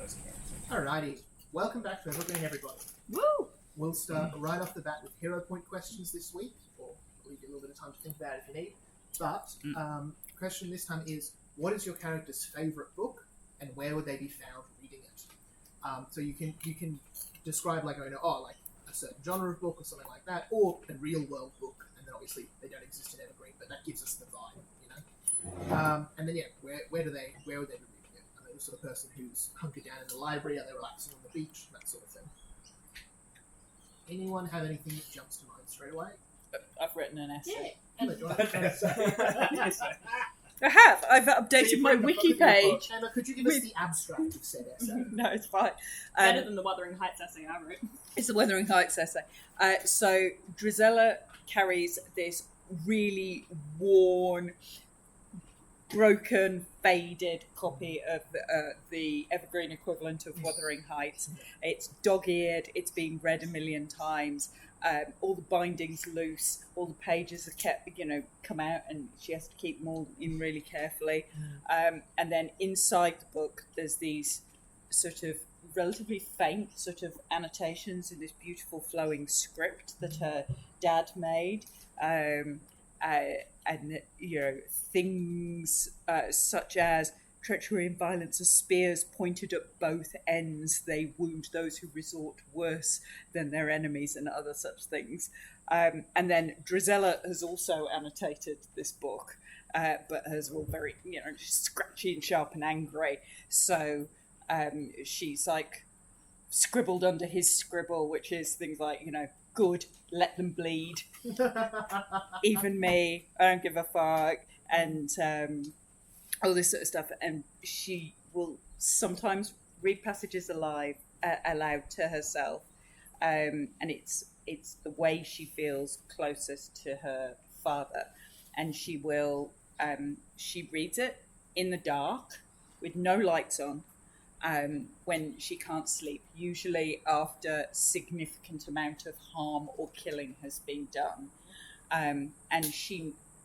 those characters. Alrighty, welcome back to Evergreen, everybody. Woo! We'll start right off the bat with hero point questions this week, or we'll leave you a little bit of time to think about it if you need. But question this time is, what is your character's favourite book, and where would they be found reading it? So you can describe like a certain genre of book or something like that, or a real world book, and then obviously they don't exist in Evergreen, but that gives us the vibe, you know. And then where would they be reading it? Are they the sort of person who's hunkered down in the library? Are they relaxing on the beach? That sort of thing. Anyone have anything that jumps to mind straight away? I've written an essay. Yeah. Emma, do you want to I have. I've updated my wiki page. Emma, could you give us the abstract of said essay? No, it's fine. Better than the Wuthering Heights essay I wrote. It's the Wuthering Heights essay. So Drizella carries this really worn, broken, faded copy of the Evergreen equivalent of Wuthering Heights. It's dog-eared. It's been read a million times. All the bindings loose, all the pages are kept, come out, and she has to keep them all in really carefully. And then inside the book, there's these sort of relatively faint sort of annotations in this beautiful flowing script that her dad made. And things such as treachery and violence are spears pointed at both ends. They wound those who resort worse than their enemies, and other such things. And then Drizella has also annotated this book, but hers were all very, scratchy and sharp and angry. So she's like scribbled under his scribble, which is things like, good, let them bleed. Even me, I don't give a fuck. And all this sort of stuff, and she will sometimes read passages aloud to herself, and it's the way she feels closest to her father, and she will she reads it in the dark with no lights on, when she can't sleep, usually after significant amount of harm or killing has been done, and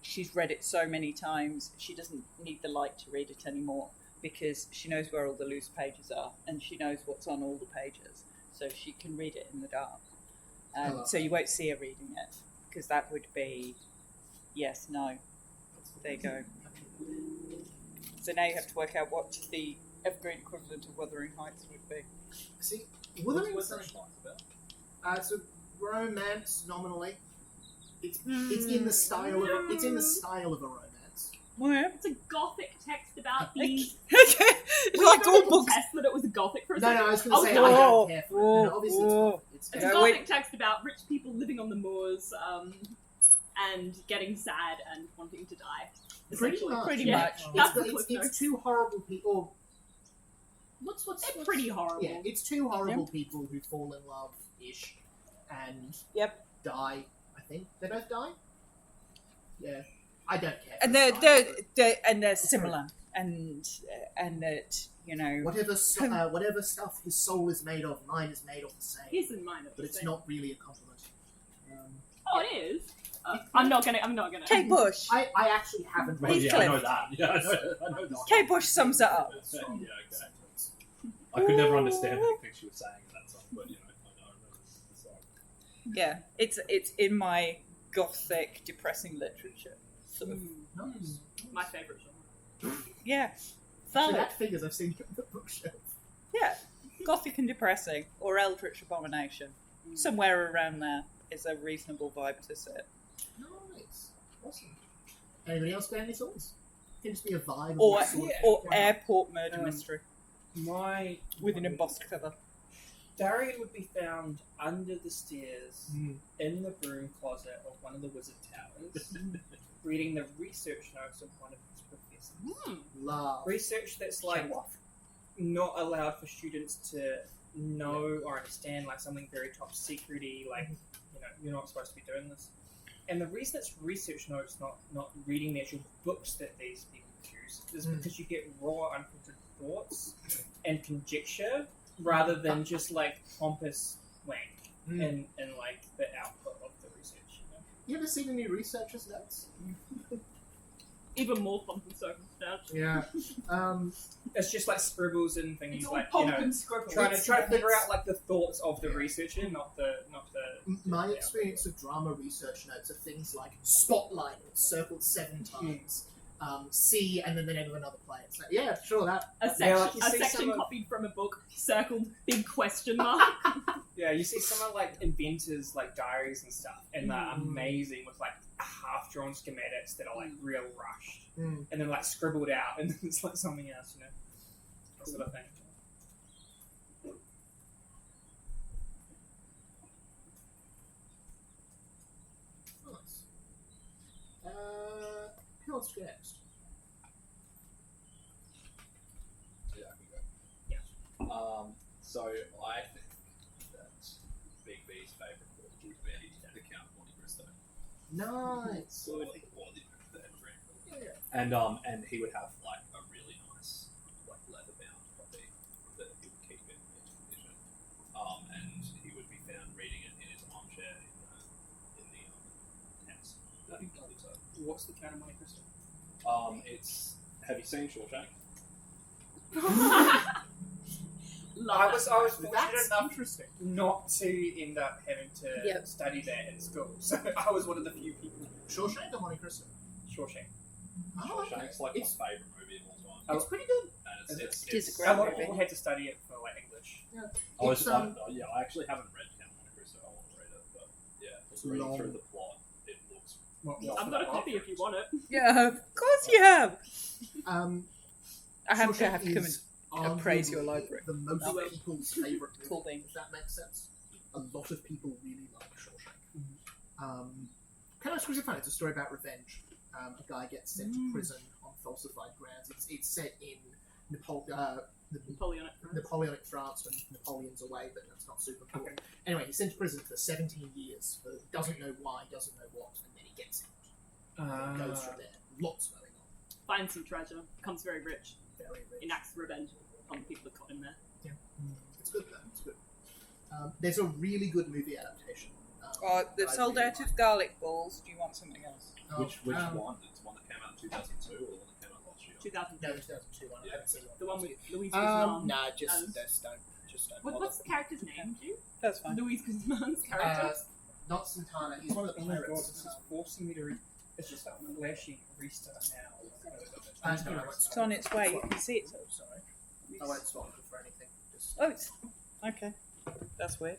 she's read it so many times, she doesn't need the light to read it anymore, because she knows where all the loose pages are, and she knows what's on all the pages, so she can read it in the dark. So you won't see her reading it, because that would be yes, no. There you go. So now you have to work out what the Evergreen equivalent of Wuthering Heights would be. See, Wuthering Heights about? It's a romance nominally. It's in the style of a romance. Well, It's a gothic text about these. it's like all books. Test that it was gothic for a No, second. I was going to say Oh, I no. don't care for it. No, obviously it's It's a No, gothic text about rich people living on the moors, and getting sad and wanting to die. Pretty essentially. much. Pretty Yeah. much. That's the It's Cliff Notes. two horrible people. They're pretty horrible. Yeah, it's two horrible people who fall in love-ish and die. I think they both die. Yeah, I don't care. And they're similar, and that whatever stuff his soul is made of, mine is made of the same. His and mine are But the it's same. not really a compliment. Oh, it is. I'm not gonna. Kate Bush. I actually haven't read Heath Yeah, I know Cliff. that. Yeah, I know that. Kate Bush sums it up. Yeah, okay. I could never understand anything she was saying in that song, but I know the song. Yeah, it's in my gothic, depressing literature. Sort of. Nice. My favourite genre. Yeah, So valid. that figures I've seen on the bookshelf. Yeah, gothic and depressing, or eldritch abomination. Somewhere around there is a reasonable vibe to sit. Nice. Awesome. Anybody else got any thoughts? Can just be a vibe. of Or what sort of or character. airport murder mystery My with an embossed cover. Darian would be found under the stairs Mm. in the broom closet of one of the wizard towers, reading the research notes of one of his professors. Love. Research that's like not allowed for students to know or understand, like something very top secrety, like you're not supposed to be doing this. And the reason it's research notes, not reading the actual books that these people produce, is because you get raw, unfiltered thoughts and conjecture rather than just like pompous wank and like the output of the research. You ever seen any researchers' notes? Even more fun than so. out. Yeah. It's just like scribbles and things It's all like pulp and scribble. trying to figure out like the thoughts of the researcher, not the. My experience of drama research notes are things like spotlight circled 7 times, C, and then the name of another play. It's like, yeah, sure, that. A section, Yeah, like you a see section some of- copied from a book, circled, big question mark. Yeah, you see some of like inventors like diaries and stuff, and they're amazing with like half drawn schematics that are like real rushed, and then like scribbled out, and then it's like something else, you know, that sort of thing. Nice. Who wants to go next? Yeah, I can go. So I think that Big B's favourite book would be The Count of Monte Cristo. Nice. Or the Evergreen. Yeah. And he would have like a really nice like leather bound copy that he would keep in condition. And he would be found reading it in his armchair in the house that he lives at. What's the Count of Monte Cristo? Have you seen Shawshank? I was fortunate That's enough interesting. not to end up having to Yep. study that in school, so I was one of the few people. Shawshank or Monte Cristo? Shawshank. Oh, okay. Shawshank's like It's- my favourite movie of all time. It's pretty good. And It is a it's great A lot of movie. people had to study it for like English. It's, I actually haven't read Count Monte Cristo. I want to read it, but yeah, just reading long. through the plot, it looks. I've got a copy if you want it. Yeah, of course you have. I have to Shawshank have to come is and appraise arguably your library. The most Oh, well. people's favourite movie, Cool thing. if that makes sense. A lot of people really like Shawshank. Kind of crucial fun. It's a story about revenge. A guy gets sent to prison on falsified grounds. It's set in Napoleonic. Napoleonic France when Napoleon's away, but that's not super cool. Anyway, he's sent to prison for 17 years. Doesn't know why, doesn't know what, and then he gets out. And it goes from there. Lots going on. Finds some treasure, becomes very rich, Very rich. enacts revenge on the people that caught him there. It's good though. It's good. There's a really good movie adaptation. They've I sold really out like. of garlic balls. Do you want something else? Which one? It's one that came out in 2002 or the one that came out last year? 2002. No, 2002 one. I haven't seen The one with Louise one. Guzman. Nah, just as- don't. What's the character's name, Ju? That's fine. Louise Guzman's character? Not Santana. He's one of the Oh my god, pirates. this is forcing me to read. It's just that I'm glad she restart now. It's on its way. You can see it. Oh, sorry. I won't swap it for anything. Just... Oh, it's okay. That's weird.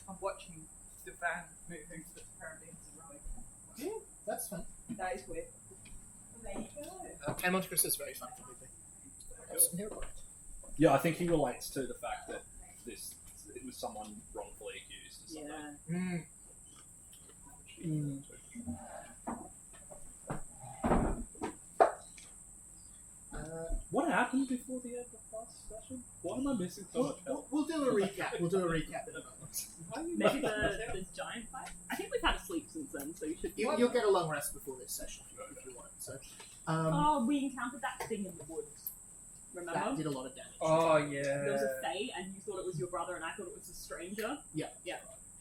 I'm watching the van moving, but apparently it's right. That's fine. That is weird. There you go. Count Monte Cristo is very fun movie. Yeah, I think he relates to the fact that it was someone wrongfully accused or something. Yeah. What happened before the end of last session? What am I missing so much? We'll do a recap. We'll do a recap in a moment. Maybe the giant fight? I think we've had a sleep since then, so you should... You'll get a long rest before this session if you want. So, we encountered that thing in the woods. Remember? that did a lot of damage. Oh There was yeah. a fae, and you thought it was your brother, and I thought it was a stranger.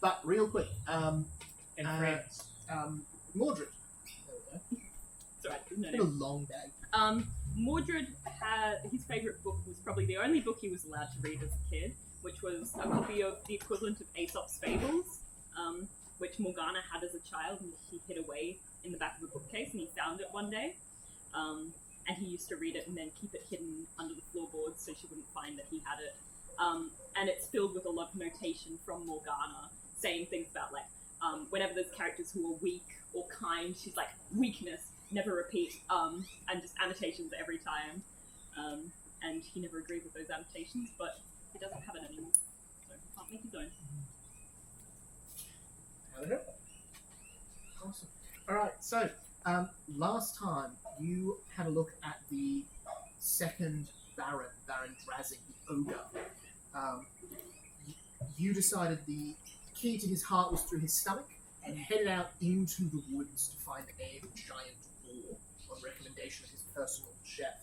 But real quick, And friends. Mordred. There we go. Sorry, It's no been a name. long day. Mordred had his favourite book was probably the only book he was allowed to read as a kid, which was a copy of the equivalent of Aesop's Fables, which Morgana had as a child, and he hid away in the back of a bookcase, and he found it one day. And he used to read it and then keep it hidden under the floorboards so she wouldn't find that he had it. And it's filled with a lot of notation from Morgana, saying things about, like, whenever there's characters who are weak or kind, she's like, weakness, never repeat, and just annotations every time. And he never agreed with those annotations, but he doesn't have it anymore, so he can't make his own. How did it? Awesome. Alright, so, last time you had a look at the second Baron Drazing, the ogre. You decided the key to his heart was through his stomach and headed out into the woods to find a giant boar on recommendation of his personal chef.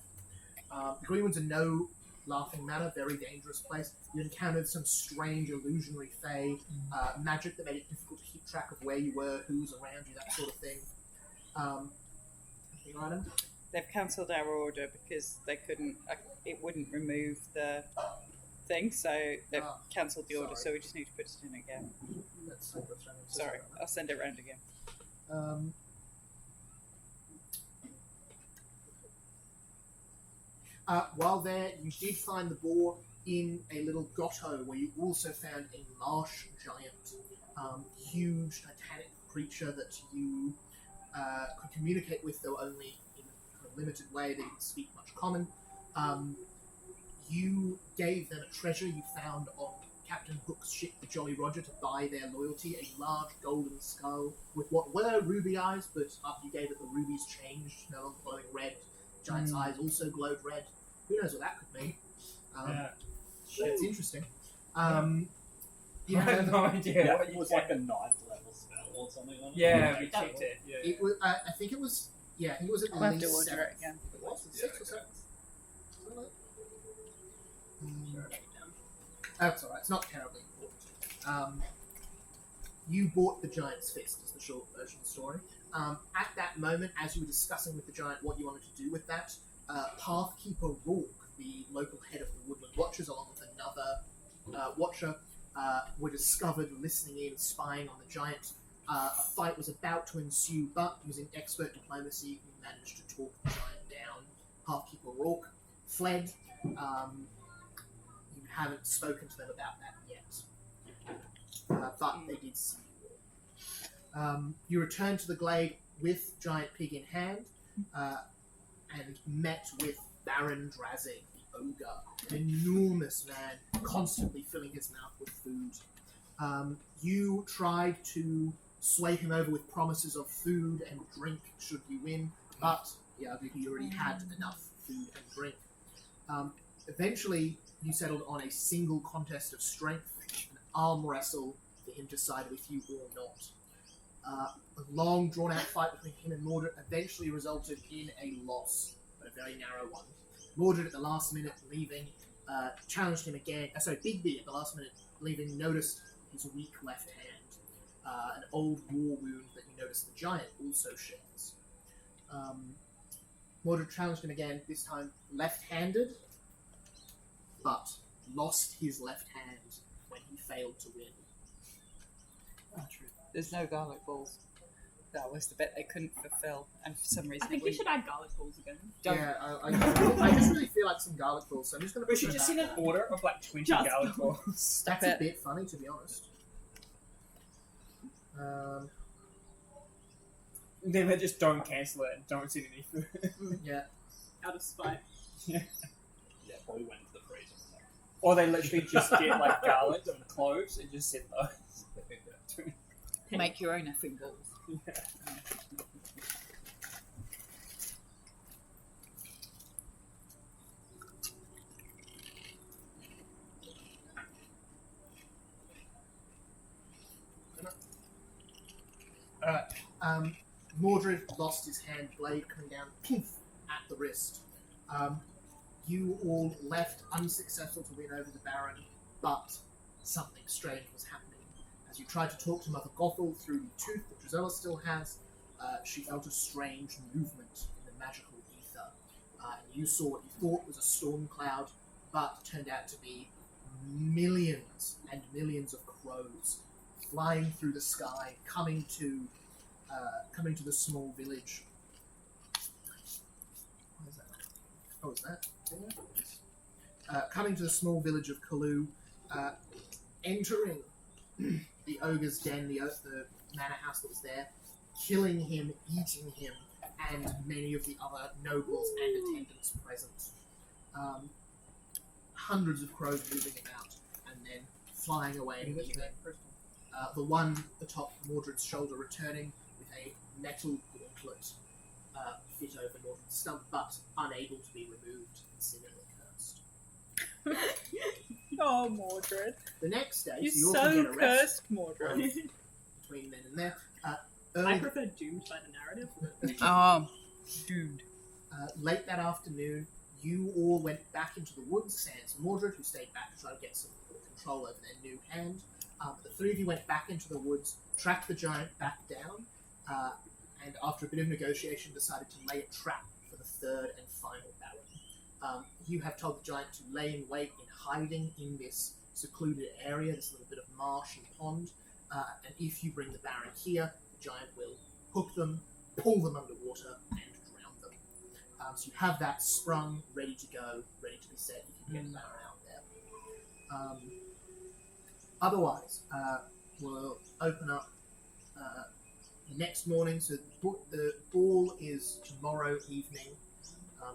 The Greenwood's a no laughing matter, very dangerous place. You encountered some strange illusionary fae, magic that made it difficult to keep track of where you were, who was around you, that sort of thing. Anything, Ryden? they've cancelled our order because they couldn't. It wouldn't remove the thing, so they've cancelled the order. sorry. So we just need to put it in again. That's so frustrating. So Sorry, I'll send it round again. While there, you did find the boar in a little grotto where you also found a marsh giant, huge titanic creature that you could communicate with, though only in a limited way. They didn't speak much common. You gave them a treasure you found on Captain Hook's ship, the Jolly Roger, to buy their loyalty, a large golden skull with what were ruby eyes, but after you gave it, the rubies changed, no longer glowing red. Giant's eyes also glowed red. Who knows what that could mean? It's interesting. I have no idea. Yeah, what it you was said. like a 9th level spell or something on it. Yeah, we checked it. Yeah. It was. I think it was. Yeah, I think it was at We'll have to least order 7. it again. It was Yeah, 6 or okay. 7. That's alright. It's not terribly important. You bought the giant's fist, is the short version of the story. At that moment, as you were discussing with the giant what you wanted to do with that, Pathkeeper Rourke, the local head of the Woodland Watchers, along with another watcher, were discovered listening in, spying on the giant. A fight was about to ensue, but using expert diplomacy, you managed to talk the giant down. Pathkeeper Rourke fled. You haven't spoken to them about that yet, but they did see you. You returned to the glade with Giant Pig in hand, and met with Baron Drazig, the ogre, an enormous man, constantly filling his mouth with food. You tried to sway him over with promises of food and drink should you win, but he already had enough food and drink. Eventually, you settled on a single contest of strength, an arm wrestle for him to side with you or not. A long, drawn-out fight between him and Mordred eventually resulted in a loss, but a very narrow one. Mordred, at the last minute, leaving, challenged him again. Bigby, at the last minute, leaving, noticed his weak left hand, an old war wound that you noticed the giant also shares. Mordred challenged him again, this time left-handed, but lost his left hand when he failed to win. True. There's no garlic balls. That was the bit they couldn't fulfill, and for some reason I think we should add garlic balls again. Yeah, I just really feel like some garlic balls, so I'm just going to We put should them just back send an there. order of like 20 Just garlic balls. That's it. a bit funny, to be honest. Then they just don't cancel it and don't send any food. Yeah. Out of spite. Yeah, probably went to the freezer. Or they literally just get like garlic and cloves and just send those. make your own effing balls. Yeah. Alright. Mordred lost his hand, blade coming down poof, at the wrist. You all left unsuccessful to win over the Baron, but something strange was happening. As you tried to talk to Mother Gothel through the tooth that Drizella still has, she felt a strange movement in the magical ether. And you saw what you thought was a storm cloud, but turned out to be millions and millions of crows flying through the sky, coming to the small village. What is that? Oh, is that? Coming to the small village of Kalu, entering the ogre's den, the manor house that was there, killing him, eating him, and many of the other nobles and attendants present. Hundreds of crows moving about, and then flying away and leaving. The one atop Mordred's shoulder returning with a metal gauntlet fit over Mordred's stump, but unable to be removed and seemingly cursed. Oh, Mordred. The next day, You're so you also so get a rest cursed, Mordred. between then and there. I Early, prefer doomed by the narrative. Dude. late that afternoon, you all went back into the woods, sans Mordred, who stayed back to try to get some control over their new hand. The three of you went back into the woods, tracked the giant back down, and after a bit of negotiation decided to lay a trap for the third and final Baron. You have told the giant to lay in wait in hiding in this secluded area, this little bit of marsh and pond, and if you bring the Baron here, the giant will hook them, pull them underwater, and drown them. So you have that sprung, ready to go, ready to be set if you get the Baron out there. Otherwise, we'll open up the next morning. So the ball is tomorrow evening.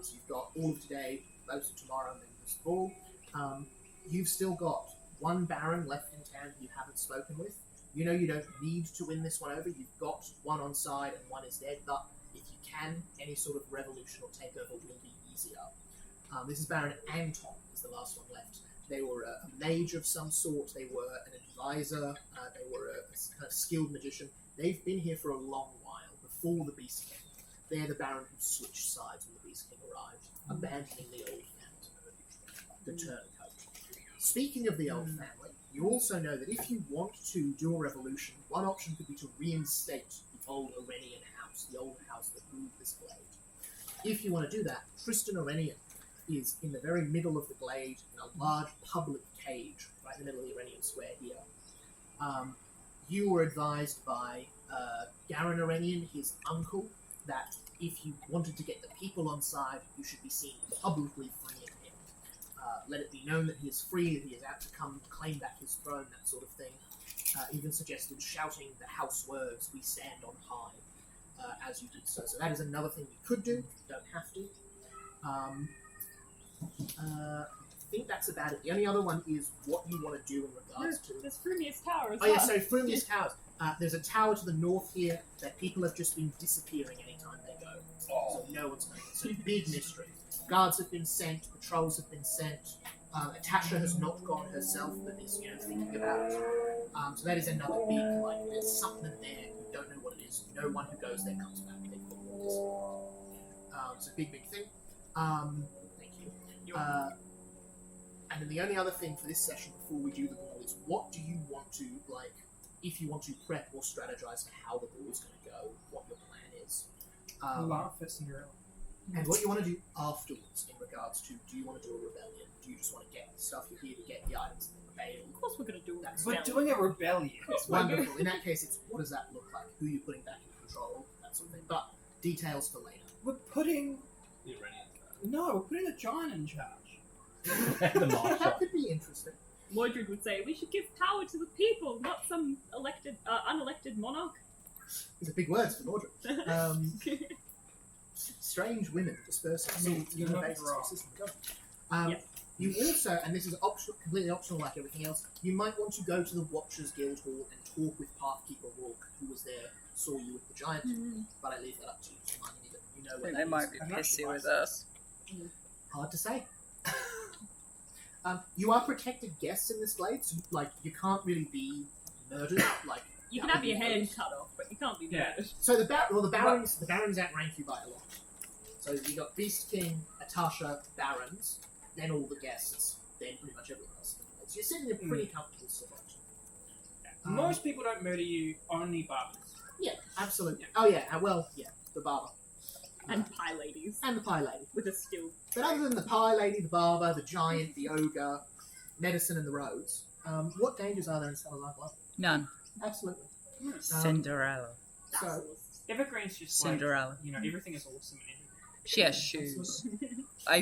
So you've got all of today, most of tomorrow, and then this ball. You've still got one Baron left in town you haven't spoken with. You know you don't need to win this one over. You've got one on side and one is dead, but if you can, any sort of revolution or takeover will be easier. This is Baron Anton, is the last one left. They were a mage of some sort. They were an advisor. They were a kind of skilled magician. They've been here for a long while, before the Beast King. They're the Baron who switched sides when the Beast King arrived, abandoning the old family, the turncoat. Speaking of the old family, you also know that if you want to do a revolution, one option could be to reinstate the old Orenian house, the old house that ruled this glade. If you want to do that, Tristan Orenian is in the very middle of the glade in a large public cage, right in the middle of the Orenian square here. You were advised by Garen Orenian, his uncle, that if you wanted to get the people on side, you should be seen publicly freeing him. Let it be known that he is free, that he is out to come claim back his throne, that sort of thing. Even suggested shouting the house words, "We stand on high," as you did so. So that is another thing you could do, you don't have to. I think that's about it. The only other one is what you want to do in regards to... There's Frumius Tower as Oh well. yeah, so Frumius Towers. There's a tower to the north here that people have just been disappearing anytime they go. So no one's known. So big mystery. Guards have been sent, patrols have been sent. Natasha has not gone herself, but is thinking about it. So that is another big, there's something there, you don't know what it is. No one who goes there comes back. They fall disappeared. So big thing. Thank you. And then the only other thing for this session before we do the ball is what do you want to, if you want to prep or strategize for how the ball is going to go, what your plan is. Laugh at Cinderella. And what you want to do afterwards in regards to, do you want to do a rebellion? Do you just want to get the stuff you're here to get, the items in the rebellion? Of course we're going to do that. We're doing a rebellion. It's wonderful. In that case, it's what does that look like? Who are you putting back in control? That sort of thing. But details for later. We're putting... The Iranian No, we're putting the giant in charge. the marshal. That could be interesting. Mordred would say, we should give power to the people, not some unelected monarch. These are big words for Mordred. Strange women dispersing seeds in you're the not basis of wrong. the system of government. Yes. You also, and this is optional, completely optional like everything else, you might want to go to the Watchers Guild Hall and talk with Pathkeeper Rourke, who was there, saw you with the giant, but I leave that up to you. You know where They that might is. be I'm not pissy sure. with us. Hard to say. You are protected guests in this glade, so you can't really be murdered. You can have your hand cut off, but you can't be Yeah. murdered. So the barons outrank you by a lot. So you got Beast King, Natasha, barons, then all the guests, then pretty much everyone else. So you're sitting in a pretty comfortable spot. Most people don't murder you, only barbers. Yeah, absolutely. Oh yeah, the barber. And pie ladies. And the pie lady. With a still. But other than the pie lady, the barber, the giant, the ogre, medicine and the rose, what dangers are there in Salazar Glove? None. Absolutely. Cinderella. So, Evergreen's just Cinderella. everything is awesome and everything. She has shoes.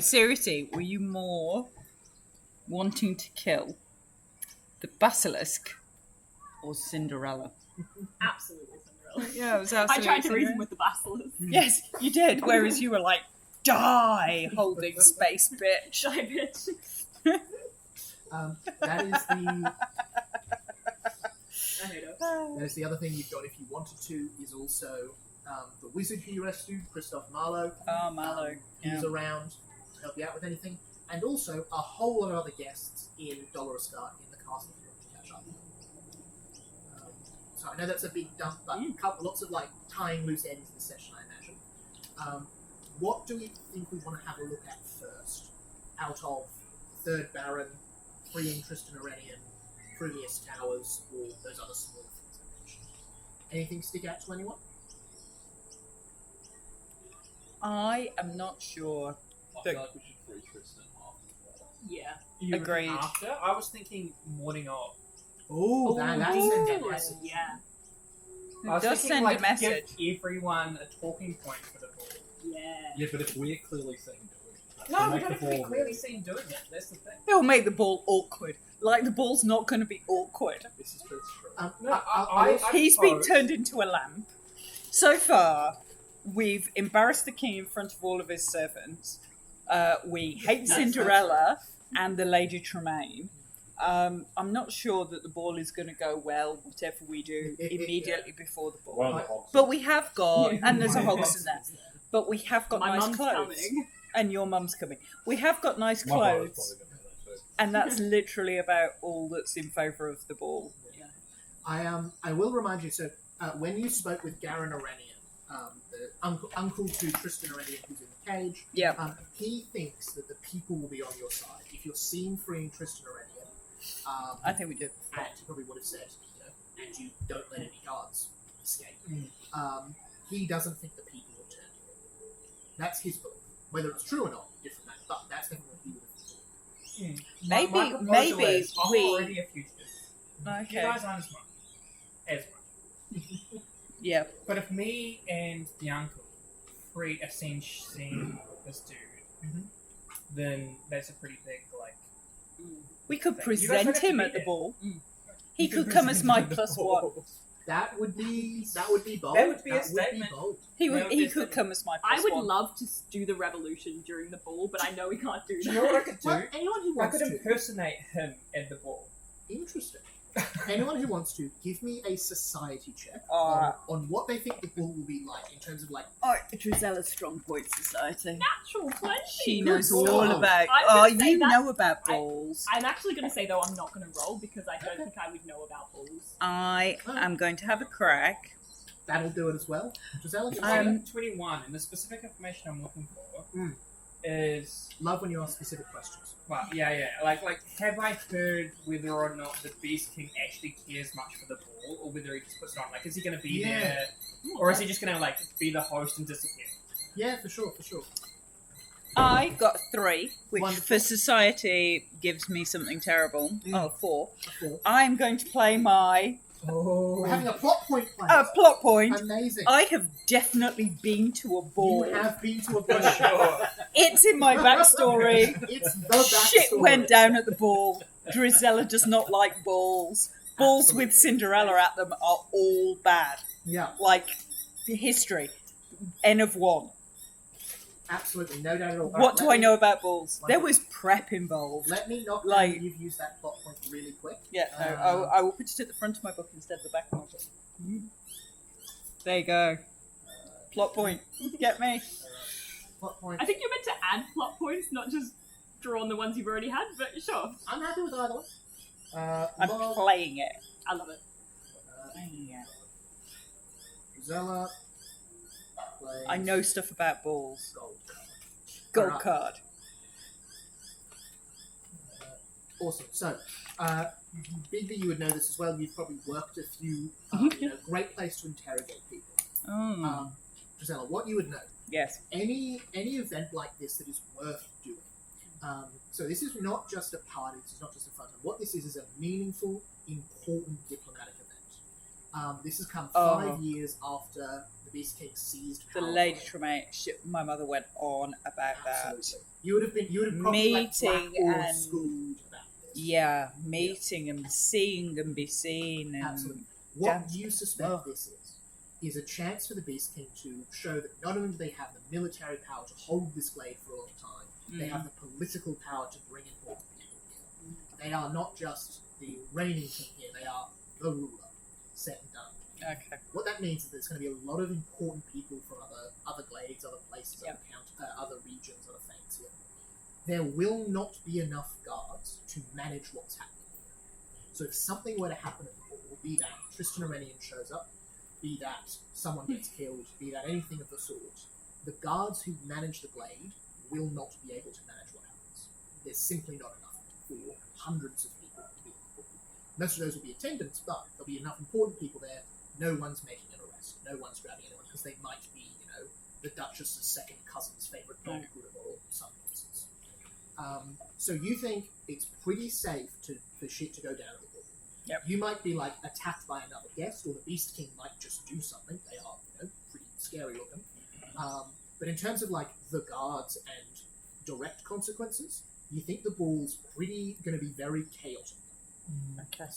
Seriously, were you more wanting to kill the basilisk or Cinderella? Absolutely Cinderella. Yeah, it was I absolutely tried to reason Cinderella. with the basilisk. Yes, you did. Whereas you were like, die, holding space, bitch. Shy bitch. that is the I hate her. that is the other thing you've got if you wanted to is also the wizard who you rescued, Christoph Marlowe. Oh, Mallow. He's around to help you out with anything, and also a whole lot of other guests in Dolorostar in the castle if you want to catch up. So I know that's a big dump, but lots of tying loose ends in this session, I imagine. What do we think we want to have a look at first? Out of Third Baron, freeing Tristan Orenian, Frumius Towers, or those other small things I mentioned. Anything stick out to anyone? I am not sure. I feel like we should free Tristan after. Yeah. You were Agreed. After, I was thinking morning of. Oh, that's ooh. a message. Yeah. I was Does thinking, send like, a message. give everyone a talking point for the ball. Yeah. Yeah, but if we're clearly seen doing it, No, we make don't the have to be ball clearly really- seen doing it. That's the thing. It'll make the ball awkward. Like, the ball's not going to be awkward. This is true. No, I He's been suppose- turned into a lamp. So far, we've embarrassed the king in front of all of his servants. We hate Cinderella and the Lady Tremaine. I'm not sure that the ball is going to go well, whatever we do immediately before the ball. One of the hogs. But we have got, Yeah. and there's a hogs in there, but we have got My nice mum's clothes. coming. And your mum's coming. We have got nice My brother's clothes, probably gonna do that too. and that's literally about all that's in favour of the ball. I will remind you. So when you spoke with Garen Oranian, the uncle to Tristan Oranian, who's in the cage, Yeah. he thinks that the people will be on your side if you're seen freeing Tristan Oranian. I think we do. And he probably would have said, and you don't let any guards escape. Mm. He doesn't think the people will turn you. That's his belief. Whether it's true or not, different matter. But that's definitely what he would have thought. Maybe- my proposal maybe is, I'm we- already a fugitive. You Okay. guys aren't as much. Yeah. But if me and the uncle free a seen this dude, then that's a pretty big, like... We could You guys present don't have to him be at the there. ball. Mm. He You could can come as present my him at the plus ball. one. That would be bold. That would be a That statement. bold. He That would. would He be a could statement. come as my I plus would one. love to do the revolution during the ball, but I know we can't do Do that. you know what I could do? Well, anyone who I wants could to. impersonate him at the ball. Interesting. Anyone who wants to, give me a society check Uh, on what they think the ball will be like in terms of like. Oh, Drizella's Strong Point Society. Natural 20. She Good knows all stuff. about. I'm Oh, gonna say you that- know about balls. I'm actually going to say, though, I'm not going to roll because I don't think I would know about balls. I am going to have a crack. That'll do it as well. Giselle, give me I'm a- at 21, and the specific information I'm looking for Mm. is... love when you ask specific questions. Well, yeah. Like, have I heard whether or not the Beast King actually cares much for the ball, or whether he just puts it on? Like, is he going to be Yeah. there, or is he just going to, like, be the host and disappear? Yeah, for sure. I got 3, which Wonderful. for society gives me something terrible. Mm. Oh, 4. Cool. I'm going to play my We're having a plot point play. plot point. Amazing. I have definitely been to a ball. You have been to a ball. Sure. It's in my backstory. It's the backstory. Shit went down at the ball. Drizella does not like balls. Balls Absolutely. with Cinderella at them are all bad. Yeah, Like, the history. N of 1. absolutely, no doubt at all. What do I know about balls? Wonderful. There was prep involved. Let me knock Like- down. You've used that plot point really quick. Yeah, no, I will put it at the front of my book instead of the back of my book. There you go. Plot point. Get me? Plot point. I think you're meant to add plot points, not just draw on the ones you've already had, but sure. I'm happy with either one. I'm Log, playing it. I love it. Zella plays I know stuff about balls. gold card. Gold Alright. card. Awesome. So, Bigby, you would know this as well. You've probably worked a few. Great place to interrogate people. Oh, Gisela, what you would know. yes. Any event like this that is worth doing. So this is not just a party. This is not just a fun time. What this is a meaningful, important diplomatic event. This has come 5 years after the Beast King seized The power. Lady Tremaine, my mother went on about that. Absolutely. You would have probably Meeting or and- schooled about this. Yeah, meeting and seeing and be seen. And Absolutely. What Damn. you suspect Oh. this is a chance for the Beast King to show that not only do they have the military power to hold this glade for a long time, they have the political power to bring important people here. They are not just the reigning king here, they are the ruler, set and done. Okay. What that means is there's going to be a lot of important people from other glades, other places, Yep. other regions, other things here. There will not be enough guards to manage what's happening here. So if something were to happen at the ball, be that Tristan Oranian shows up, be that someone gets killed, be that anything of the sort, the guards who manage the glade will not be able to manage what happens. There's simply not enough for hundreds of people to be important. Most of those will be attendants, but there'll be enough important people there. No one's making an arrest. No one's grabbing anyone because they might be, the Duchess's second cousin's favourite dog would have, or some nonsense. So you think it's pretty safe for shit to go down at the ball. Yep. You might be like attacked by another guest, or the Beast King might just do something. They are, pretty scary looking. But in terms of like the guards and direct consequences, you think the ball's pretty going to be very chaotic. Okay.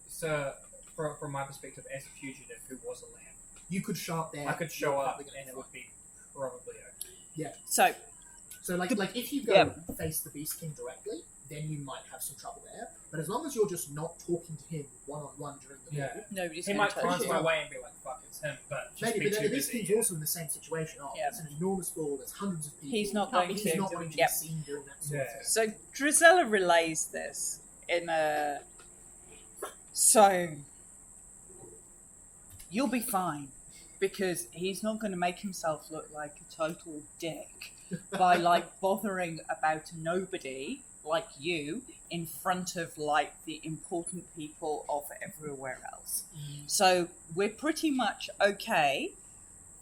So from my perspective, as a fugitive who was a lamb, You could show up there. I could show you're up probably gonna and it fight. would be probably okay. So like if you go face the Beast King directly, then you might have some trouble there. But as long as you're just not talking to him one-on-one during the Yeah. move, Nobody's He going might to touch glance you. my way and be like, "Fuck, it's him," but just maybe, be but too then the Beast busy. King's also in the same situation. Yeah. It's an enormous ball. There's hundreds of people. He's not going He's to. not going to Yep. be seen doing that sort of Yeah. thing. So Drizella relays this in a... So, you'll be fine, because he's not going to make himself look like a total dick by, like, bothering about nobody like you in front of, like, the important people of everywhere else. So, we're pretty much okay.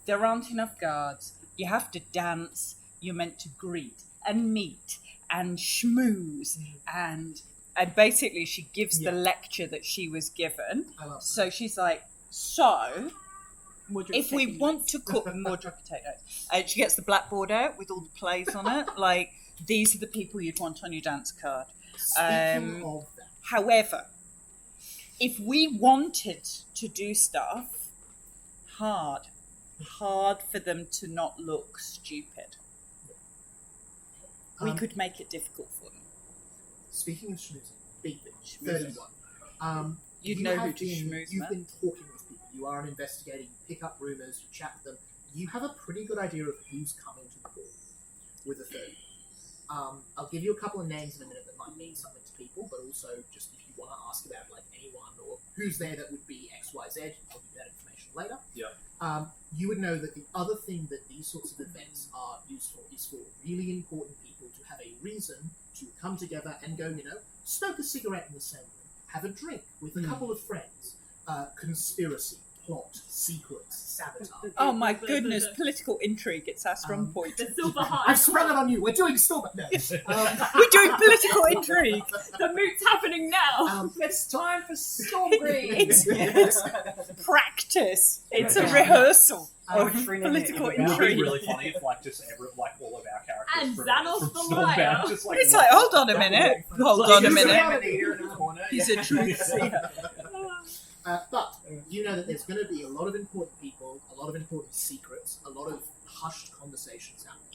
There aren't enough guards. You have to dance. You're meant to greet and meet and schmooze and basically she gives the lecture that she was given. I love So she's like, so Mordred's if we taking want notes. to cook Mordred potatoes, she gets the blackboard out with all the plays on it. Like, these are the people you'd want on your dance card. Speaking of that, However, if we wanted to do stuff, hard for them to not look stupid. We could make it difficult for them. speaking of schmoozing, Big Bitch, Schmoozing. 31. You'd You know have who to schmooze, You've man. been talking with people. You are investigating, you pick up rumours, you chat with them. You have a pretty good idea of who's coming to the ball with the 30. I'll give you a couple of names in a minute that might mean something to people, but also just if you want to ask about like anyone or who's there that would be XYZ, I'll give you that information later. Yeah. You would know that the other thing that these sorts of events are used for is for really important people to have a reason to come together and go, smoke a cigarette in the same room, have a drink with a couple of friends, conspiracy, plot, secrets, sabotage. Oh my goodness, political intrigue, it's our strong point. The silver heart. I've sprung it on you. We're doing still, no. We're doing political intrigue. The moot's happening now. It's time for Storm Green. It's practice. It's a Yeah. rehearsal Oh, of Trina, political it It would be intrigue. really funny if, like, just all of our characters And from Xanos the Stormbound liar. just like It's like, hold on a minute. Hold on a He's minute. around Eater in the corner. He's a truth seer. But you know that there's going to be a lot of important people, a lot of important secrets, a lot of hushed conversations happening.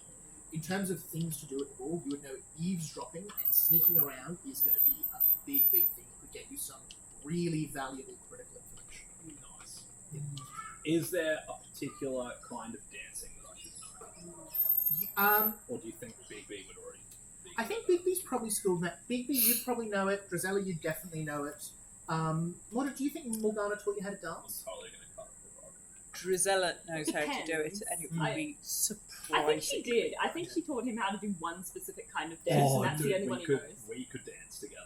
In terms of things to do at the ball, you would know eavesdropping and sneaking around is going to be a big, big thing. It could get you some really valuable critical information. Nice. Is there a particular kind of dancing that I should know? Or do you think Big B would already be? I think Big B's probably schooled in that. Big B, you'd probably know it. Drizella, you'd definitely know it. What do you think Morgana taught you how to I'm dance? totally going to cut the rug. Drizella knows how to do it, Depends. and it would be I think she surprising. did. I think she taught him how to do one specific kind of dance, and that's the only one he knows. We could dance together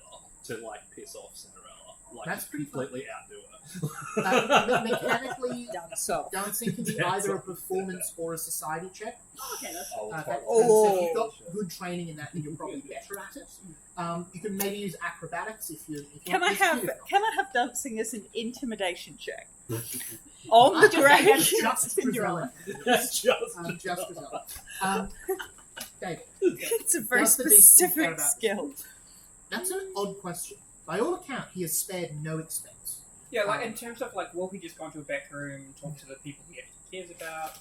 to, like, piss off Cinderella. Like, That's just pretty fun. completely outdo her. Mechanically, Dance off. dancing can be either a performance or a society check. Oh, okay, that's Oh, Okay. fuck. So if you've got good training in that, then you're probably better at it. You can maybe use acrobatics if you. Can I it's have beautiful. dancing as an intimidation check? On the ground. Just Cinderella. Just Just Cinderella. David, It's a very Does the beast care specific about this? skill. that's an odd question. By all account, he has spared no expense. Yeah, like in terms of like, will he just go into a back room, talk to the people he actually cares about?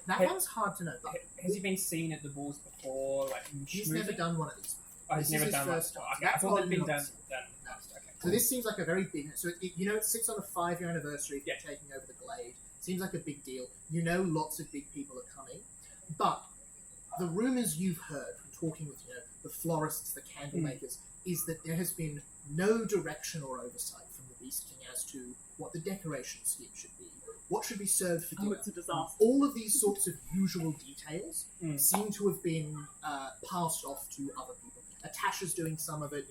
That Hey. one's hard to know. But Has he been seen at the balls before? Like, he's schmoozing? never done one of these. Oh, he's this never is his done one. first time. Okay, I That's thought all they'd been you done. know. Okay. So this seems like a very big. So it sits on a 5-year anniversary for Yeah. taking over the Glade. Seems like a big deal. You know, lots of big people are coming, but the rumors you've heard from talking with the florists, the candle makers, is that there has been no direction or oversight from the Beast King as to what the decoration scheme should be, what should be served for Oh, dinner. it's a disaster. All of these sorts of usual details Mm. seem to have been passed off to other people. Atasha's doing some of it,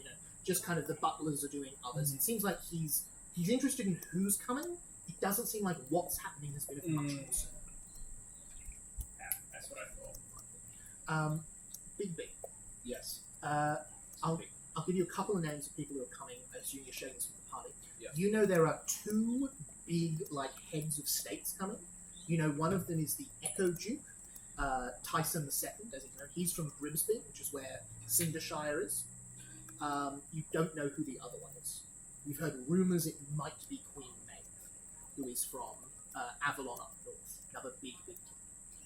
just kind of the butlers are doing others. It seems like he's interested in who's coming. It doesn't seem like what's happening has been of much concern. what I thought. Big B. Yes. I'll give you a couple of names of people who are coming as junior shades from the party. Yeah. You know there are two big heads of states coming. You know one of them is the Echo Duke, Tyson II, as you know. He's from Grimsby, which is where Cindershire is. You don't know who the other one is. You've heard rumours it might be Queen Maeve, who is from Avalon up north, another big king.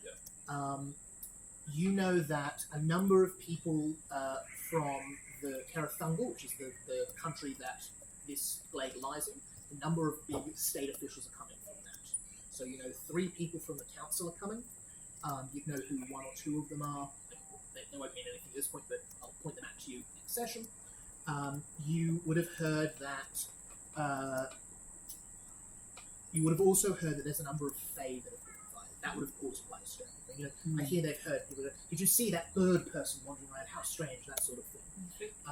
Yeah. You know that a number of people from the Carathungal, which is the country that this glade lies in, a number of big state officials are coming from that. So you know 3 people from the council are coming. You know who 1 or 2 of them are. They won't mean anything at this point, but I'll point them out to you next session. You would have heard that. You would have also heard that there's a number of Fae that have been invited. That would have caused quite a strange thing. You know, I hear they've heard people. Did you see that bird person wandering around? How strange, that sort of thing.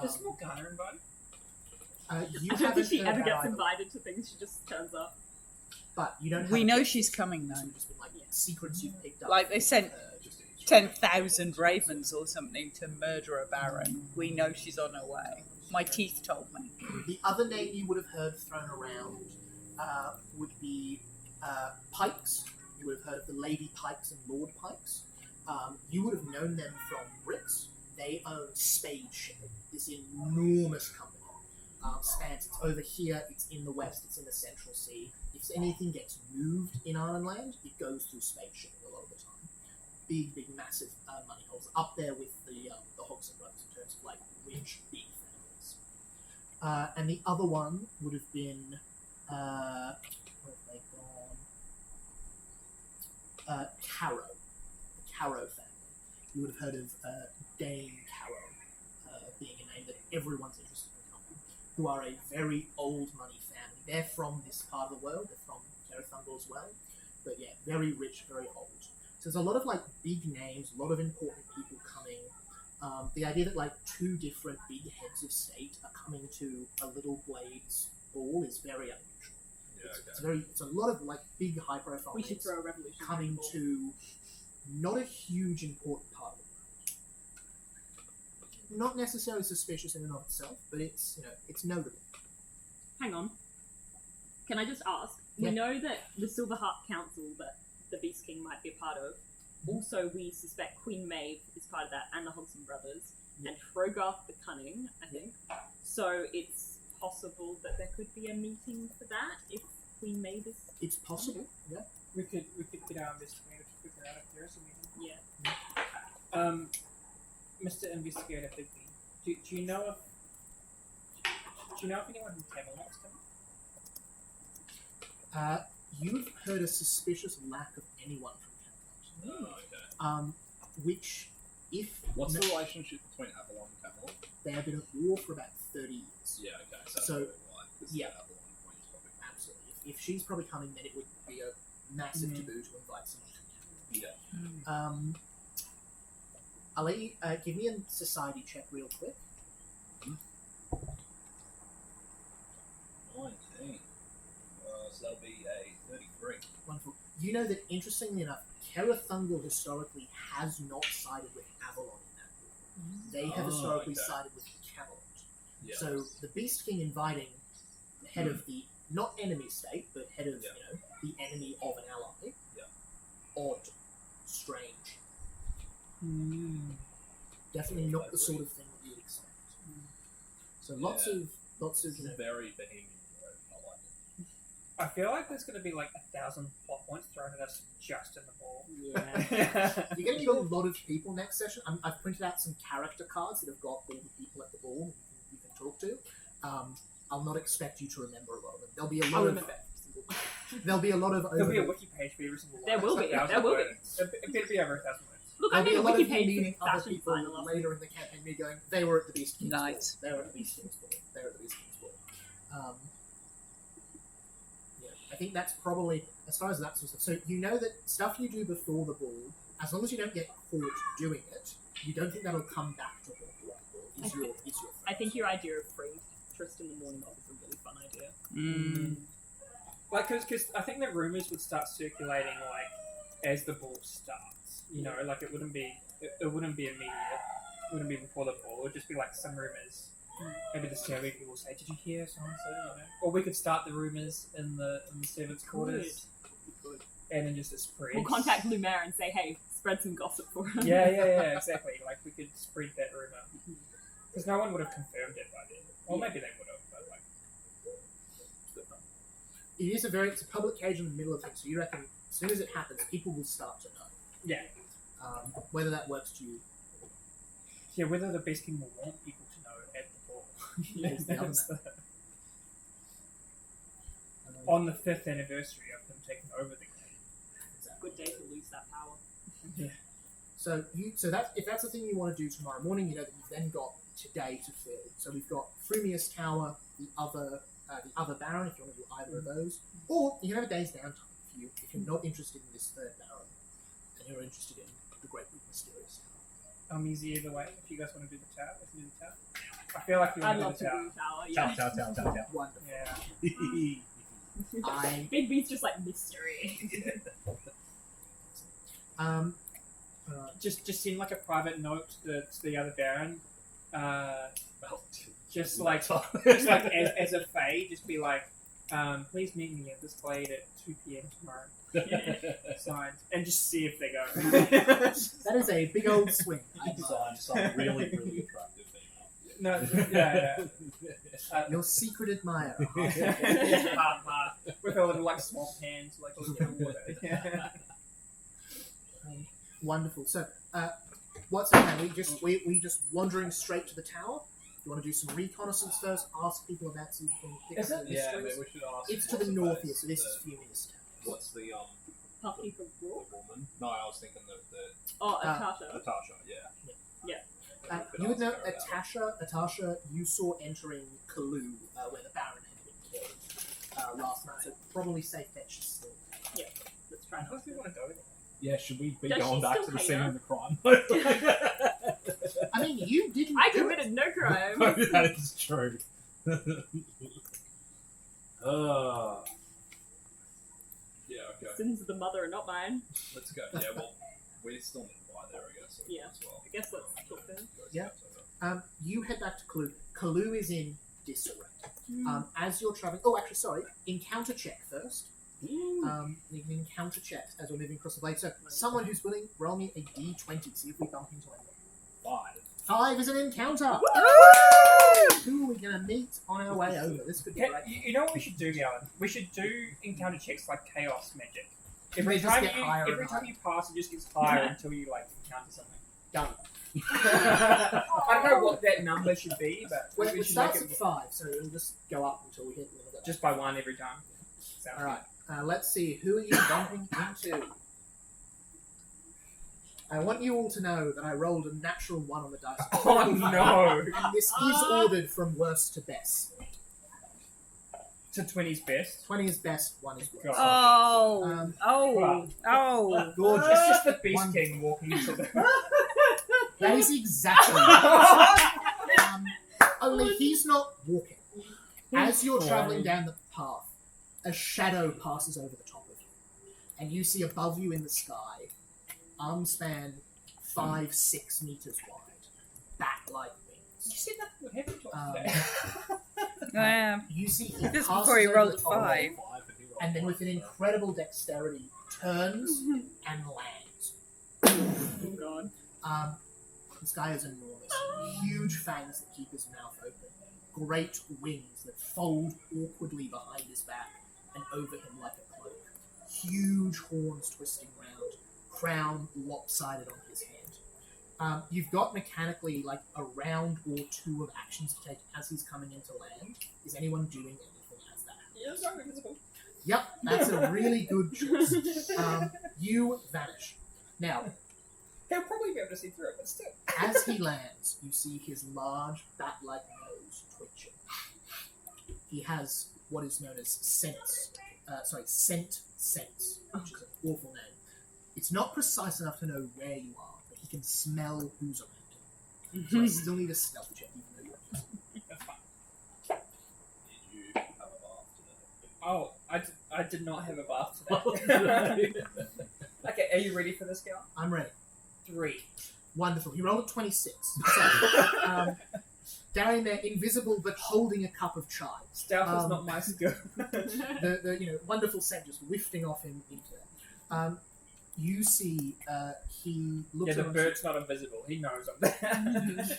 Is Morgana invited? You I don't think haven't she heard ever that gets either, invited to things. She just turns up. but you don't. We have know to- she's coming, though. These have just been secrets you've picked up. Like they sent Just to 10,000 ravens or something to murder a baron. We know she's on her way. My teeth told me. The other name you would have heard thrown around would be Pikes. You would have heard of the Lady Pikes and Lord Pikes. You would have known them from Brits. They own Spade Shipping, this enormous company. Spans, it's over here, it's in the west, it's in the Central Sea. If anything gets moved in Island Land, it goes through Spade Shipping a lot of the time. Big, massive money holes. Up there with the Hodgson brothers in terms of rich, big families. And the other one would have been where have they gone? Carrow, the Carrow family. You would have heard of Dame Carrow being a name that everyone's interested in coming, who are a very old money family. They're from this part of the world. They're from Carathungal as well, but yeah, very rich, very old. So there's a lot of big names, a lot of important people coming. The idea that 2 different big heads of state are coming to a Little Blades ball is very unusual. Yeah, It's a lot of big high profile We should names throw a revolution. coming to not a huge important part of it. Not necessarily suspicious in and of itself, but it's it's notable. Hang on. Can I just ask? Yeah. We know that the Silverheart Council that the Beast King might be a part of. Also, we suspect Queen Maeve is part of that, and the Hodgson brothers, Yeah. and Frogarth the Cunning, I think. So it's possible that there could be a meeting for that if Queen Maeve is. It's possible, yeah. We could get our investigator to figure out if there is a meeting. Yeah. Mr. Investigator Bigby, do you know if anyone from Camelot's coming? You've heard a suspicious lack of anyone from Camelot. Oh, okay. Which, if What's the relationship between Avalon and Camelot? they have been at war for about 30 years. Yeah, okay. So, So, that's probably why. 'Cause yeah. Avalon Queen's probably. Absolutely. If she's probably coming, then it would be a massive taboo to invite someone to Yeah. Camelot. I'll let you give me a society check real quick. 19. So that'll be a 33. Wonderful. You know that, interestingly enough, Carathungal historically has not sided with Avalon in that war. They have Oh, historically okay. sided with Camelot. Yeah. So the Beast King inviting the head of the, not enemy state, but head of, Yeah. the enemy of an ally. Yeah. Odd. Strange. Definitely not the sort of thing that you'd expect. So lots Yeah. of It's very bohemian. I like it. I feel like there's going to be 1,000 plot points thrown at us just in the ball. Yeah. You're going to need a lot of people next session. I've printed out some character cards that have got all the people at the ball you can talk to. I'll not expect you to remember a lot of them. There'll be a lot I'll of. remember. There'll be a lot of. There'll be a wiki page for every single one. There will be, It's 1,000 there will be. words. It better be over 1,000 words. Look, There'll I be made a a lot wiki of you page meeting for other fashion people final last later in the campaign. Me going, they were at the Beast King's Nice. ball. They were at the Beast King's ball. They were at the Beast King's ball. Yeah, I think that's probably as far as that sort of stuff. So you know that stuff you do before the ball, as long as you don't get caught doing it, you don't think that'll come back to haunt you at the ball. Is your I think your idea of freeing Tristan the Morning Off is a really fun idea. Because I think the rumors would start circulating as the ball starts. You know, like it wouldn't be immediate. It wouldn't be before the ball. It would just be like some rumors. Maybe the server people will say, "Did you hear so and so?" You know, or we could start the rumors in the servants' quarters, and then just it spreads. We'll contact Lumiere and say, hey, spread some gossip for us. Yeah, exactly. Like we could spread that rumor because no one would have confirmed it by then. Or maybe they would have, but like. It's a public cage in the middle of things, so you reckon as soon as it happens, people will start to know. Yeah. Whether that works to you. Yeah, whether the Beast King will want people to know at the ball. Is the other matter. On the 5th anniversary of them taking over the game. Good day to lose that power. Yeah. So if that's the thing you want to do tomorrow morning, you know that you've then got today to fill. So we've got Frumius Tower, the other Baron, if you want to do either of those, or you can have a day's downtime if you're not interested in this third Baron and you're interested in the Great Big Mysterious Tower. I'm easy either way. If you guys want to do the tower, we can do the tower. I feel like you I'd want to love do to the do tower. tower, yeah. Tower. Wonderful. Yeah. Big B's just like mystery. Just send like a private note to the other Baron. Just like as a fade, just be like, please meet me at this glade at 2 p.m. tomorrow. Signed, and just see if they go. That is a big old swing. Signed some really, really attractive female. No, yeah. Your secret admirer. With her little like swamp hands, like looking at water. Yeah. Wonderful. So, what's the plan? We just wandering straight to the tower. You want to do some reconnaissance first? Ask people about some things. Is it? Yeah, maybe we should ask. It's to the north here, so this is Frumius Tower. What's the Puffy from the Raw? woman? No, I was thinking the Oh, Natasha. Natasha. Yeah. You would know Atasha, you saw entering Kalu, where the Baron had been killed last night, so probably safe bet she's still there. Let's try I not don't think we want to go there. Yeah, should we be Does going she back still to the hate scene her? of the crime? I mean, you didn't I do committed no crime. That is true. Yeah, okay. Sins of the mother are not mine. Let's go. Yeah, well, we still need to buy there, I guess. Yeah. As well. I guess let's talk to her. Yeah. You head back to Kalu. Kalu is in disarray. As you're traveling... Oh, actually, sorry. Encounter check first. You can encounter check as we're moving across the blade. So, someone who's willing, roll me a d20. See if we bump into anyone. 5 is an encounter! Who are we going to meet on our way over? This could be Yeah, great. you know what we should do, Galen? We should do encounter checks like chaos magic. They Every just time get higher every and time higher. you pass, it just gets higher until you like encounter something. Done. I don't know what that number should be, but Well, we it should make starts at it 5, so it'll just go up until we hit the limit. just by 1 every time. Sounds Alright, let's see. Who are you bumping into? I want you all to know that I rolled a natural 1 on the dice. good. Oh no! And this is ordered from worst to best. To 20's best. 20 is best, 1 is worst. Oh, Gorgeous. It's just the Beast One- King walking into the. That is exactly right. Only he's not walking. As you're traveling down the path, a shadow passes over the top of you. And you see above you in the sky, arm span 5-6 meters wide, bat-like wings. You said nothing would happen to us Um, today. You see he Just passes before he over rolled the top, 5. and then with an incredible dexterity, turns and lands. Oh god. This guy is enormous. Huge fangs that keep his mouth open. Great wings that fold awkwardly behind his back and over him like a cloak. Huge horns twisting round. Crown lopsided on his head. You've got mechanically like a round or 2 of actions to take as he's coming into land. Is anyone doing anything as that happens? Yeah, sorry, invisible. Yep, that's a really good choice. You vanish. Now, He'll probably be able to see through it, but still. as he lands, you see his large, bat-like nose twitching. He has what is known as scent sense, which is an awful name. It's not precise enough to know where you are, but he can smell who's around him. So I still need a stealth check, even though you're invisible. That's fine. Did you have a bath today? Oh, I did not have a bath today. Okay, are you ready for this, Gal? I'm ready. 3. Wonderful. He rolled a 26. So, down there, invisible but holding a cup of chai. Stealth is not my skill. The wonderful scent just wafting off him into there. You see, he looks. Yeah, the around- bird's not invisible. He knows I'm there.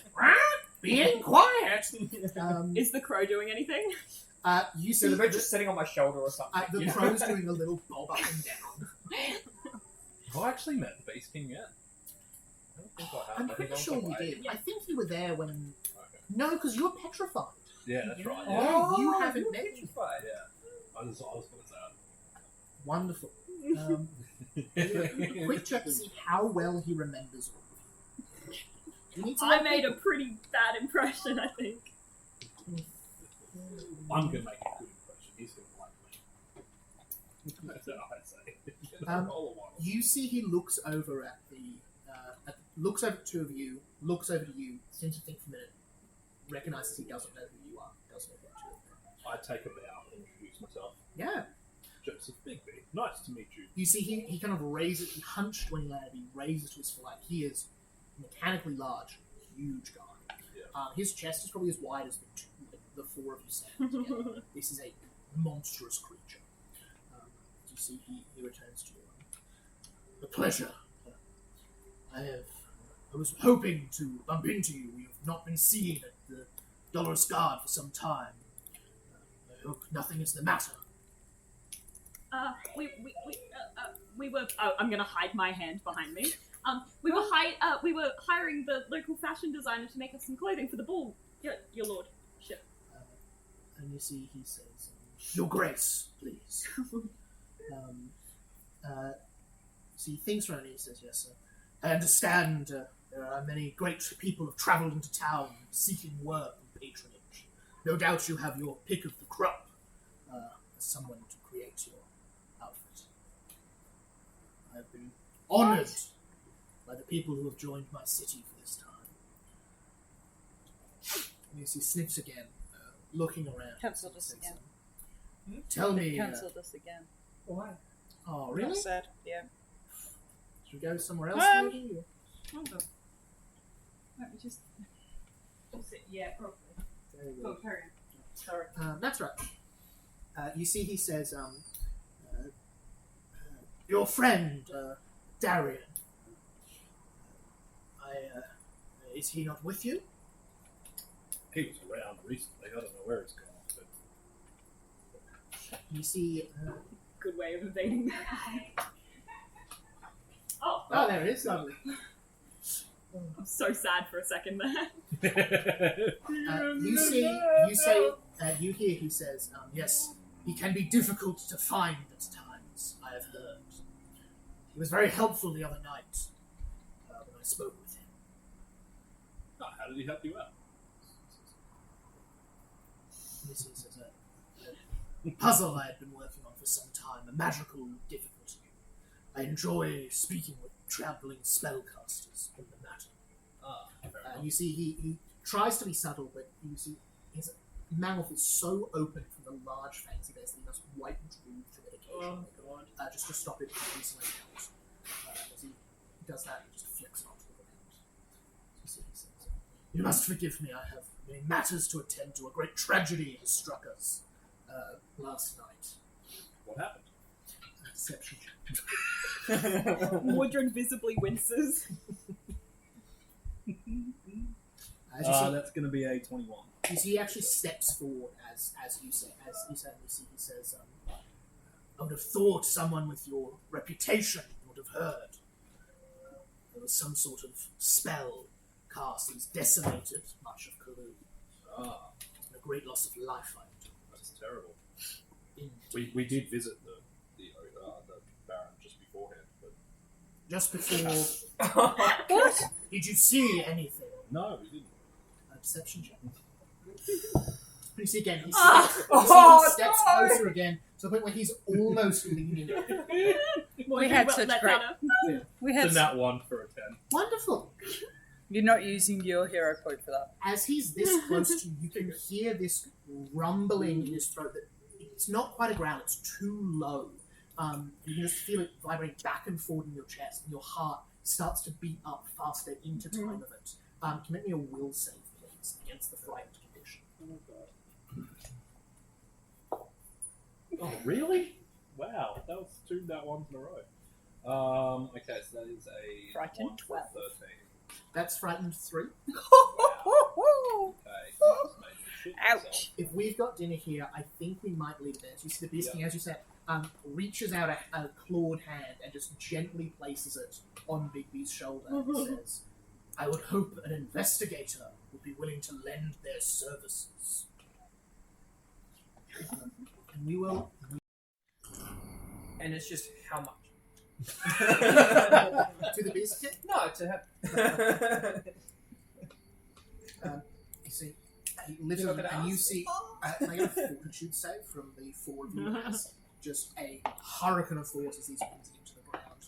Being quiet. Is the crow doing anything? You So see the bird's just sitting on my shoulder or something. the you know? crow's doing a little bob up and down. Have I actually met the Beast King yet? I don't think I have. I'm I pretty think sure you away. did. I think you were there when. Okay. No, because you're petrified. Yeah, that's right. Yeah. Yeah. You haven't you're met him. petrified. Yeah. I was going to say Wonderful. that. Quick check to see how well he remembers all of you. You need to I made a pretty bad impression, I think. I'm going to make a good impression. He's going to like me. That's what I'd say. Roll a while. You see he looks over at the looks over at two of you, looks over to you, seems to think for a minute, recognizes he doesn't know who you are, doesn't know who you I take a bow and introduce myself. are. Yeah. Joseph Bigby. Nice to meet you. You see he kind of raises, he hunched when he landed, he raises to his full height. He is mechanically large, huge guy. Yeah. His chest is probably as wide as the four of you standing together. This is a monstrous creature. As you see, he returns to you. A pleasure. I was hoping to bump into you. We have not been seen at the Dolorous Guard for some time. I hope nothing is the matter. We were. Oh, I'm gonna hide my hand behind me. We were hiring the local fashion designer to make us some clothing for the ball. Your lordship. And you see he says, Your Grace, please. So he thinks around and he says, yes, sir. I understand there are many great people who have travelled into town seeking work and patronage. No doubt you have your pick of the crop as someone to create your outfit. I have been honoured by the people who have joined my city for this time. And you see sniffs again, looking around. Cancelled us Says, again. Tell me... Cancelled us again. Why? Oh, really? Not sad. Yeah. Should we go somewhere else, maybe? Or- Hold on. Let me just sit. Yeah, probably. Very Oh, good. carry on. Sorry. That's right. You see, he says, your friend, Darian, is he not with you? He was around recently. I don't know where he's gone. But You see, Good way of evading that. Oh, there it is, lovely. I'm so sad for a second there. You hear he says, yes, he can be difficult to find at times, I have heard. He was very helpful the other night when I spoke with him. Oh, how did he help you out? You see, he says, a puzzle I had been working on for some time, a magical difficulty. I enjoy speaking with traveling spellcasters on the matter. You see, he tries to be subtle, but you see his mouth is so open from the large fangs he bears that he must wipe and drool from it occasionally. Oh, God. Just to stop it from releasing out. As he does that, he just flicks it onto the ground. You see, he says, you must forgive me, I have many matters to attend to. A great tragedy has struck us last night. What happened? Deception check. Mordred visibly winces. As you see, That's going to be a 21. you see, he actually steps forward as you say, and you see, he says, I would have thought someone with your reputation would have heard. There was some sort of spell cast that has decimated much of Kulu. Ah, It's been a great loss of life, I'm told. that's terrible. Indeed. We did visit the Baron just beforehand, but Just before, What? did you see anything? no, we didn't. A deception check. You see again, he Ah. steps, Oh, steps no! closer again to the point where he's almost leaning. We had such let great. that up. We It's had. a nat 1 for a 10. Wonderful. You're not using your hero point for that. As he's this close to you, you can hear this rumbling in his throat. That it's not quite a growl; it's too low. You can just feel it vibrating back and forth in your chest, and your heart starts to beat up faster into time of it. Can you make me a will save, please, against the frightened condition? Oh, really? Wow, that was 2 that ones in a row. Okay, so that is a Frightened 1 for 12. 13. That's frightened 3. Okay. Just made me shit myself. Ouch. If we've got dinner here, I think we might leave it there. So you see the Beast King, as you said, reaches out a clawed hand and just gently places it on Bigby's shoulder and says, I would hope an investigator would be willing to lend their services. And we will... And it's just how much? to the Beast King? No, to have. You see, literally, and you see, I got a fortitude save from the 4 of you as just a hurricane of force as these wings into the ground.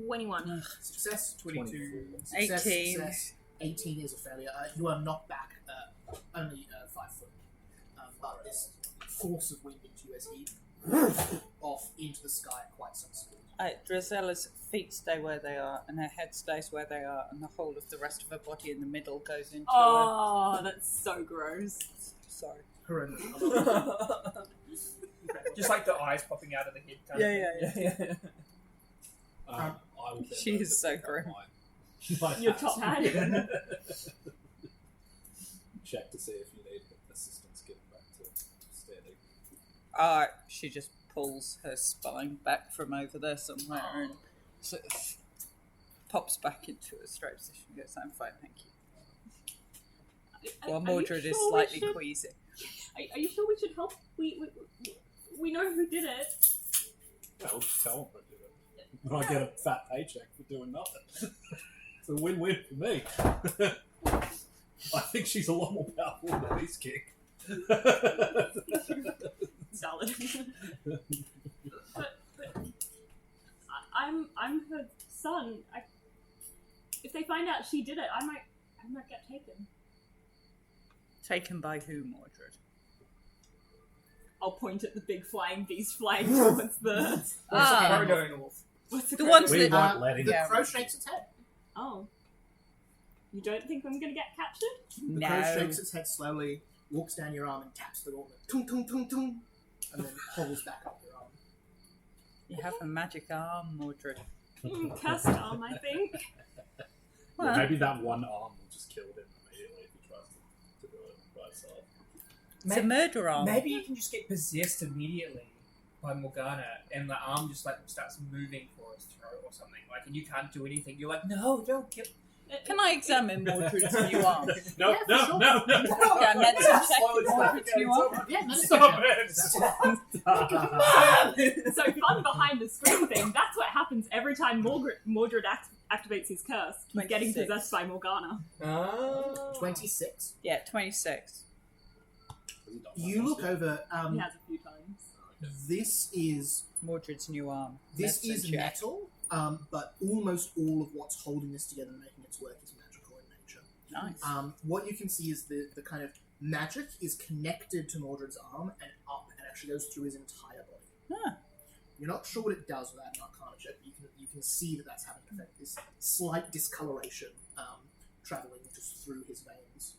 21. Success, 22. Success, 18. Success. 18 is a failure. You are knocked back only 5 foot. But this force of wind into you as he off into the sky at quite some speed. Drizella's feet stay where they are, and her head stays where they are, and the whole of the rest of her body in the middle goes into Oh, that's so gross. Sorry. Horrendous. Just like the eyes popping out of the head. Kind of thing. I will then She move is to so pick up grim. my Your hat. top hat. Check to see if you need assistance getting back to standing. She just pulls her spine back from over there somewhere and sort of pops back into a straight position and goes, I'm fine, thank you. While Mordred is slightly queasy. Are you sure we should help? We know who did it. Yeah, we'll just tell them I did it. And I get a fat paycheck for doing nothing. It's a win-win for me. I think she's a lot more powerful than the Beast King. Salad. but I'm her son. If they find out she did it, I might get taken. Taken by who, Mordred? I'll point at the big flying beast flying towards the. What's The ones We that... won't let him. The Yeah. crow shakes its head. Oh. You don't think I'm gonna get captured? The crow shakes its head slowly, walks down your arm and taps the gauntlet. Tung, tung, tung, tung. And then holds back up your arm. You have a magic arm, Mordred. Cursed arm, I think. Well, Well, maybe that one arm will just kill him immediately if he tries to do it by itself. it's a murder arm. Maybe you can just get possessed immediately by Morgana, and the arm just like starts moving for his throat or something. Like, and you can't do anything. You're like, no, don't kill. Can I examine Mordred's new arm? No, Yeah, no, for sure. no, no, Can I medicine check Slowly Mordred's new arm? Yeah, no, Stop it! So fun behind the screen thing. That's what happens every time Mordred activates his curse. He's getting 26. possessed by Morgana. 26. Yeah, 26. You look over. He has a few times. This is Mordred's new arm. This Medicine is check. metal, but almost all of what's holding this together and making its work is magical in nature. Nice. What you can see is the kind of magic is connected to Mordred's arm and up and actually goes through his entire body. Huh. You're not sure what it does without an arcana check, but you can see that that's having an effect. This slight discoloration traveling just through his veins.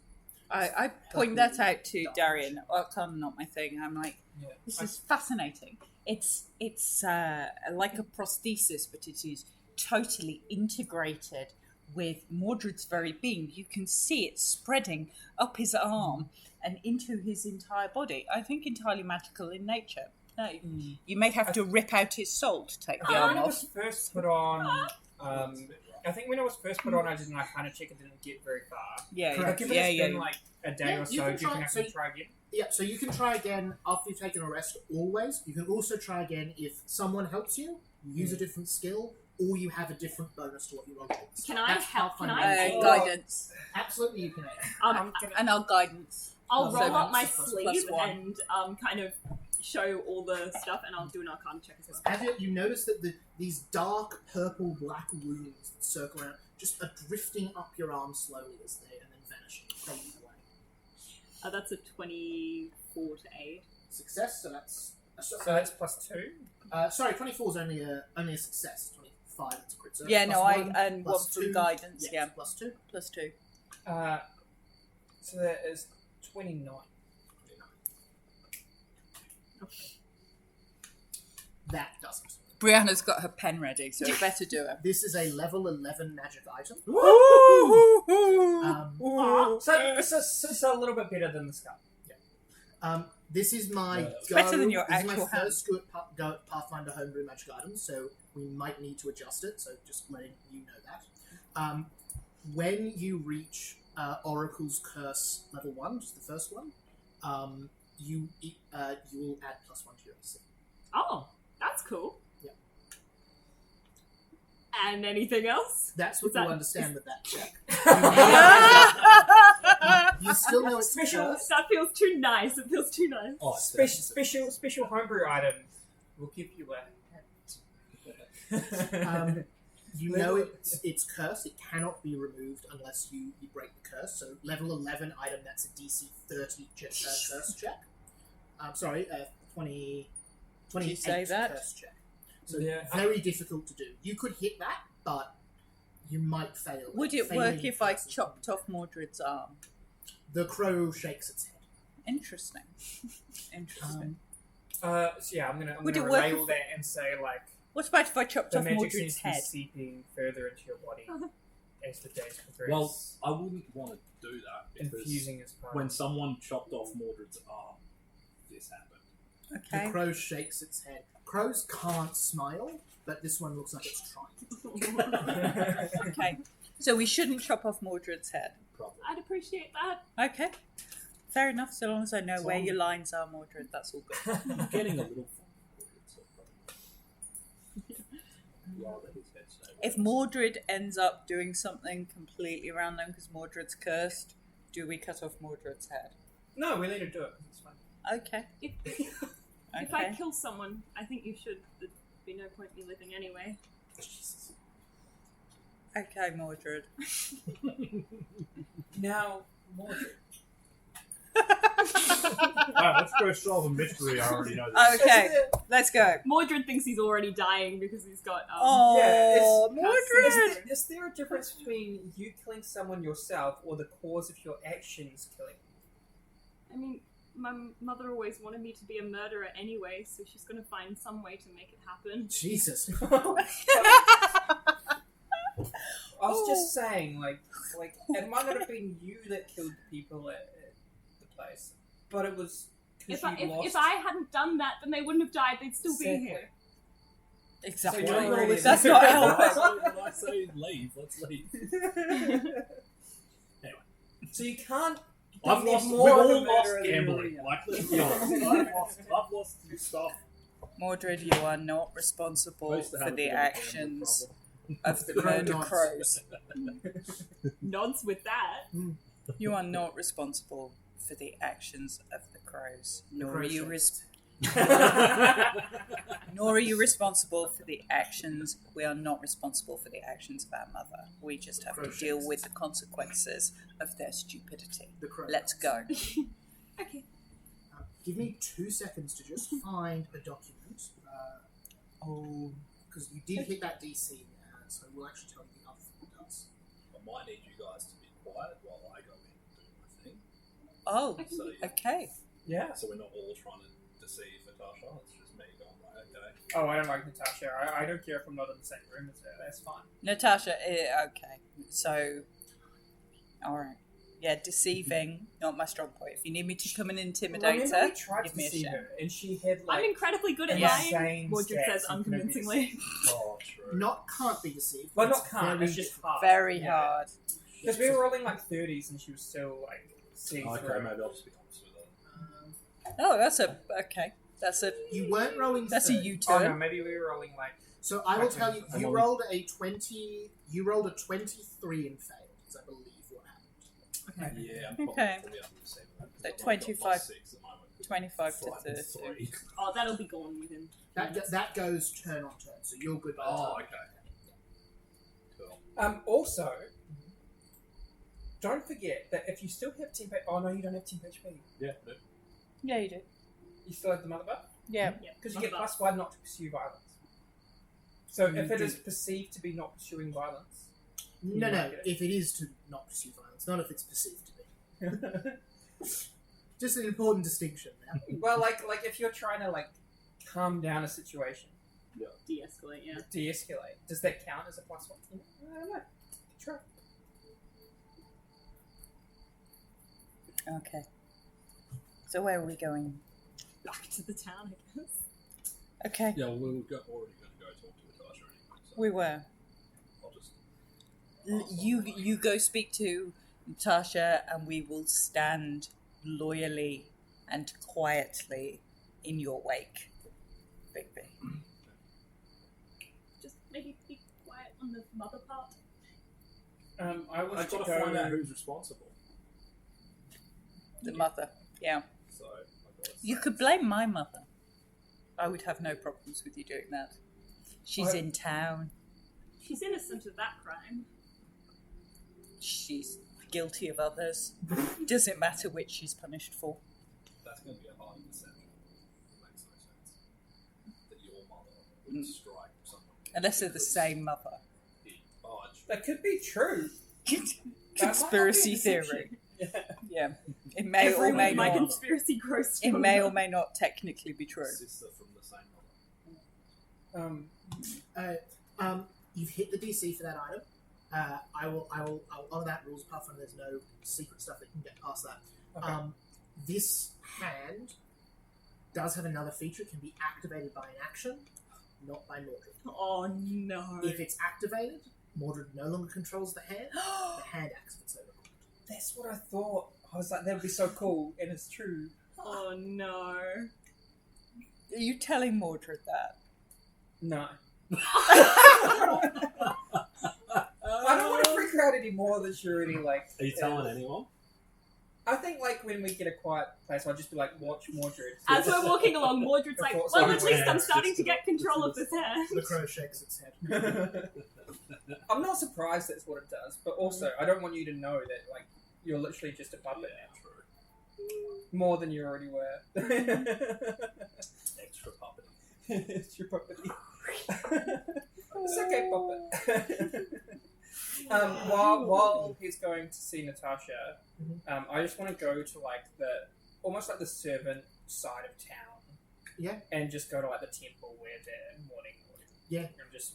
I point that out to Darian. Arcana, not my thing. I'm like, Yeah. this is fascinating. It's like a prosthesis, but it is totally integrated with Mordred's very being. You can see it spreading up his arm and into his entire body. I think entirely magical in nature. No, you may have to rip out his soul to take the When arm it off. was first put on, I think when it was first put on, I did an arcana check and didn't get very far. Yeah, Correct. Like, if yeah, it's yeah. been like a day Yeah, or you so, can do you try- think I so- can try again? Yeah, so you can try again after you've taken a rest always. You can also try again if someone helps you, use a different skill, or you have a different bonus to what you roll. Can I That's help? Can Pathfinder. I? Guidance. Absolutely, you can. And our guidance. I'll So roll up my plus sleeve one. and kind of show all the stuff, and I'll do an Arcana check as well. As you notice that these dark purple-black runes that circle around just are drifting up your arm slowly as they and then vanishing, fading away. That's a 24 to 8. Success, so that's So that's +2. sorry, 24 is only a success. 5, it's a crit. So Yeah, plus no, one, and plus one for 2, guidance. Yeah, plus 2. plus 2. So that is 29. That doesn't. Brianna's got her pen ready, so it better do it. This is a level 11 magic item. So a little bit better than the skull. This is my better than your this is my actual hand. first go at Pathfinder homebrew magic item, so we might need to adjust it. So just letting you know that. When you reach Oracle's Curse level 1, just the first one, you will add +1 to your AC. Oh, that's cool. Yeah. And anything else? That's what Is you that- understand with that check. You still know it's Special- cursed. That feels too nice. It feels too nice. Oh, Special homebrew item will give you a hat. You know it's cursed. It cannot be removed unless you break the curse. So level 11 item, that's a DC 30 curse check. 28 Did you say that? curse check. So Yeah. very difficult to do. You could hit that, but you might fail. Would it Failing work if I curse is chopped off Mordred's arm? The crow shakes its head. Interesting. Interesting. So yeah, I'm gonna Would it work rail if- that and say like What about if I chopped the off magic Mordred's seems to be head? seeping further into your body as the days progress. Well, I wouldn't want to do that because infusing as part. when someone chopped off Mordred's arm, this happened. Okay. The crow shakes its head. Crows can't smile, but this one looks like it's trying. Okay. So we shouldn't chop off Mordred's head. Probably. I'd appreciate that. Okay. Fair enough. So long as I know So where long- your lines are, Mordred, that's all good. I'm getting a little fun with Mordred, so probably. Rather his head stay where If it is. Mordred ends up doing something completely random because Mordred's cursed, do we cut off Mordred's head? No, we let her do it. It's fine. Okay. If I Okay. kill someone, I think you should. There'd be no point in me living anyway. Okay, Mordred. Now, Mordred. Alright, let's go solve a mystery. I already know this. Okay, let's go. Mordred thinks he's already dying because he's got. Oh, Yeah, Mordred! Is there a difference between you killing someone yourself or the cause of your actions killing? I mean, my mother always wanted me to be a murderer anyway, so she's going to find some way to make it happen. Jesus. I was just saying, like it might not have been you that killed people at the place, but it was because you lost. If I hadn't done that, then they wouldn't have died. They'd still be Exactly. here. Exactly. So you're already- That's not helping. When I say leave, let's leave. So you can't. I've be lost. We've more of a all lost murderer than you gambling. really are. Like, let's be honest. I've lost stuff. Mordred, you are not responsible Most for have a the bit of a gambling actions problem. of the The crow murder nods. crows. Nods with that. You are not responsible for the actions of the crows, nor crow are you shakes. nor are you responsible for the actions. We are not responsible for the actions of our mother. We just have to Crow deal shakes. with the consequences of their stupidity. The crow Let's nods. go. Okay. Give me 2 seconds to just find a document. Oh, Because you did hit that DC, so we'll actually tell you the other thing it does. I might need you guys to be quiet while I go in and do my thing. oh, So, yeah. okay. Yeah. So we're not all trying to deceive Natasha. It's just me going like, okay. Oh, I don't like Natasha. I don't care if I'm not in the same room as her. That's fine. Natasha, okay. So, all right. Yeah, deceiving, not my strong point. If you need me to come and intimidate Remember her, we tried give to me a see shout. her, and she had like I'm incredibly good at Yeah. lying. insane Mordred stats says and couldn't be unconvincingly. Oh, true. Not can't be deceived. Well, it's not can't. very It's just difficult. hard. Very Yeah. hard. Because we were rolling like 30s, and she was still like seeing Okay, through. maybe I'll just be honest with her. Oh, that's a okay. That's a You weren't rolling. that's a 30. U-turn. Oh no, maybe we were rolling like. So I will tell you, I'm you only- rolled a 20. You rolled a 23 and failed. Is I believe what happened. Yeah, I'm probably, Okay. probably up to the same one. So I've got 25 +6 at the moment. 25 to 5 and 30. 3. Oh, that'll be gone within. That goes turn on turn, so you're good by the Oh, time. okay. Cool. Also, don't forget that if you still have 10 HP. Oh no, you don't have 10 HP. Yeah, no. Yeah, you do. You still have the mother buff Yeah. because you get +1 not to pursue violence. So if it is perceived to be not pursuing violence, No, if it is to not pursue violence, not if it's perceived to be. Just an important distinction there. well, like if you're trying to like calm down a situation, De-escalate, yeah. de-escalate, does that count as a +1? I don't know. Try. Okay. So where are we going? Back to the town, I guess. Okay. Yeah, well, we were already going to go talk to Natasha anyway. So We were. I'll just. You go speak to Natasha, and we will stand loyally and quietly in your wake, Bigby. Just maybe be quiet on the mother part. I was I've to got to go. find out who's responsible. The mother. Yeah. So I've got to You say- could blame my mother. I would have no problems with you doing that. She's What? in town. She's innocent of that crime. She's guilty of others. Doesn't matter which she's punished for. That's going to be a hard deception. It makes no sense that your mother would strike someone. Unless they're the same mother. That could be true. Conspiracy That might not be a theory. deception. Yeah. It may or may my not. conspiracy grows It stronger. may or may not technically be true. Sister from the same mother. You've hit the DC for that item. I will honor that rules apart from there's no secret stuff that can get past that. Okay. This hand does have another feature. It can be activated by an action, not by Mordred. Oh no. If it's activated, Mordred no longer controls the hand. The hand acts of its own accord. That's what I thought. I was like, that would be so cool, and it's true. Oh no. Are you telling Mordred that? No. I don't want to freak her out anymore that she already like. Are you telling anyone? I think like when we get a quiet place, I'll just be like, watch Mordred. As we're walking along, Mordred's like, Thoughts well, on at least I'm hands, starting just to get control of this hand. The crow shakes its head. I'm not surprised that's what it does, but also I don't want you to know that like you're literally just a puppet now. True. More than you already were. Extra puppet. It's your puppet. It's okay, puppet. While he's going to see Natasha, I just want to go to like almost like the servant side of town. Yeah. And just go to like the temple where they're mourning. Yeah. And just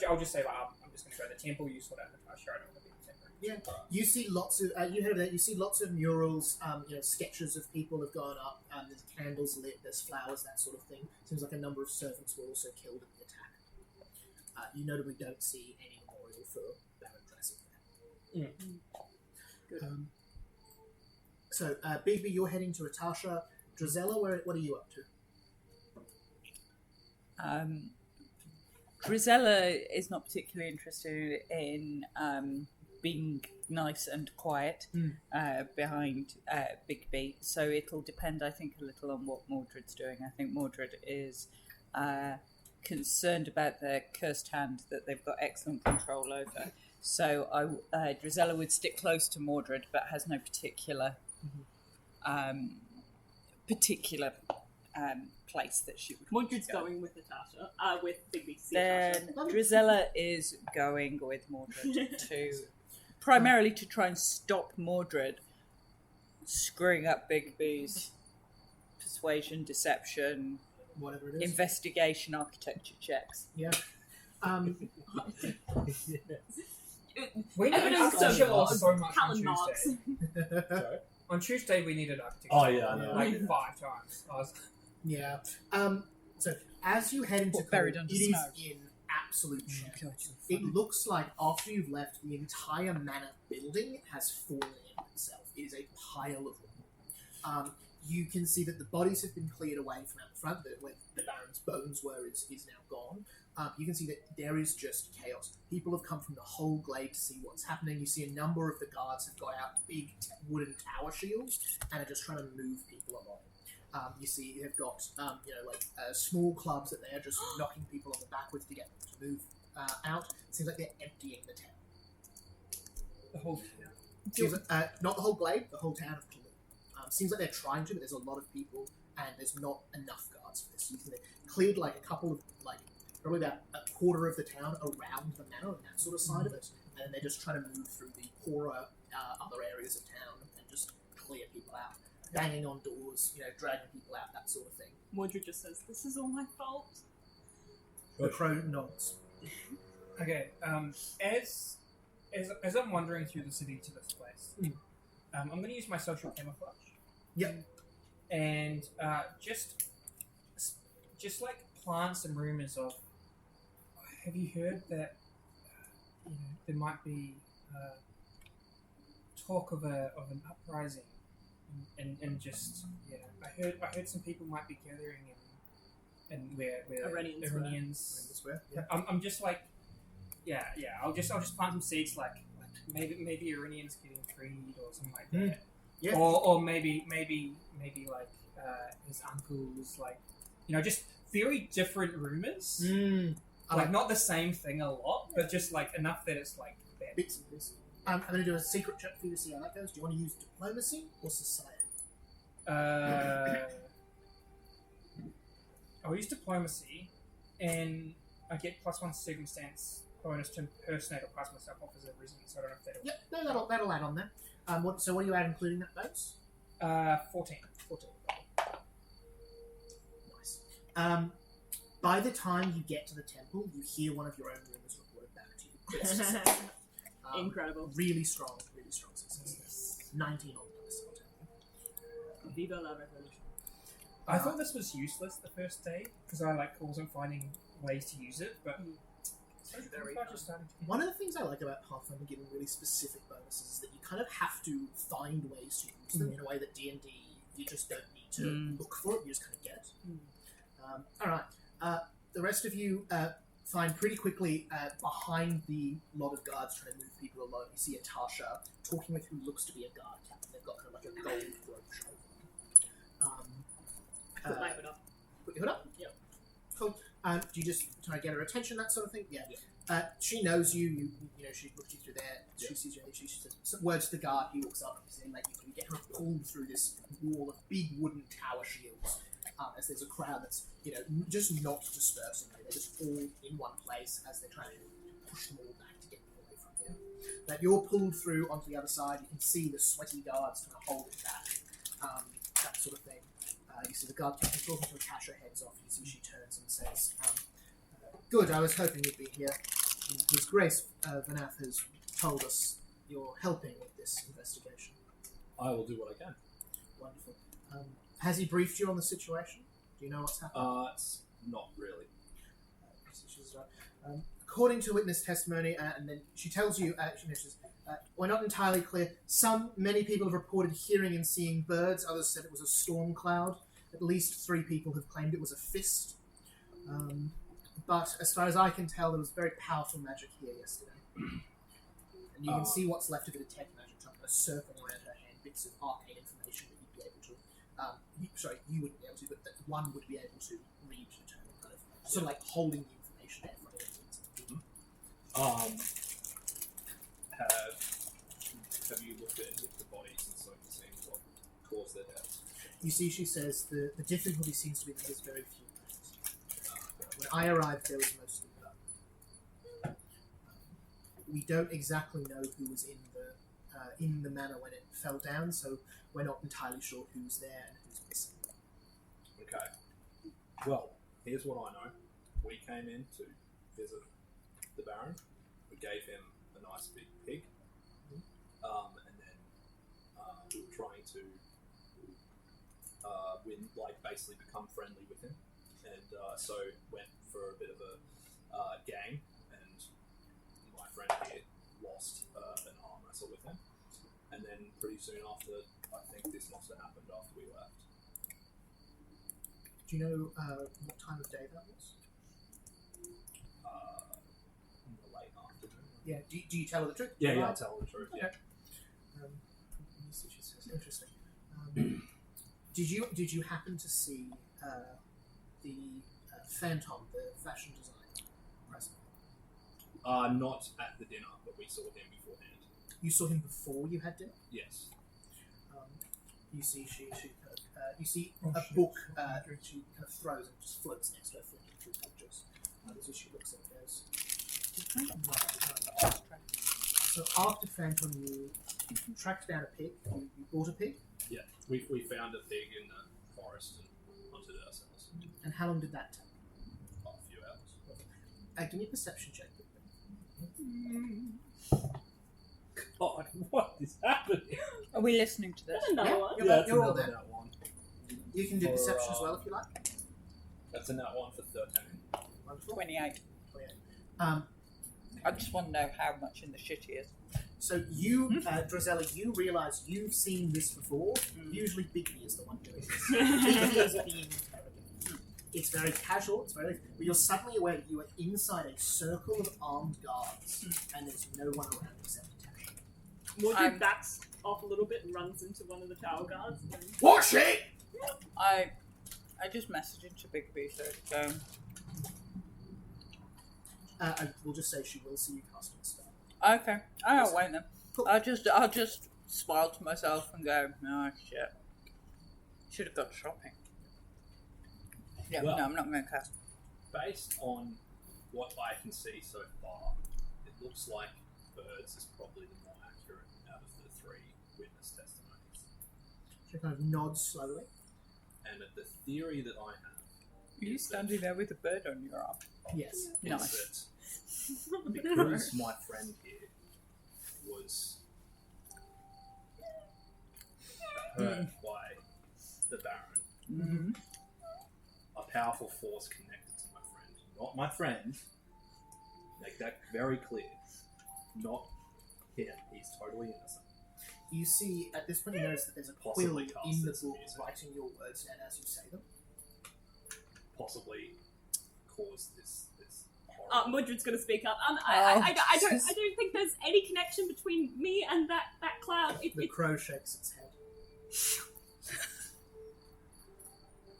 I'll just say like I'm just going to go to the temple. You sort out Natasha. I don't want to be in the temple. Yeah, you see lots of you heard that. You see lots of murals. Sketches of people have gone up. There's candles lit. There's flowers, that sort of thing. Seems like a number of servants were also killed in the attack. You notably don't see any memorial for Baron Dressing there. So, Bigby, you're heading to Atasha. Drizella, what are you up to? Drizella is not particularly interested in being nice and quiet behind Bigby, so it'll depend, I think, a little on what Mordred's doing. I think Mordred is concerned about their cursed hand that they've got excellent control over. So Drizella would stick close to Mordred, but has no particular place that she would. Mordred's go. going with Natasha, with Bigby to see Then Natasha. Drizella is going with Mordred primarily to try and stop Mordred screwing up Bigby's persuasion, deception, Whatever it is. investigation, architecture checks. Yeah. We Evidence Natasha of lost so much on Talon marks. Tuesday. Sorry? On Tuesday we needed architecture. Oh, yeah, I know. Like 5 times. I was Yeah. So as you head into Or buried Cole, under it is snow. in absolute shambles. God, so It funny. looks like after you've left, the entire manor building has fallen in itself. It is a pile of rubble. You can see that the bodies have been cleared away from out the front, where the Baron's bones were is now gone. You can see that there is just chaos. People have come from the whole glade to see what's happening. You see a number of the guards have got out big wooden tower shields and are just trying to move people along. You see they've got small clubs that they are just knocking people on the back with to get them to move out. It seems like they're emptying the town. the whole town. Seems like, not the whole glade, the whole town of Toulouse. Seems like they're trying to, but there's a lot of people and there's not enough guards for this. You can cleared like a couple of probably about a quarter of the town around the manor and that sort of side of it, and then they're just trying to move through the poorer other areas of town and just clear people out, banging on doors, dragging people out, that sort of thing. Mordred just says, "This is all my fault." The crow nods. Okay, as I'm wandering through the city to this place, I'm going to use my social camouflage. Yep. And just like plant some rumors of. Have you heard that there might be talk of an uprising, and just I heard some people might be gathering and where Iranians were. Yeah. I'm just like I'll just plant some seeds like maybe Iranians getting freed or something like that. Yeah. Or maybe like his uncle's like just very different rumors. Like not the same thing a lot, but just like enough that it's like bad. Bits and pieces. I'm going to do a secret check for you to see how that goes. Do you want to use diplomacy or society? I'll use diplomacy, and I get +1 circumstance bonus to impersonate or pass myself off as a resident. So I don't know if that'll. Yep, no, that'll add on there. What do you add including that bonus? 14. 14. Nice. By the time you get to the temple, you hear one of your own rumors reported back to you. Incredible. Really strong success. 19 on the dice, I'll tell you. Viva la revolution. I thought this was useless the first day because I wasn't finding ways to use it, but one of the things I like about Pathfinder giving really specific bonuses is that you kind of have to find ways to use them in a way that D&D you just don't need to look for it, you just kind of get it. Alright, the rest of you find pretty quickly behind the lot of guards trying to move people along, you see Atasha talking with who looks to be a guard captain. They've got kind of like a gold brooch over them. Put my hood up. Put your hood up? Yep. Cool. Do you just try to get her attention, that sort of thing? Yeah. She knows you. You know, she looked you through there. She sees you. She says some words to the guard. He walks up and saying, you get her pulled through this wall of big wooden tower shields. As there's a crowd that's just not dispersing. They're just all in one place as they're trying to push them all back to get them away from you. But you're pulled through onto the other side. You can see the sweaty guards trying to hold it back. That sort of thing. You see the guard captain talking to Natasha, heads off. You see she turns and says, "Good, I was hoping you'd be here. His Grace Vanath has told us you're helping with this investigation." I will do what I can. Wonderful. Has he briefed you on the situation? Do you know what's happening? It's not really. According to witness testimony, and then she tells you, we're not entirely clear. Many people have reported hearing and seeing birds. Others said it was a storm cloud. At least 3 people have claimed it was a fist. But as far as I can tell, there was very powerful magic here yesterday. And you can see what's left of the detect magic, kind of circling around her hand, bits of arcane information that you'd be able to. You wouldn't be able to, but that one would be able to read to determine kind of sort of like holding the information there for you. Have you looked at any of the bodies and so to see what caused their deaths? You see, she says the difficulty seems to be that there's very few left. When I arrived, there was mostly blood. We don't exactly know who was in the manor when it fell down, so we're not entirely sure who's there and who's missing. Okay. Well, here's what I know. We came in to visit the Baron. We gave him a nice big pig. And then we were trying to basically become friendly with him. And so went for a bit of a game, and my friend here lost an arm wrestle with him. And then pretty soon after, I think this must have happened after we left. Do you know what time of day that was? In the late afternoon. Yeah. Do you tell her the truth? Yeah, Right? I'll tell the truth. Okay. Yeah. She says, interesting. Did you happen to see the Phantom, the fashion designer, present? Not at the dinner, but we saw him beforehand. You saw him before you had dinner. Yes. You see, you see a book. She kind of throws and just floats next to her, flipping through pictures. as she looks and goes. So after Phantom, you tracked down a pig. You bought a pig. Yeah, we found a pig in the forest and hunted it ourselves. And how long did that take? A few hours. Give me a perception check. God, what is happening? Are we listening to this? That's another one. You're all there. That one. You can do For, perception as well if you like. That's a nat one for 13. Wonderful. 28. Um, I just want to know how much in the shit he is. so you, Drizella, you realise you've seen this before. Usually Bigby is the one doing this. Bigby is being interrogated. It's very casual, it's very... But you're suddenly aware that you are inside a circle of armed guards, and there's no one around except Tasha. Mordred backs off a little bit and runs into one of the tower guards. And Watch it! I just messaged it to Bigby, so I will just say she will see you casting a spell. okay. I won't then. Cool. I'll just smile to myself and go, oh shit. Should have gone shopping. Yeah, Well- no, I'm not going to cast. Based on what I can see so far, it looks like birds is probably the more accurate out of the 3 witness testimonies. She kind of nods slowly. And the theory that I have Are you standing there with a bird on your arm? Yes. Nice. is that because my friend here was hurt by the Baron, Mm-hmm. a powerful force connected to my friend. Not my friend. Make that very clear. Not him. He's totally innocent. You see, at this point, you notice that there's a quill Possibly in cast the this book music. writing your words down as you say them. Possibly caused this horrible... Mordred's going to speak up. I don't think there's any connection between me and that cloud. The crow shakes its head.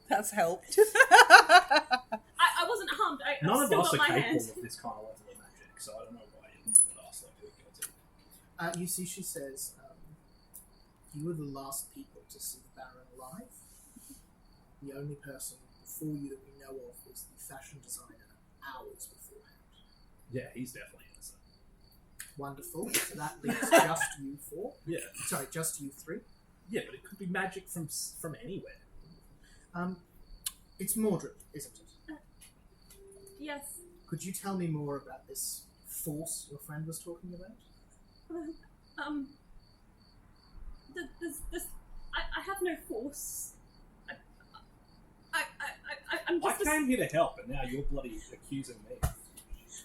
That's helped. I wasn't harmed. I've None of still us got are my capable hand. of this kind of level of magic, so I don't know why you look at us like we're guilty. You see, she says, you were the last people to see the Baron alive. The only person before you that we know of was the fashion designer hours beforehand. Yeah, he's definitely innocent. Wonderful. So that leaves just you 4. Yeah. Sorry, just you 3. Yeah, but it could be magic from anywhere. It's Mordred, isn't it? Yes. Could you tell me more about this force your friend was talking about? I have no force. I'm I just. came here to help, and now you're bloody accusing me.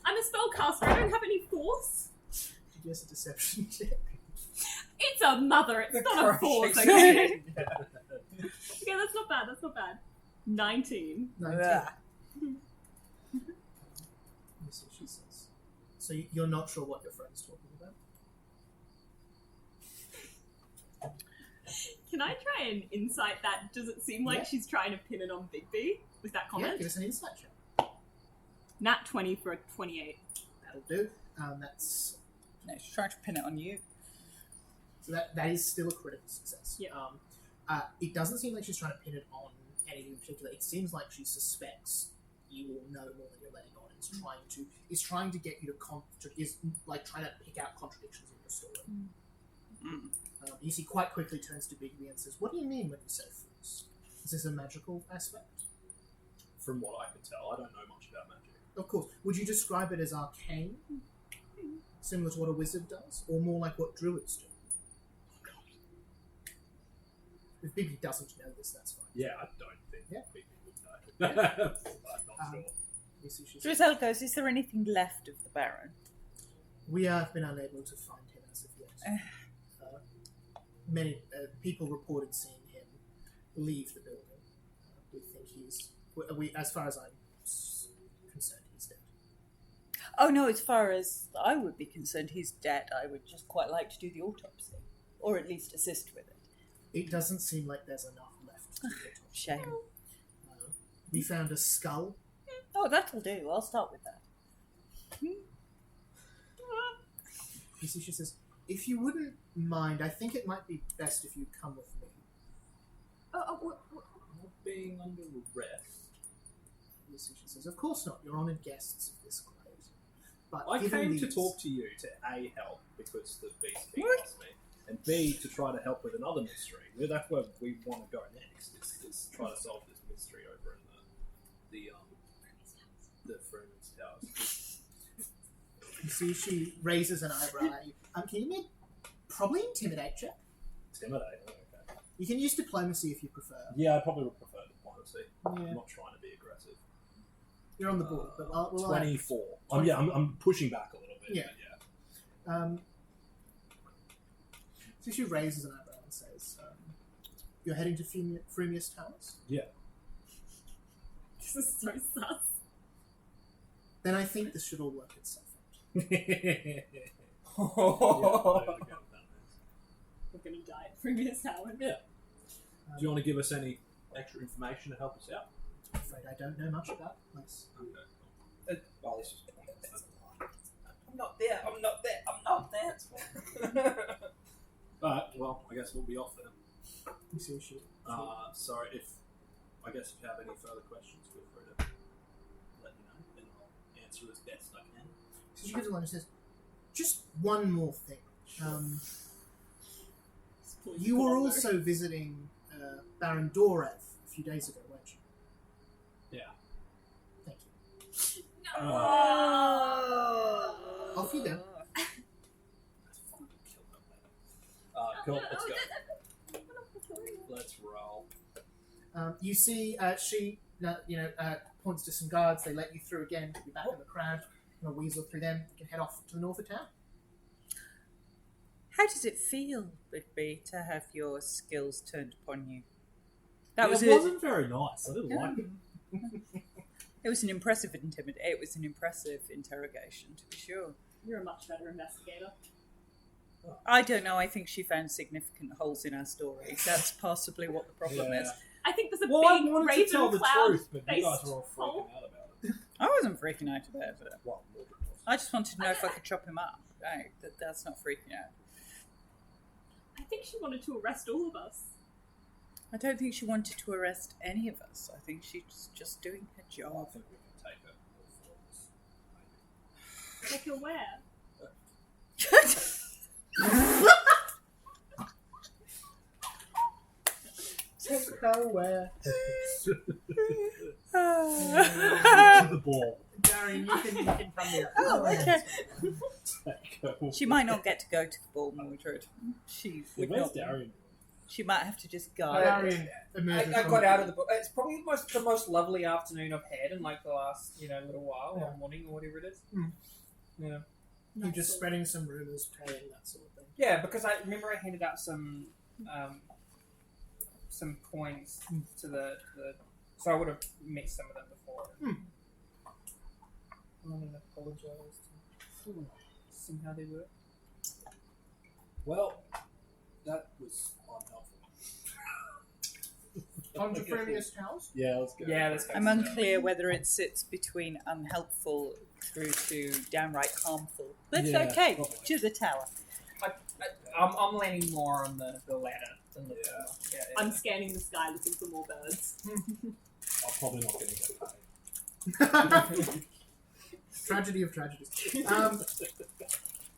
I'm a spellcaster. I don't have any force. Did you guess a deception check? It's a mother. It's not a force. shakes Okay. Okay, that's not bad. That's not bad. 19. 19. Yeah. Let me see what she says. So you're not sure what your friend's talking about? Can I try and insight that? Does it seem like Yeah. she's trying to pin it on Bigby with that Yeah, comment? give us an insight check. Nat 20 for a 28. That'll do. That's No, she's trying to pin it on you. so that is still a critical success. Yeah. It doesn't seem like she's trying to pin it on anything in particular. It seems like she suspects you will know more than you're letting on. Is trying to get you to trying to pick out contradictions in your story. You see, quite quickly turns to Bigby and says, "What do you mean when you say force? Is this a magical aspect?" From what I can tell, I don't know much about magic. Of course. Would you describe it as arcane, similar to what a wizard does, or more like what druids do? If Bigby doesn't know this, that's fine. Yeah, I don't think Yeah. people would know. I'm not sure. You see, she says, Drizel goes, is there anything left of the Baron? we have been unable to find him as of yet. Many people reported seeing him leave the building. We think as far as I'm concerned, he's dead. Oh no, as far as I would be concerned, he's dead. I would just quite like to do the autopsy. Or at least assist with it. It doesn't seem like there's enough left to do it. Shame. We found a skull. Oh, that'll do. I'll start with that. You see, she says, if you wouldn't mind, I think it might be best if you come with me. Not being under arrest. Lucius says, "Of course not. You're honoured guests of this glade. But I given came these... to talk to you to A, help because the beast king asked me, and B, to try to help with another mystery. Well, that's where we want to go next, is try to solve this mystery over in the Freeman's Towers. You see, she raises an eyebrow at you. Can you make probably intimidate check? Intimidate, okay. You can use diplomacy if you prefer. Yeah, I probably would prefer diplomacy. Yeah. I'm not trying to be aggressive. You're on the board, but we'll 24. I'm pushing back a little bit. Yeah. But yeah. So she raises an eyebrow and says, "You're heading to Frumius Towers? Yeah. This is so sus. Then I think this should all work itself out." We're gonna die at previous hour. Yeah. Do you want to give us any extra information to help us out? I'm afraid I don't know much about the place. Okay. Well, this is I'm not there. I'm not there. I'm not there. But, well, I guess we'll be off then. You see, she. Sorry, if you have any further questions, feel free to let me know, and I'll answer as best I can. So she gives a line and says, "Just one more thing. You were also visiting Baron Dorev a few days ago, weren't you?" Yeah. Thank you. No. Off you go. Cool, let's go. Let's roll. You see, she points to some guards. They let you through again. You're back in the crowd. You can weasel through them. You can head off to the north of town. How does it feel, Bigby, to have your skills turned upon you? It wasn't very nice. I didn't like it. It was an impressive It was an impressive interrogation, to be sure. You're a much better investigator. I don't know. I think she found significant holes in our story. That's possibly what the problem is. I think there's a Well, I big wanted to raven tell the cloud truth, but you guys faced were all hole. freaking out about it. I wasn't freaking out about it. What? I just wanted to know if I could chop him up. Right, that's not freaking out. I think she wanted to arrest all of us. I don't think she wanted to arrest any of us. I think she's just doing her I job. think we can take it. Take her where? Take her where? To the ball. Darian, you can from the Oh, okay. Take her. She might not get to go to the ball, Mordred. She would Where's not. Darian? She might have to just guard. Darian I emerges from got the- out of the book. It's probably the most lovely afternoon I've had in like the last little while, Yeah. or morning or whatever it is. Mm. Yeah. You're just spreading some rumours, praying, that sort of thing. Yeah, because I remember I handed out some coins to the so I would have met some of them before. I want to apologise to see how they were. Well, that was unhelpful. On to Frumius Towers? Yeah, let's go. Yeah, let's go. I'm unclear whether it sits between unhelpful through to downright harmful. But Yeah, okay, probably. to the tower. I'm landing more on the latter than the former. Yeah. I'm scanning the sky looking for more birds. I'm probably not going to get paid. Tragedy of tragedies.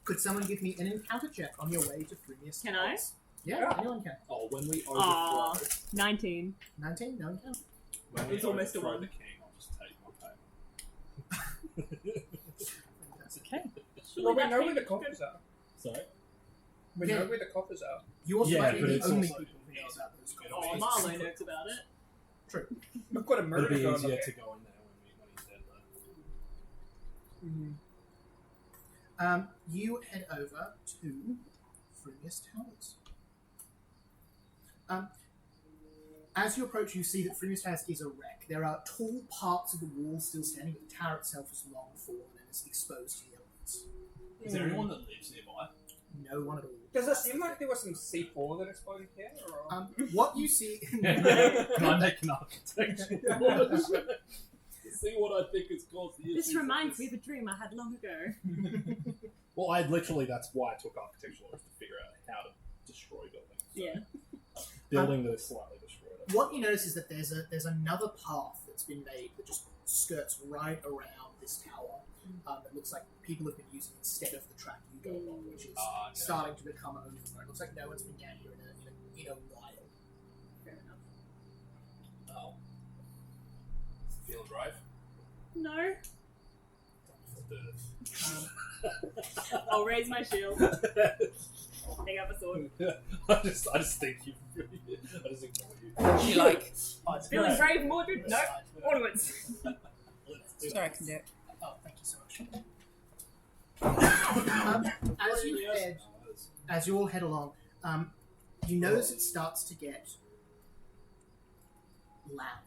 Could someone give me an encounter check on your way to Frumius Can I? Towers? Yeah, anyone can. Oh, when we Aw. overthrow, 19. 19? No one can. when we It's almost a overthrow one. the king, I'll just take my payment. Okay. Well, we that know where the page coffers are. Sorry? We Yeah. know where the coffers are. You also Yeah, might be but the it's only also people who know about those easier. Oh, conversations. Marlo knows about it. True. We've got a It'll murder be going on easier there. to go in there when he's dead, though. You head over to Frumius Towers. As you approach, you see that Frumius Towers is a wreck. There are tall parts of the wall still standing, but the tower itself is long fallen and is exposed to the elements. Is there anyone that lives nearby? No one at all. Does it seem like there was some C4 that exploded here? Or... What you see... Can I make an architecture? See what I think has caused the issue. This reminds me of a dream I had long ago. Well, that's why I took architectural, was to figure out how to destroy buildings. Yeah. Building that is slightly destroyed, I what you notice is that there's another path that's been made that just skirts right around this tower. That looks like people have been using instead of the track you go along, which is starting to become overgrown. It looks like no one's been down here in a while. Fair enough. Oh. Feel a drive? No. Um, I'll raise my shield. Pick up a sword. I just think you. I just ignore you. You like? Feeling brave, Mordred? No. Onwards. Sorry, I can do it. Oh, thank you so much. As you all head along, you notice it starts to get loud.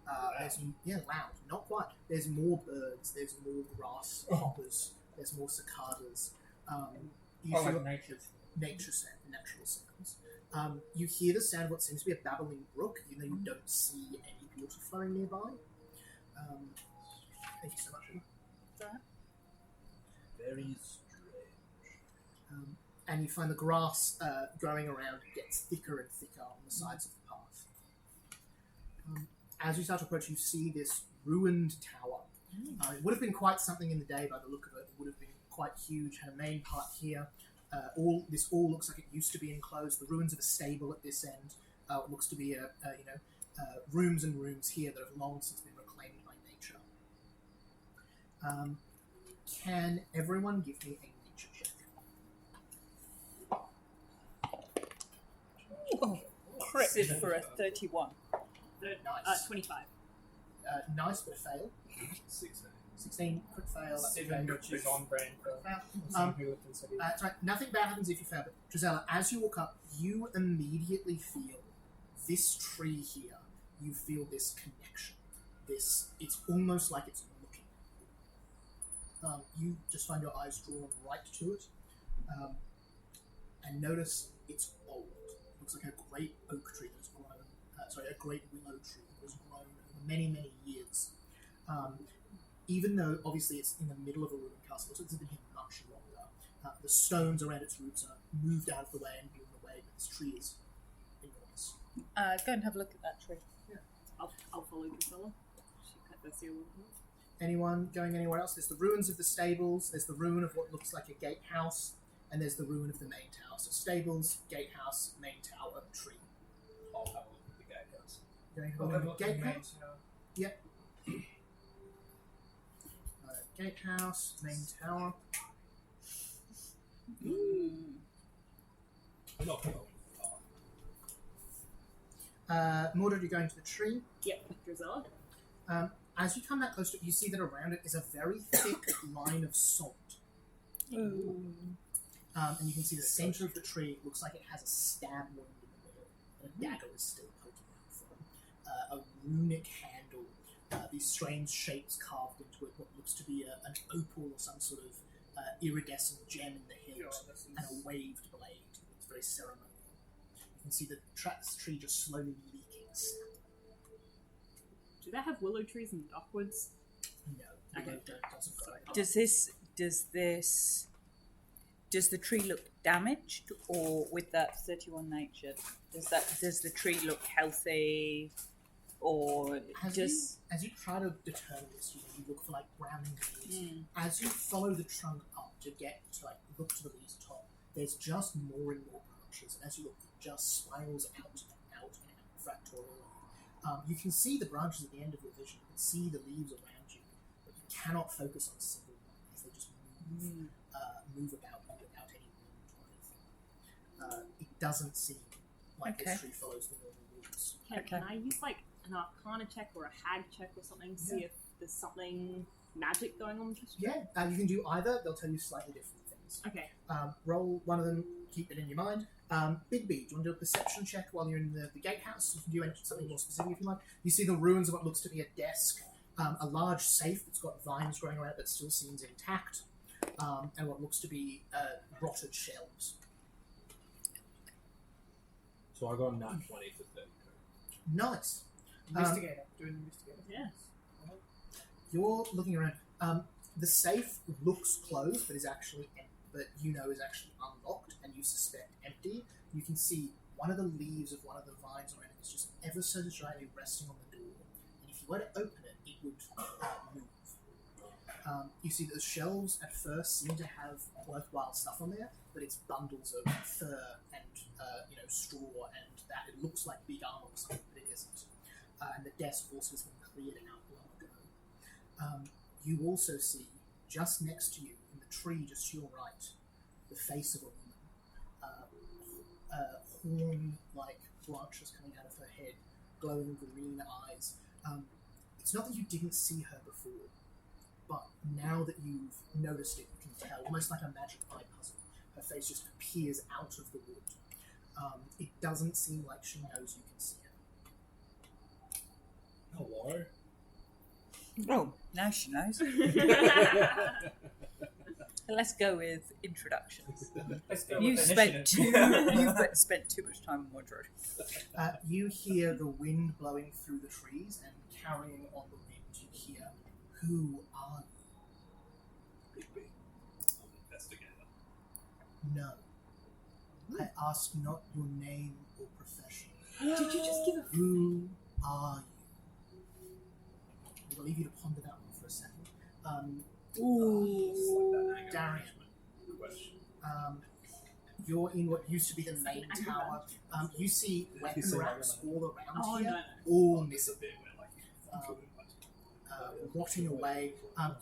Loud. Not quite. There's more birds. There's more grasshoppers. There's more cicadas. You feel natural sounds. You hear the sound of what seems to be a babbling brook, even though you don't see any water flowing nearby. Thank you so much. Very strange. And you find the grass growing around gets thicker and thicker on the sides of the path. As you start to approach, you see this ruined tower. It would have been quite something in the day by the look of it. It would have been quite huge. Had a main part here. All looks like it used to be enclosed. The ruins of a stable at this end. It looks to be rooms and rooms here that have long since been reclaimed by nature. Can everyone give me a nature check? Oh, crit for a 31. Nice. 25. Nice, but a fail. 16 crit fail. That's a 7, fail. which is on brand for Um, who lived in city. That's right. Nothing bad happens if you fail. But Drizella, as you walk up, you immediately feel this tree here. You feel this connection. It's almost like it's looking. You just find your eyes drawn right to it, and notice it's old. It looks like a great oak tree that's grown. A great willow tree that was grown over many, many years. Even though obviously it's in the middle of a ruined castle, so it's been here much longer. The stones around its roots are moved out of the way and blown away, but this tree is enormous. Go and have a look at that tree. I'll follow Drusilla. She cut the seal. Anyone going anywhere else? There's the ruins of the stables, there's the ruin of what looks like a gatehouse, and there's the ruin of the main tower. So stables, gatehouse, main tower, tree. I'll have a look at the gatehouse. Going to look at the gatehouse? Yep. Gatehouse, main tower. We're not going far. Mordred, you're going to the tree. Yep, Drusilla. As you come that close to it, you see that around it is a very thick line of salt. And you can see the center of the tree looks like it has a stab wound in the middle. And a dagger is still poking out from a runic handle. These strange shapes carved into it, what looks to be an opal or some sort of iridescent gem in the hilt, and a waved blade. It's very ceremonial. You can see the tree just slowly leaking sap. Do they have willow trees in Dockwoods? No, it doesn't grow. Does the tree look damaged, or with that 31 nature, does the tree look healthy, or As you try to determine this, you look for browning leaves. As you follow the trunk up to get to look to the leaves top, there's just more and more branches. As you look, it just spirals out and out fractorially. You can see the branches at the end of your vision. You can see the leaves around you, but you cannot focus on a single one as they just move about without any wind or anything. It doesn't seem like this tree follows the normal rules. Can I use an Arcana check or a Hag check or something? See if there's something magic going on with this tree? Yeah, you can do either. They'll tell you slightly different things. Okay. Roll one of them, keep it in your mind. Big B, do you want to do a perception check while you're in the gatehouse? You can do something more specific if you like. You see the ruins of what looks to be a desk, a large safe that's got vines growing around it but still seems intact, and what looks to be rotted shelves. So I got a nat 20 for 30. Nice. Investigator. Doing investigator. Yes. You're looking around. The safe looks closed, but is actually is actually unlocked, and you suspect empty. You can see one of the leaves of one of the vines around it is just ever so slightly resting on the door. And if you were to open it, it would move. You see that the shelves at first seem to have worthwhile stuff on there, but it's bundles of fur and straw, and that it looks like big armor or something, but it isn't. And the desk also has been cleared out long ago. You also see, just next to you, in the tree just to your right, the face of a woman. Horn-like branches coming out of her head, glowing green eyes. It's not that you didn't see her before, but now that you've noticed it, you can tell, almost like a magic eye puzzle. Her face just appears out of the wood. It doesn't seem like she knows you can see her. Hello. Oh, now she knows. Let's go with introductions. Let's go You've with spent too much time on wardrobe. You hear the wind blowing through the trees, and carrying on the wind, you hear, "Who are you?" Big. Investigator. No. I ask not your name or profession. Did you just give a... Who are you? I'll leave you to ponder that one for a second. Darian. Question. You're in what used to be the main tower. You see weapon racks all around Oh, here, no. all It's missing, a bit where rotting away.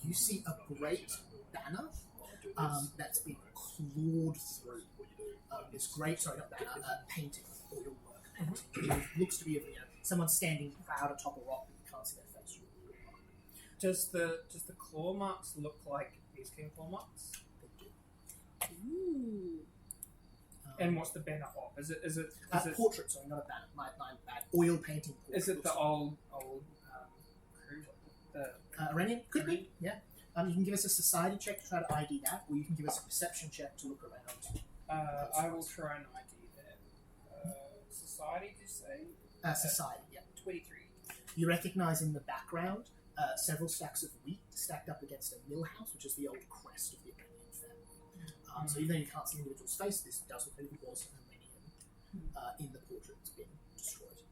You see a great banner that's been clawed through. This great, sorry, not banner, painting, oil work painting. It looks to be of someone standing proud atop a rock, but you can't see their face. Does the claw marks look like these king claw marks? They do. Ooh. And what's the banner of? Is it Portrait, sorry, not a banner. My bad. Oil painting portrait. is it the old crew? The Iranian? Could be, yeah. You can give us a society check to try to ID that, or you can give us a perception check to look around. I will try and ID that. Society, did you say? Society, yeah. 23. You recognise in the background several stacks of wheat stacked up against a mill house, which is the old crest of the Iranian family. So even though you can't see the individual's face, this does look like it was Iranian in the portrait that's been destroyed.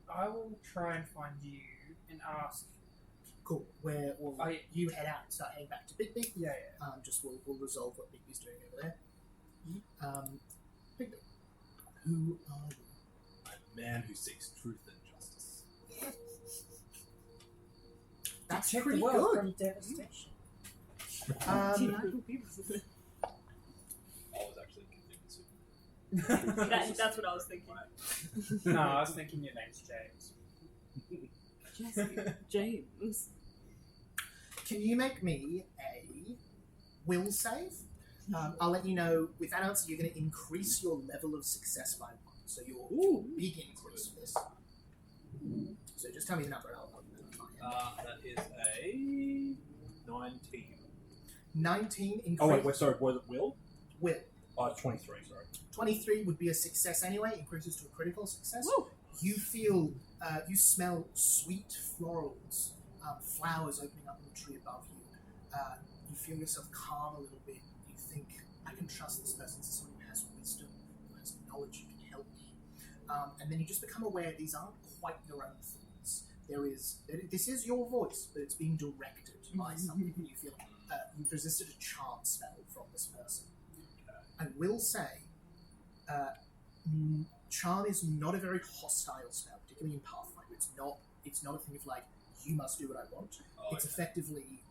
I will try and find you and ask. Cool. Where will you head out and start heading back to Bigby? Yeah. Just we'll resolve what Bigby's doing over there. Bigby, who are you? I'm a man who seeks truth and justice. That's Check pretty the world good. from devastation. Delightful people. I was actually convinced. That's what I was thinking. No, I was thinking your name's James. Jesse, James. Can you make me a will save? I'll let you know, with that answer, you're going to increase your level of success by 1. So your big increase for this. So just tell me the number and I'll put it on That is a 19. 19 increase. Oh wait, sorry, was it Will? Will. 23, sorry. 23 would be a success anyway, increases to a critical success. Woo. You feel, you smell sweet florals, flowers opening up in the tree above you. You feel yourself calm a little bit. You think, I can trust this person as someone who has wisdom, who has knowledge, who can help me. And then you just become aware these aren't quite your own thoughts. This is your voice, but it's being directed by something. You feel you've resisted a charm spell from this person. I will say, charm is not a very hostile spell, particularly in Pathfinder. It's not a thing of like, you must do what I want. It's effectively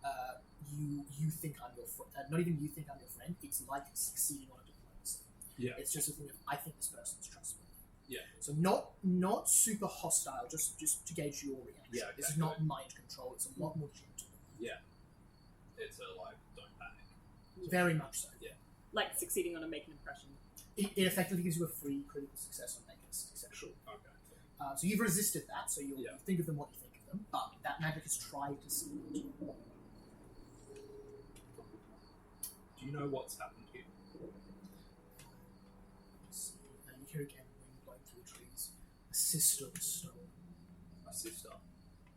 you think I'm your friend. Not even you think I'm your friend. It's like succeeding on a diplomacy. Yeah. It's just a thing of, I think this person's trustworthy. Yeah. So not super hostile. Just to gauge your reaction. Yeah, This is not mind control. It's a lot more gentle. Yeah. It's a don't panic. Very much so. Yeah. Like succeeding on a make an impression. It effectively gives you a free critical success on making a success. Sure. Okay. So you've resisted that. So you'll Yeah. think of them what you think of them. But that magic has tried to see you. Do you know what's happened here? You hear again wind blowing through the trees. A sister was stolen. My sister.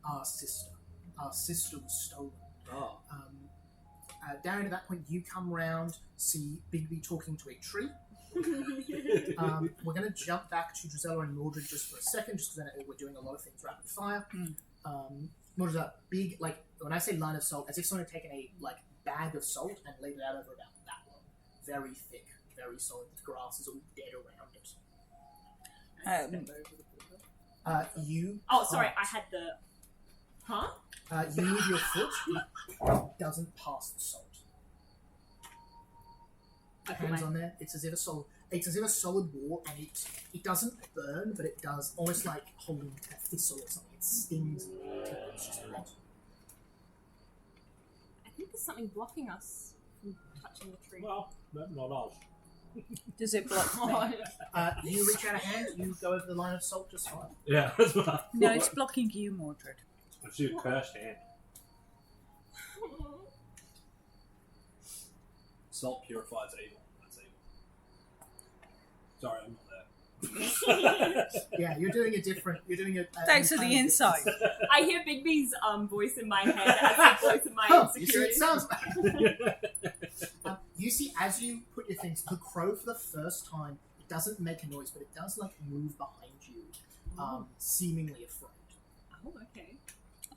Our sister. Our sister was stolen. Oh. Darren, at that point, you come round, see Bigby talking to a tree. We're going to jump back to Drizella and Mordred just for a second, just because we're doing a lot of things rapid fire. Mordred's a big, like, when I say line of salt, as if someone had taken a, like, bag of salt and laid it out over about that long. Very thick, very solid. The grass is all dead around it. You... Oh, sorry, I had the... Huh? You move your foot, it doesn't pass the salt. Hands on there. It's as if a solid wall, and it doesn't burn, but it does almost like holding a thistle or something. It stings and it's just red. I think there's something blocking us from touching the tree. Well, not us. Does it block me? You reach out a hand, you go over the line of salt just fine. Yeah, that's what I thought. No, it's blocking you, Mordred. It's your cursed hand. Salt purifies evil. That's evil. Sorry, I'm not there. Yeah, you're doing a different. You're doing a. Thanks for the insight. I hear Bigby's voice in my head as the voice of my You see, it insecurity. sounds bad. You see, as you put your things, the crow for the first time, it doesn't make a noise, but it does like move behind you, seemingly afraid. Oh, okay.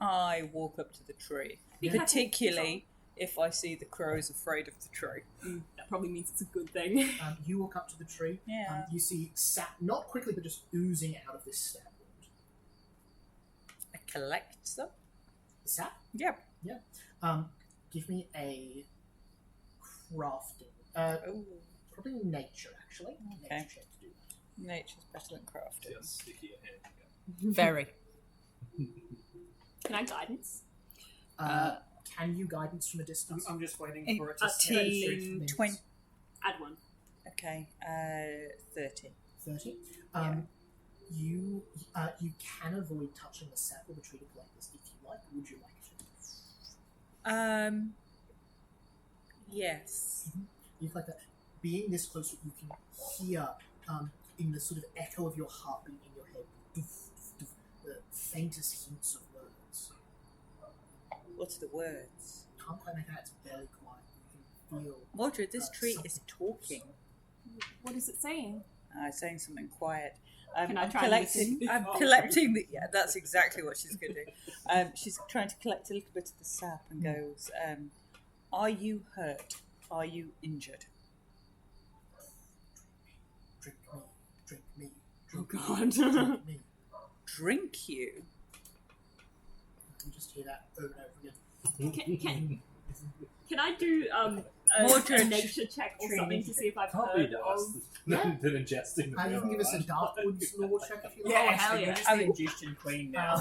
I walk up to the tree, particularly if I see the crow's afraid of the tree. That probably means it's a good thing. You walk up to the tree. Yeah. You see sap, not quickly, but just oozing out of this stab wound. I collect them. The sap? Yeah. Yeah. Give me a crafting. Probably nature, actually. Okay. Nature check to do that. Nature's better than crafting. Yeah, stickier hand. Very. Can I guidance? Can you guidance from a distance? I'm just waiting for it to 18, 20. Add one. Okay. 30. 30. You can avoid touching the sap or the tree to collect this if you like. Would you like to? Yes. You like that. Being this close, you can hear in the sort of echo of your heartbeat in your head the faintest hints of words. What's the words? Can't quite make it out. It's very quiet. You can feel. Mordred, this tree is something. talking. What is it saying? It's saying something quiet. Can I I'm try and collecting. listen? I'm collecting the. Yeah, that's exactly what she's going to do. She's trying to collect a little bit of the sap and goes, "Are you hurt? Are you injured?" Drink me, drink me, Oh, drink God. me, drink me. Drink you? You can just hear that over and over again. Can I do a Mordred. nature check or something to see if I've Can't be heard of... worse than ingesting the You can give us a mirror, Darkwood's law check if you like. Yeah, hell yeah. We're just the ingestion queen now.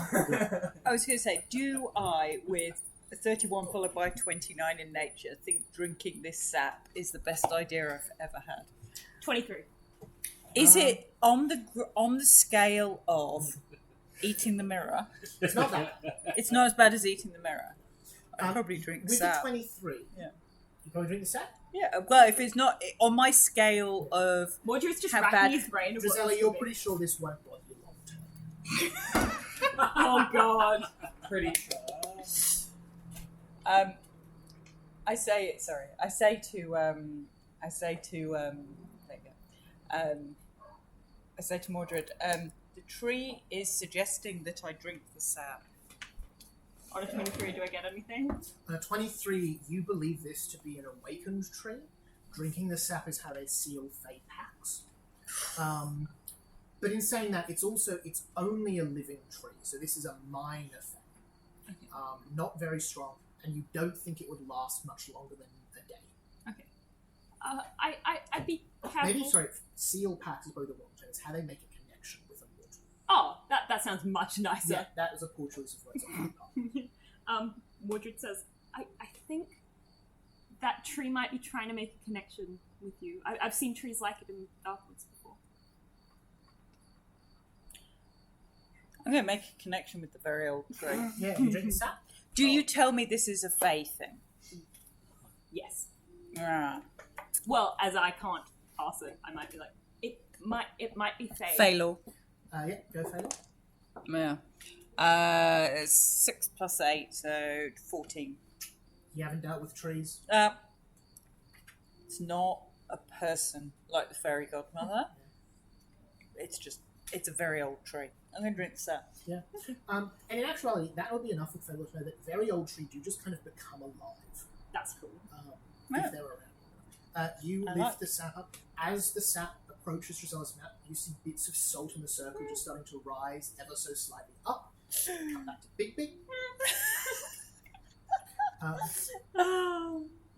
I was going to say, do I, with a 31 followed by 29 in nature, think drinking this sap is the best idea I've ever had? 23. Is it on the scale of eating the mirror? It's not that. It's not as bad as eating the mirror. I'd probably drink With sap. the 23, Yeah. you probably drink the sap? Yeah, well, if it's not on my scale of Mordred's just How racking bad- his brain of what Drizella, this you're could be. pretty sure this won't bother you long term. Oh, God. Pretty sure. I say to Mordred, the tree is suggesting that I drink the sap. On a 23, do I get anything? On a 23, you believe this to be an awakened tree. Drinking the sap is how they seal fate pacts. But in saying that, it's only a living tree, so this is a minor thing. Okay. Not very strong, and you don't think it would last much longer than a day. Okay. I'd be careful. Maybe, sorry, seal pact is probably the wrong term. It's how they make a connection with a mortal. Oh, that sounds much nicer. Yeah, that was a poor choice of words on my part. Mordred says, I think that tree might be trying to make a connection with you. I've seen trees like it in Darkwoods before. I'm going to make a connection with the very old tree. Yeah, you drink the sap? Do you tell me this is a fae thing? Yes. Ah. Well, as I can't pass it, I might be like, it might be Fae. Failure. Yeah, go Failure. Yeah. 6 plus 8, so 14. You haven't dealt with trees? It's not a person like the fairy godmother. It's a very old tree. I'm going to drink this up. Yeah. And in actuality, that would be enough for Fable to know that very old tree do just kind of become alive. That's cool. If they're around. You I lift like the sap up. As the sap approaches Drizella's map, you see bits of salt in the circle just starting to rise ever so slightly up. Come back to Big Big.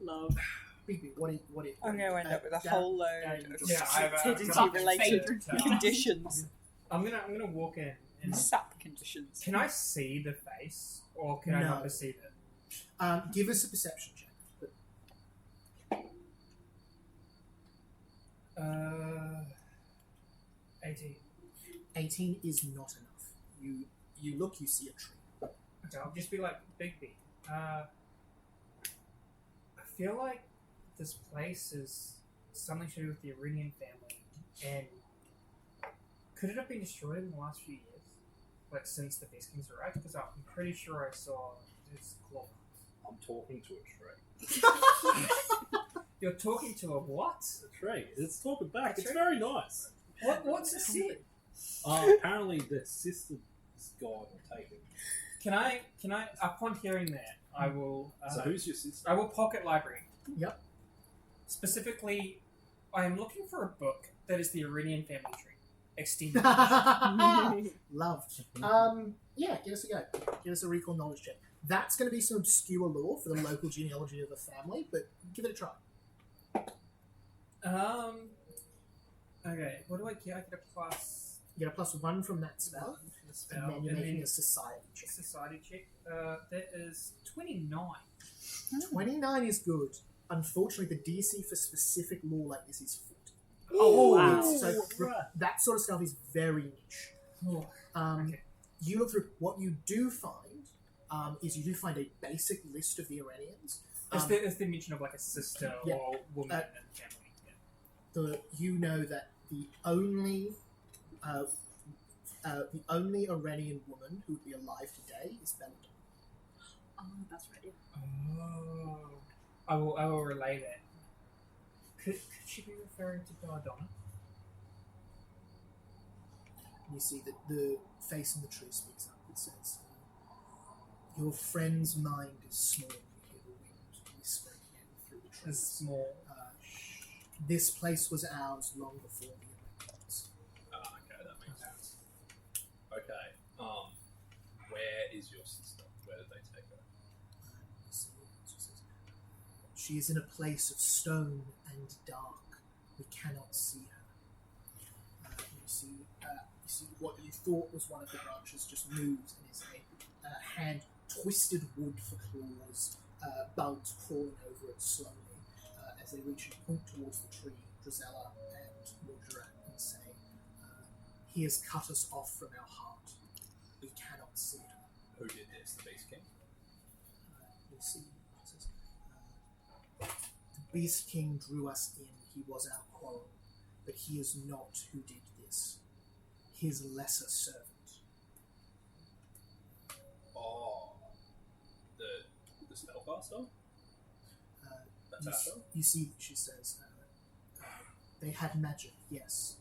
Love. Big Big, what do you I'm going to end up with a Dan- whole load Dan, of Yeah, I've fertility-related favorite. conditions. I'm gonna walk in and Sap conditions. can I see the face or can I No. not perceive it? Give us a perception check. 18. 18 is not enough. You look, you see a tree. Okay, I'll just be like, Bigby. I feel like this place is something to do with the Iranian family, and could it have been destroyed in the last few years? Like, since the Beast Kings arrived? Because I'm pretty sure I saw his claw. I'm talking to a tree. You're talking to a what? A tree. It's talking back. A It's tree? very nice. What's it say? Apparently the sister's god will take it. Can I, upon hearing that, I will, So who's your sister? I will pocket library. Yep. Specifically, I am looking for a book that is the Iranian family tree. Extended. Loved. Yeah, give us a go. Give us a recall knowledge check. That's going to be some obscure lore for the local genealogy of a family, but give it a try. Okay, what do I get? I get a plus You get a +1 from that spell, for the spell. and then you're making a society check. society check. That is 29. 29 is good. Unfortunately, the DC for specific lore like this is 40. Oh, wow. So that sort of stuff is very niche. Oh, okay. You look through, what you do find is you do find a basic list of the Iranians. Is the mention of like a sister Yeah. or woman in the family? Yeah. You know that the only Iranian woman who would be alive today is Belladonna. Oh, that's right. Oh. I will relay that. Could she be referring to Belladonna? You see that the face on the tree speaks up. It says, "Your friend's mind is small." You hear the wind whispering again through the Is trees. small. This place was ours long before the Iranians. Okay, that makes sense. Okay. Where is your sister? Where did they take her? You see, she says, "She is in a place of stone and dark. We cannot see her." You see what you thought was one of the branches just moves and is a hand twisted wood for claws, bugs crawling over it slowly as they reach and point towards the tree, Drizella and Mordred, and say, "He has cut us off from our heart. We cannot see her." Who did this? The Beast King? You see, it says, "The Beast King drew us in. He was our quarrel, but he is not who did this. His lesser servant." Oh, the spellcaster? That's You, Asher? you see, she says, "They had magic, yes."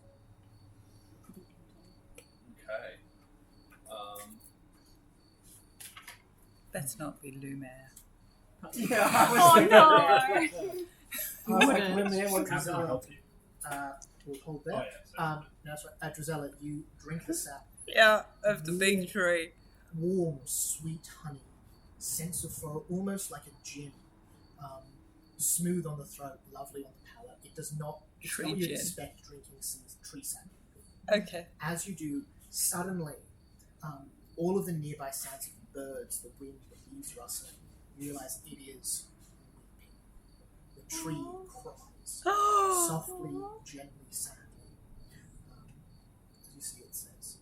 Okay. Better not be Lumiere. Yeah, I was Oh thinking no! that. I was like, Wouldn't. Lim, what How is can I help you? We'll hold Oh, there. yeah. No, that's right. Drizella, you drink the sap. Yeah, of the big tree. Warm, sweet honey, sense of floral, almost like a gin. Smooth on the throat, lovely on the palate. It does not. It's Tree not what you'd gin. expect drinking tree sap. Okay. As you do, suddenly, all of the nearby sounds of the birds, the wind, the leaves rustling, you realize it is weeping. The tree cries softly, gently, sadly. As you see, it says,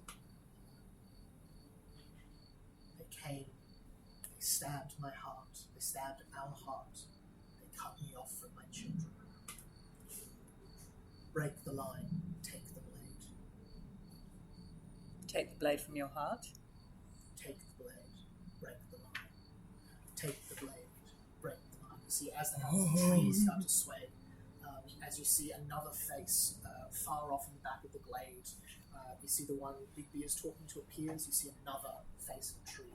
"They came, they stabbed my heart, they stabbed our heart, they cut me off from my children. Break the line, take the blade, Take the blade from your heart. take the blade, break the line, take the blade, break see as the arms of the trees start to sway, as you see another face far off in the back of the glade. You see the one Bigby is talking to appears. You see another face of the tree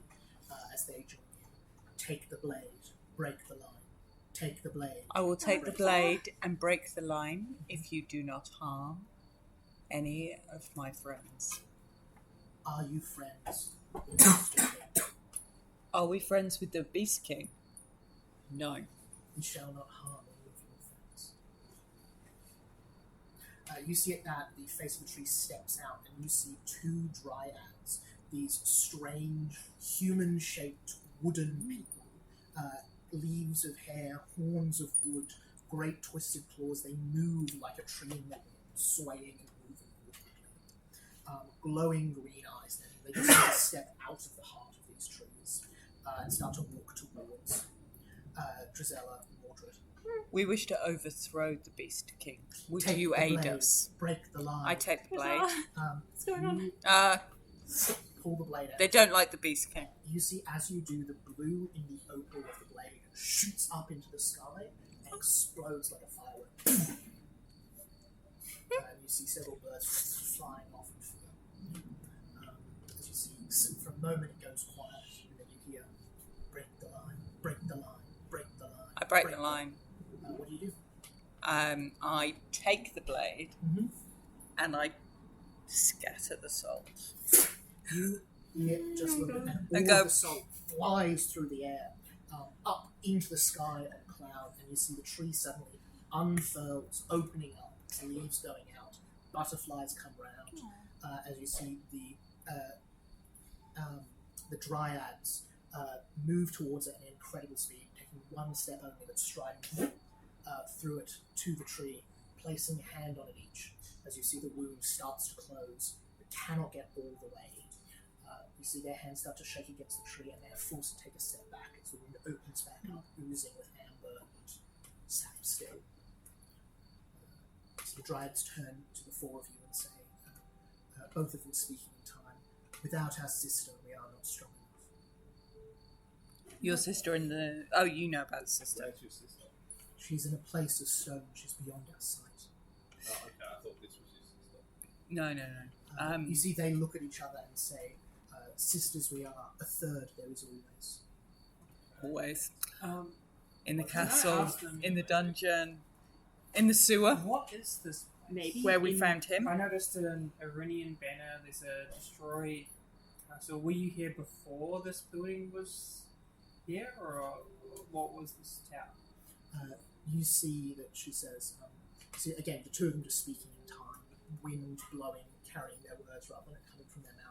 as they join in. Take the blade, break the line. Take the blade. I will take the blade and break the line if you do not harm any of my friends. Are you friends? Are we friends with the Beast King? No. You shall not harm any of your friends. You see at that the face of the tree steps out, and you see two dryads, these strange, human-shaped wooden people, leaves of hair, horns of wood, great twisted claws. They move like a tree in the wind, swaying and moving quickly. Glowing green eyes. They just sort of step out of the heart of these trees and start to walk towards Drizella and Mordred. We wish to overthrow the Beast King. Would Take you the aid blade, us? Break the line. I take the blade. What's going on? You pull the blade out. They don't like the Beast King. You see, as you do, the blue in the opal of the blade shoots up into the sky and explodes like a firework. And you see several birds flying off in fear. As you see, for a moment it goes quiet, and then you hear, break the line, break the line, break the line. I break the line. What do you do? I take the blade Mhm. and I scatter the salt. You hear just look, and all And go- of the salt flies through the air, up into the sky and cloud, and you see the tree suddenly unfurls, opening up, leaves going out, butterflies come round, as you see the dryads move towards it at an incredible speed, taking one step only but striding through it to the tree, placing a hand on it each, as you see the wound starts to close, but cannot get all the way. You see their hands start to shake against the tree, and they are forced to take a step back as the wound opens back up, oozing with amber and sap still. So the dryads turn to the four of you and say, both of them speaking in time, without our sister, we are not strong enough. Your sister in the... Oh, you know about the sister. Where's your sister? She's in a place of stone, she's beyond our sight. Oh, okay, I thought this was your sister. No. You see, they look at each other and say, sisters we are, a third there is always. Always. Um, In the Can I castle, ask them- in the dungeon, in the sewer, what is this? Maybe. where we found him. I noticed an Iranian banner. There's a destroyed castle. Were you here before this building was here, or what was this town? You see that she says, see, again, the two of them just speaking in time, wind blowing, carrying their words rather than it coming from their mouth.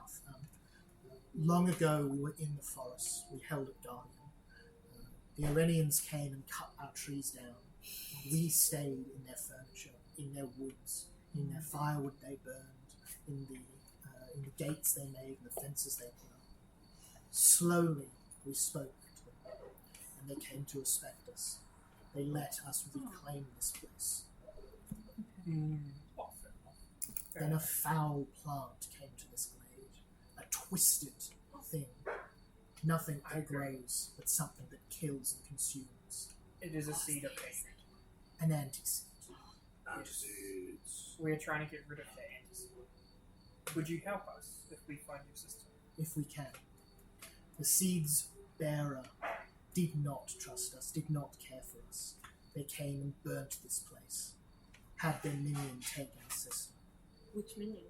Long ago, we were in the forest. We held a guardian. The Iranians came and cut our trees down. We stayed in their furniture, in their woods, in their firewood they burned, in the gates they made, and the fences they put up. Slowly, we spoke to them, and they came to respect us. They let us reclaim this place. Then a foul plant came to this glade, a twisted thing. Nothing that grows, but something that kills and consumes. It is a seed of hate. An anti-seed. We're trying to get rid of the antiseed. Would you help us if we find your sister? If we can. The seed's bearer did not trust us, did not care for us. They came and burnt this place. Had their minion take our sister. Which minion?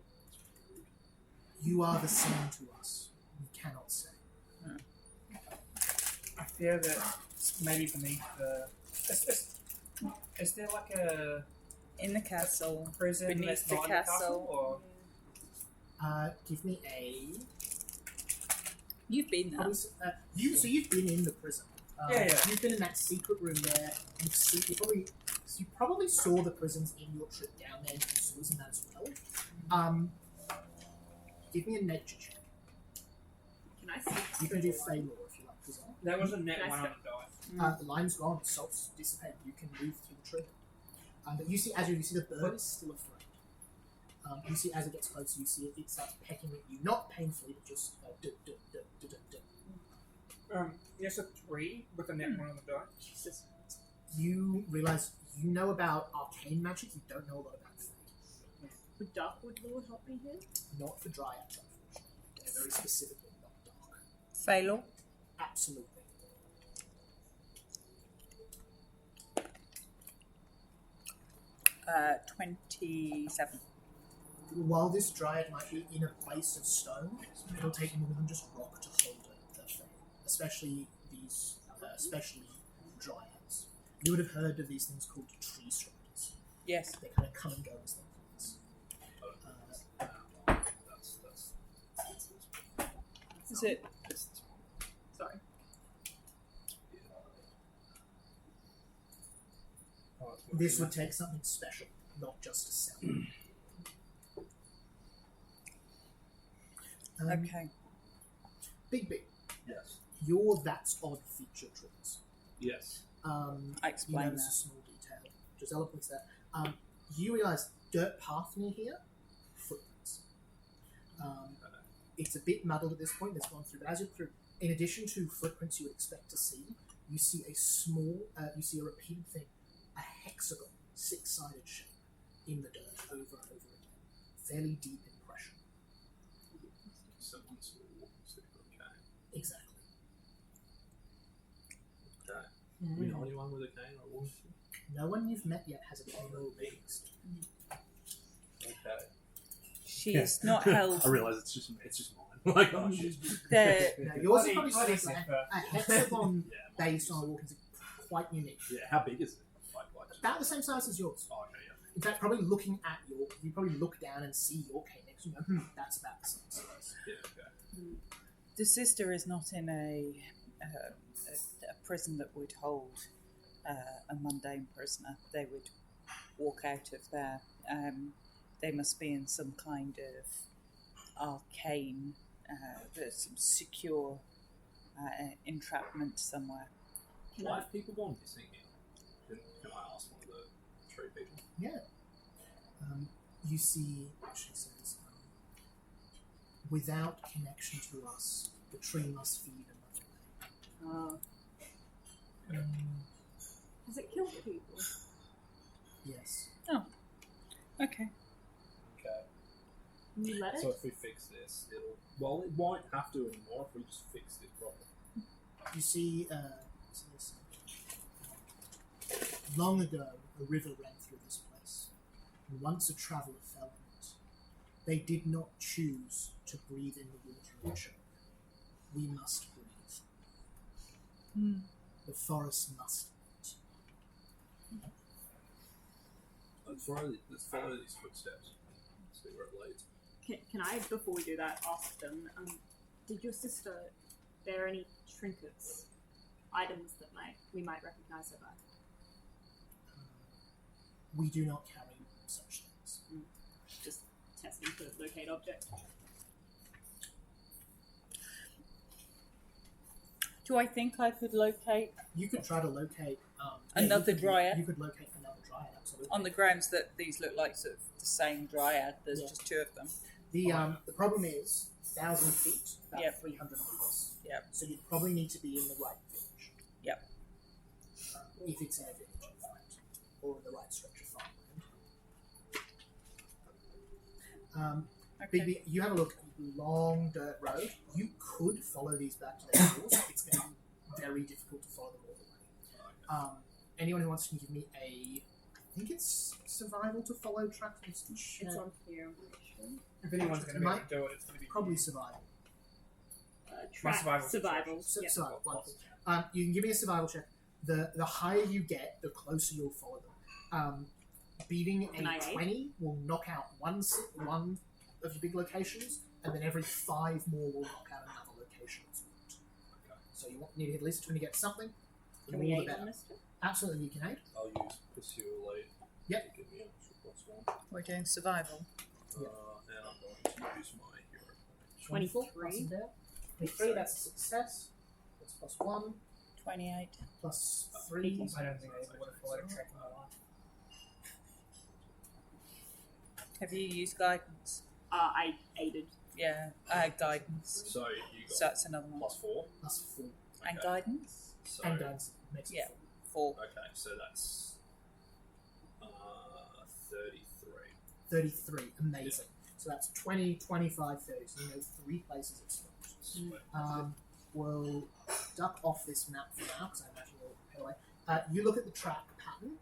You are the same to us. We cannot say. I fear that maybe beneath the... Is there like a In the castle, prison beneath that's the not in castle. or... Give me a... You've been there. So you've been in the prison. Yeah. You've been in that secret room there. You probably saw the prisons in your trip down there to the sewers and that as well. Give me a nature check. Can I see? You can do Failure if you like as well. That was a net Nice one go. on the die. The line's gone, the salt's dissipated. You can move through the tree. But you see, you see the bird is still afraid. You see, as it gets closer, you see it starts pecking at you, not painfully, but just Yes, a 3 with a net one on the die. Jesus. You realise you know about arcane magic, you don't know a lot about fate. Would Darkwood Law help me here? Not for dryads, unfortunately. They're very specifically not dark. Failure. Absolutely. Uh, 27. While this dryad might be in a place of stone, it'll take more than just rock to hold the thing. Especially especially dryads. You would have heard of these things called tree striders. Yes. They kind of come and go as they please. Is it? Sorry. This would take something special, not just a cell. Okay. Big B. Yes. Your that's odd feature trees. Yes. I You explained notice a that. small detail. Gisela points out. You realise dirt path near here, footprints. It's a bit muddled at this point. It's gone through, but as you through, in addition to footprints you would expect to see, you see a small, you see a repeated thing, a hexagon, six-sided shape in the dirt over and over again. Fairly deep impression. Someone's walking stick. Okay. Exactly. Okay. Do we know anyone with a cane or a walking stick? No one you've met yet has a cane or a beast. Okay. She's not held. I realise it's just mine. Like, oh shit. There. Now, yours is Bloody probably sort of sniffer. a hexagon Yeah. mine based is- on a walking stick, quite unique. Yeah. How big is it? Like just- About the same size as yours. Oh, okay. Yeah. In fact, probably looking at you probably look down and see your cane next to you and go, that's about the same size. Yeah. Okay. The sister is not in a prison that would hold a mundane prisoner. They would walk out of there. They must be in some kind of arcane, some secure entrapment somewhere. Why have people gone missing here? Can I ask one of the tree people? Yeah. You see, she says, without connection to us, the tree must feed another way. Has it killed people? Yes. Okay. Okay. You let it? So if we fix this, it won't have to anymore if we just fix it properly. You see, long ago, a river ran through this place, and once a traveller fell in it. They did not choose to breathe in the water and choke. We must breathe. The forest must eat. Let's follow these footsteps. See where it leads. Can I, before we do that, ask them, did your sister bear any trinkets, items that we might recognise her by? We do not carry such things. Just testing to locate object. Do I think I could locate You could try to locate Another dryad? You could locate another dryad, absolutely. on the grounds that these look like sort of the same dryad? There's Yeah. just two of them. The problem is 1,000 feet, about Yep. 300 meters. Yep. So you probably need to be in the right village. Yep. If it's in a village, in fact, or in the right stretch of farmland. Okay. Bigby, you have a look. Long dirt road. You could follow these back to their house. It's going to be very difficult to follow them all the way. Anyone who wants to give me I think it's survival to follow tracks. It's on here, I'm pretty sure. If anyone's going to be able to do it, it's going to be Probably survival. My survival. Survival. Yeah. Survival. Wonderful. You can give me a survival check. The higher you get, the closer you'll follow them. Beating Can I a aid? 20 will knock out one of your big locations, and then every 5 more will knock out another location. So you need to hit at least a 20 to get something. The Can we more the aid better. on this too? Absolutely, you can aid. I'll use pursue a lead. Yep. Give me an extra +1. We're doing survival. Yep. And I'm going to use my hero point. 24 23. plus and down. 23, that's a success. That's +1, 28. +3. I don't think I would have followed a track in my life. Have you used guidance? I aided. Yeah, guidance. So you So got that's another one. +4. +4. And Okay. guidance? So And dance makes it Yeah. 4. Okay, so that's 33. 33. Amazing. So that's 20, 25, 30. So you know 3 places it's not. We'll duck off this map for now, because I imagine we'll head away. You look at the track pattern.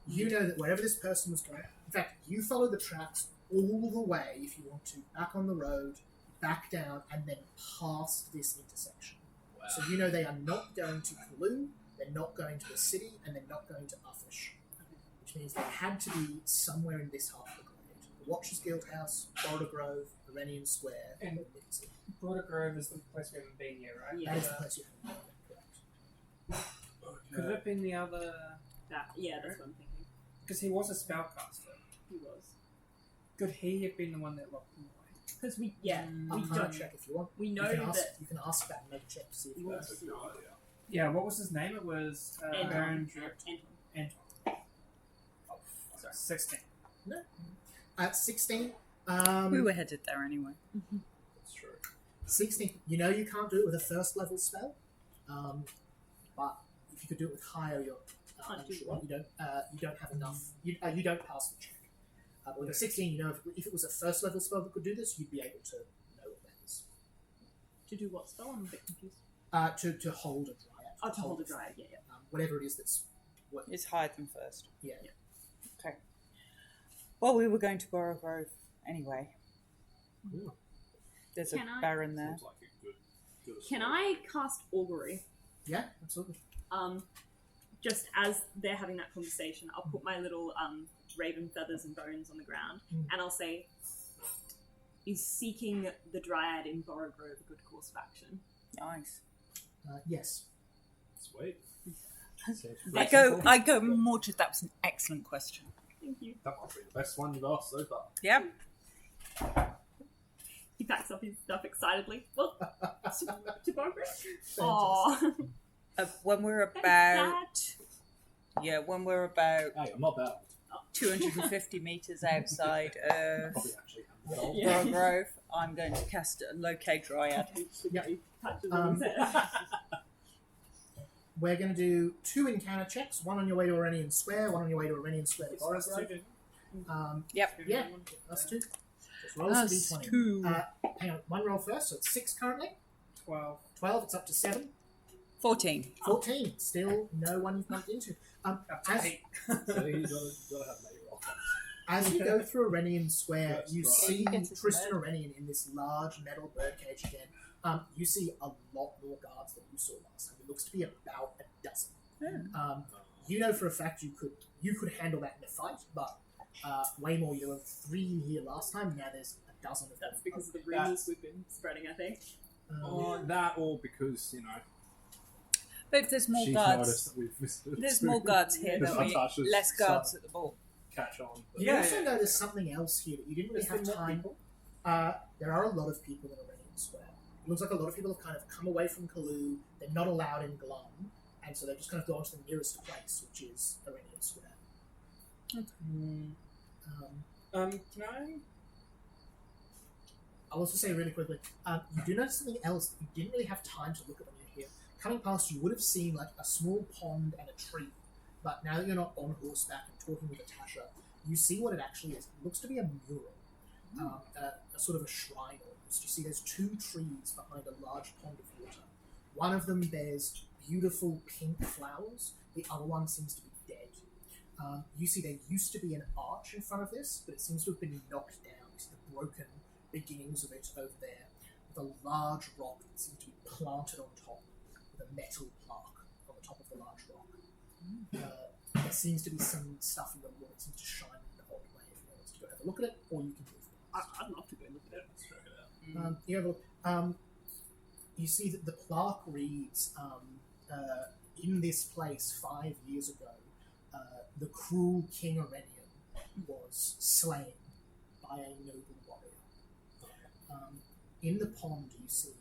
You know that wherever this person was going, in fact, you follow the tracks all the way, if you want to, back on the road, back down, and then past this intersection. Wow. So you know they are not going to Kaloon, they're not going to the city, and they're not going to Uffish. Which means they had to be somewhere in this half of the glade. The Watchers Guild House, Boulder Grove, Irenian Square, And- or Minster. Border Grove is the place we haven't been yet, right? Yeah. That is the place you haven't been, correct. Could it have been the other? That's what I'm thinking. Because he was a spellcaster. He was. Could he have been the one that locked him away? Because we I'll don't. kind of check if you want. We know you can ask, that. you can ask that and make a check to see if you Well, want. I have no idea. Yeah, what was his name? It was Baron Anton. Oh, sorry, 16. At 16, We were headed there anyway. That's true. 16, you know you can't do it with a first level spell, but if you could do it with higher, you're Can't do unsure. You don't have enough. You don't pass the check. But with a 16, you know if it was a first level spell that could do this, you'd be able to know what that is. To do what spell? I'm a bit confused. To hold a dryad. Oh, to hold a dryad. Yeah. Whatever it is that's what. It's hide them first. Yeah. Okay. Well, we were going to Borough Grove anyway. Yeah. There's Can a I- baron there. Seems like a good Can I cast Augury? Yeah, absolutely. Just as they're having that conversation, I'll put my little raven feathers and bones on the ground, and I'll say, "Is seeking the dryad in Borough Grove a good course of action?" Nice. Yes. Sweet. I go more to that was an excellent question. Thank you. That might be the best one you've asked so far. Yep. He packs up his stuff excitedly. Well, to Borough Grove. Fantastic. Aww. When we're That is about when we're about Hey, I'm not that. 250 meters outside of Probably actually am that old. Yeah. Borough Grove, I'm going to cast a locate dryad. Yeah. Touches Um, on his head. We're going to do 2 encounter checks, one on your way to Irenian Square, one on your way to Irenian Square to It's Borough us Grove. two, Yep. Yeah, that's 2. Just roll Plus us a d20. 2. Hang on, 1 roll first, so it's 6 currently. 12. 12, it's up to 7. 14. 14, still no one you've bumped into. Up to As, 8. So you gotta have maybe roll. as you go through Irenian Square, That's you right. see Gets his Tristan medal. Irenian in this large metal birdcage again. You see a lot more guards than you saw last time. It looks to be about a dozen. You know for a fact you could handle that in a fight, but way more. You were 3 here last time. Now there's a dozen of them. That's because of the rumors we've been spreading, I think. Or that, or because, you know, But if there's more she's guards, noticed that we've visited. there's more guards here. Because There'll be Natasha's less guards son at the ball. catch on. But You Yeah, also yeah. notice something else here that you didn't really have time. There are a lot of people in Irenian Square. It looks like a lot of people have kind of come away from Kaloo. They're not allowed in Glum, and so they've just kind of gone to the nearest place, which is Irenian Square. Can I? I'll also say really quickly, you do notice something else that you didn't really have time to look at when you're here. Coming past, you would have seen like a small pond and a tree, but now that you're not on horseback and talking with Natasha, you see what it actually is. It looks to be a mural, a sort of a shrine almost. You see there's 2 trees behind a large pond of water. One of them bears beautiful pink flowers, the other one seems to be dead. You see there used to be an arch in front of this, but it seems to have been knocked down. You see the broken beginnings of it over there, with a large rock that seems to be planted on top, with a metal plaque on the top of the large rock. There seems to be some stuff in the wall that seems to shine in an odd way. If you want to go have a look at it, or you can move past. I'd love to go look at it. Let's check it out. You have a look. You see that the plaque reads, in this place 5 years ago, the cruel King Aurelian was slain by a noble warrior. In the pond you see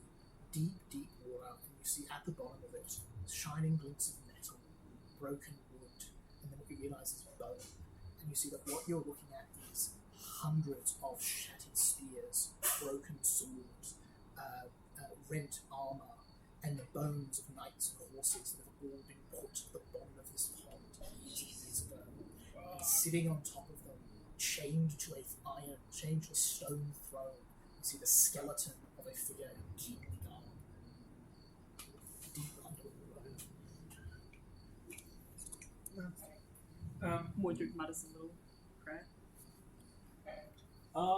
deep, deep water, and you see at the bottom of it shining glints of metal, broken wood, and then what you realise is bone. And you see that what you're looking at is hundreds of shattered spears, broken swords, rent armour, and the bones of knights and horses that have all been put to the bottom of this pond years ago. And sitting on top of them, chained to a stone throne, you see the skeleton of a figure in kingly garb. Deep underwater. Mordred mutters a little prayer.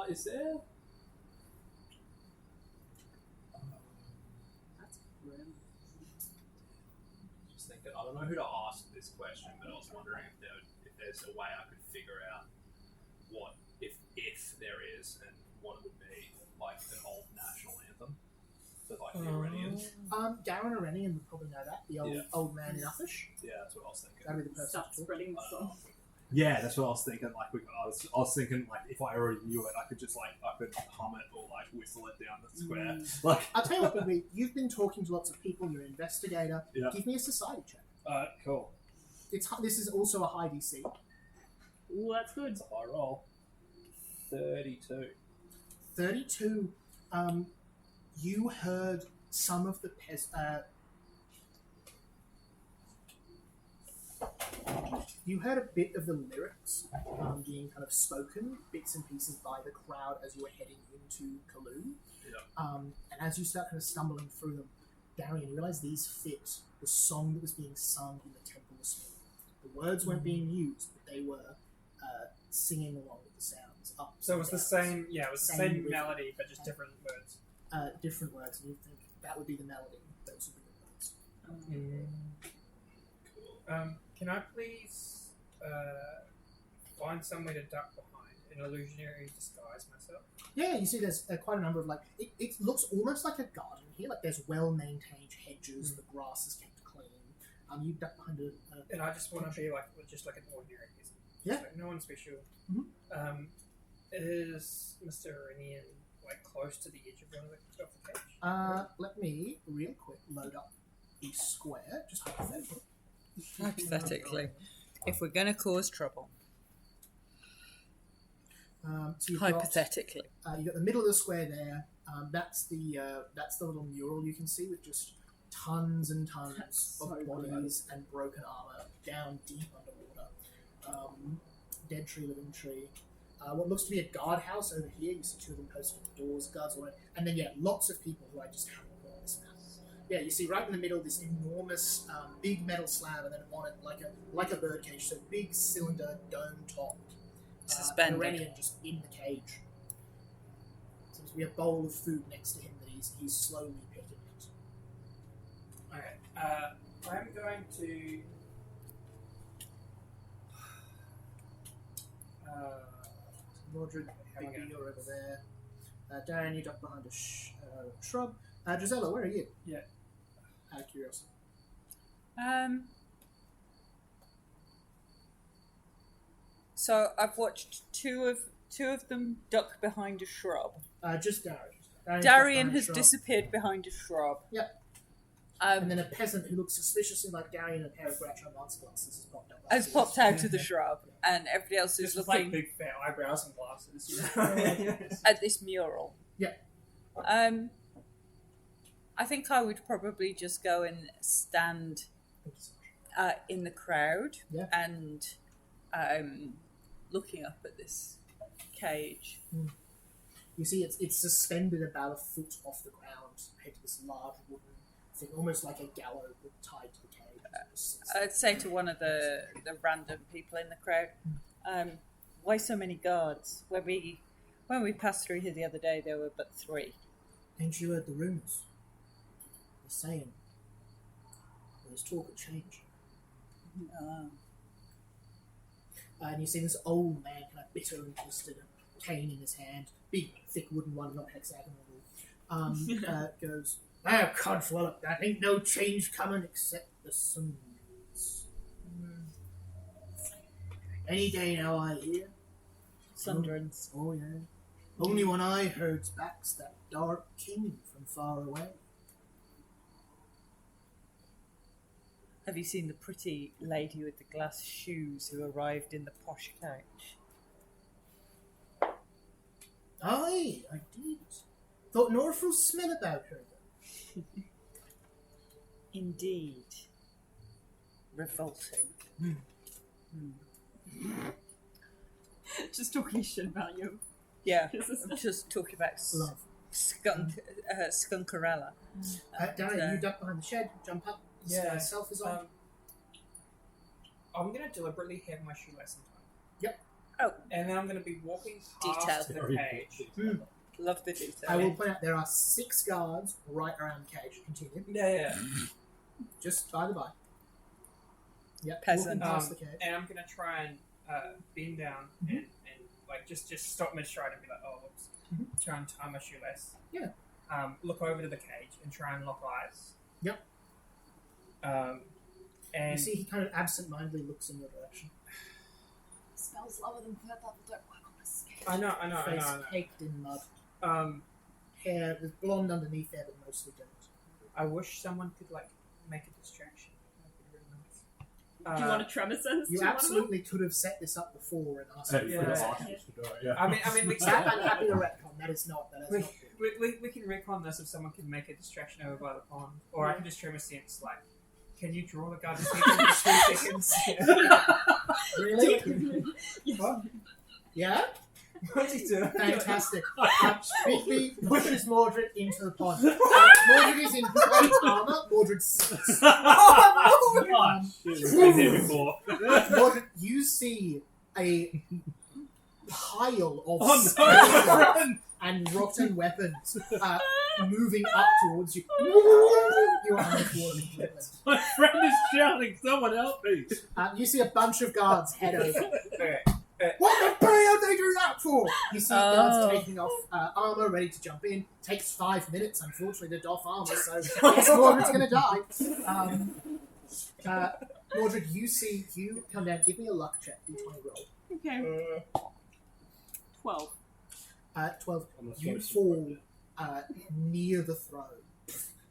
Is there? That's grim. Just thinking, I don't know who to ask this question, but I was wondering if there's a way I could figure out what if there is and what it would be like an old national anthem for like the Iranians. Darren Iranian would probably know that. The old man in Uffish. Yeah, that's what I was thinking. That'd be the person. Start spreading the song. Yeah, that's what I was thinking. Like, I was thinking, like, if I already knew it, I could just, like, I could hum it or, like, whistle it down the square. Like, I'll tell you what, Bobby, you've been talking to lots of people, you're an investigator. Yeah. Give me a society check. Cool. This is also a high DC. Ooh, that's good. It's a high roll. 32. 32, you heard some of the you heard a bit of the lyrics being kind of spoken, bits and pieces by the crowd as you were heading into Kaloon. Yeah. And as you start kind of stumbling through them, Darian, you realise these fit the song that was being sung in the temple this morning. The words weren't being used, but they were singing along with the sounds. So it was the same, it was the same melody, but just different words. Different words, and you think that would be the melody, those would be the words. Cool. Can I please find somewhere to duck behind an illusionary disguise myself? Yeah, you see there's quite a number of, like, it looks almost like a garden here, like there's well-maintained hedges, the grass is kept clean. You duck behind and I just want to be like just like an ordinary person. Yeah. Like no one special. Mm-hmm. Is Mr. Iranian like close to the edge of one of the cage? Let me real quick load up the square, just hypothetically. Hypothetically, if we're going to cause trouble. So you've Hypothetically. You've got the middle of the square there. That's the little mural you can see with just tons and tons of bodies and broken armor down deep underwater. Dead tree, living tree. What looks to be a guardhouse over here. You see two of them posted at the doors, guards all around. And then, lots of people who I just haven't put on this map. Yeah, you see right in the middle this enormous big metal slab, and then on it like a bird cage, so big cylinder dome top. Suspended. Iranian just in the cage. Seems to be a bowl of food next to him that he's slowly picking at. Okay. I'm going to. Mordred, you're over there. Darren, you duck behind a shrub. Gisela, where are you? Yeah. Out of curiosity. So I've watched two of them duck behind a shrub. Just Darren. Darian has disappeared behind a shrub. Yep. And then a peasant who looks suspiciously like Darian in a pair of Groucho Marx glasses has popped up. Has popped out of the shrub, and everybody else is Just looking like big fat eyebrows and glasses. You know? at this mural. Yeah. I think I would probably just go and stand in the crowd and looking up at this cage. You see, it's suspended about a foot off the ground, head to this large wooden thing, almost like a gallows tied to the cage. I'd say to one of the random people in the crowd, why so many guards? When we passed through here the other day, there were but 3. Ain't you heard the rumours? They're saying there's talk of change. And you see this old man, kind of bitter and twisted, a cane in his hand, big, thick wooden one, not hexagonal. Goes, I can't swallow up that. Ain't no change coming except the sun's. Any day now, I hear. Sunderlands. Oh, yeah. Only one I heard's back's that dark king from far away. Have you seen the pretty lady with the glass shoes who arrived in the posh coach? Aye, I did. Thought Norfolk smell about her, though. Indeed. Revolting. Just talking shit about you. Yeah, I'm just talking about Love. Skunkarella. Darren, you duck behind the shed, jump up. Yeah. Self is on. I'm going to deliberately have my shoelace in time. Yep. Oh. And then I'm going to be walking past Detail. the cage. Love the detail. I will point out there are 6 guards right around the cage. Continue. Yeah. Just by the by. Yep. Peasant. Walking past the cage. And I'm going to try and bend down and like just stop mid-stride and be like, oh, whoops. Try and tie my shoelace. Yeah. Look over to the cage and try and lock eyes. Yep. And You see he kind of absent-mindedly looks in your direction. Smells lower than purple. Don't work on this. I know. Face caked in mud. Um, Hair, there's blonde underneath there, but mostly don't. I wish someone could like make a distraction. That'd be really nice. Do you want a tremor sense? You to one of absolutely could have set this up before and asked Hey, me Yeah. for the for archers to do it, yeah. I mean, we that. can I'm happy to retcon. That is not good. we can recon this if someone can make a distraction over by the pond, or I can just tremor sense like. Can you draw the guard to speak in 3 seconds? Really? Yes. What? Yeah? What's he doing? Fantastic. Bigby pushes Mordred into the pond. Mordred is in plate armor. Mordred sits. Shit, been here before. Mordred, you see a pile of Oh spears and rotten weapons moving up towards you. You are underwater completely. My friend is shouting, someone help me! You see a bunch of guards head over. Okay. What the hell did they do that for? You see guards Oh. taking off armor, ready to jump in. Takes 5 minutes, unfortunately, to doff armor, so yes, Mordred's going to die. Mordred, you come down. Give me a luck check, d20 roll. Okay. 12. 12. I'm gonna You throw some fall bread. near the throne,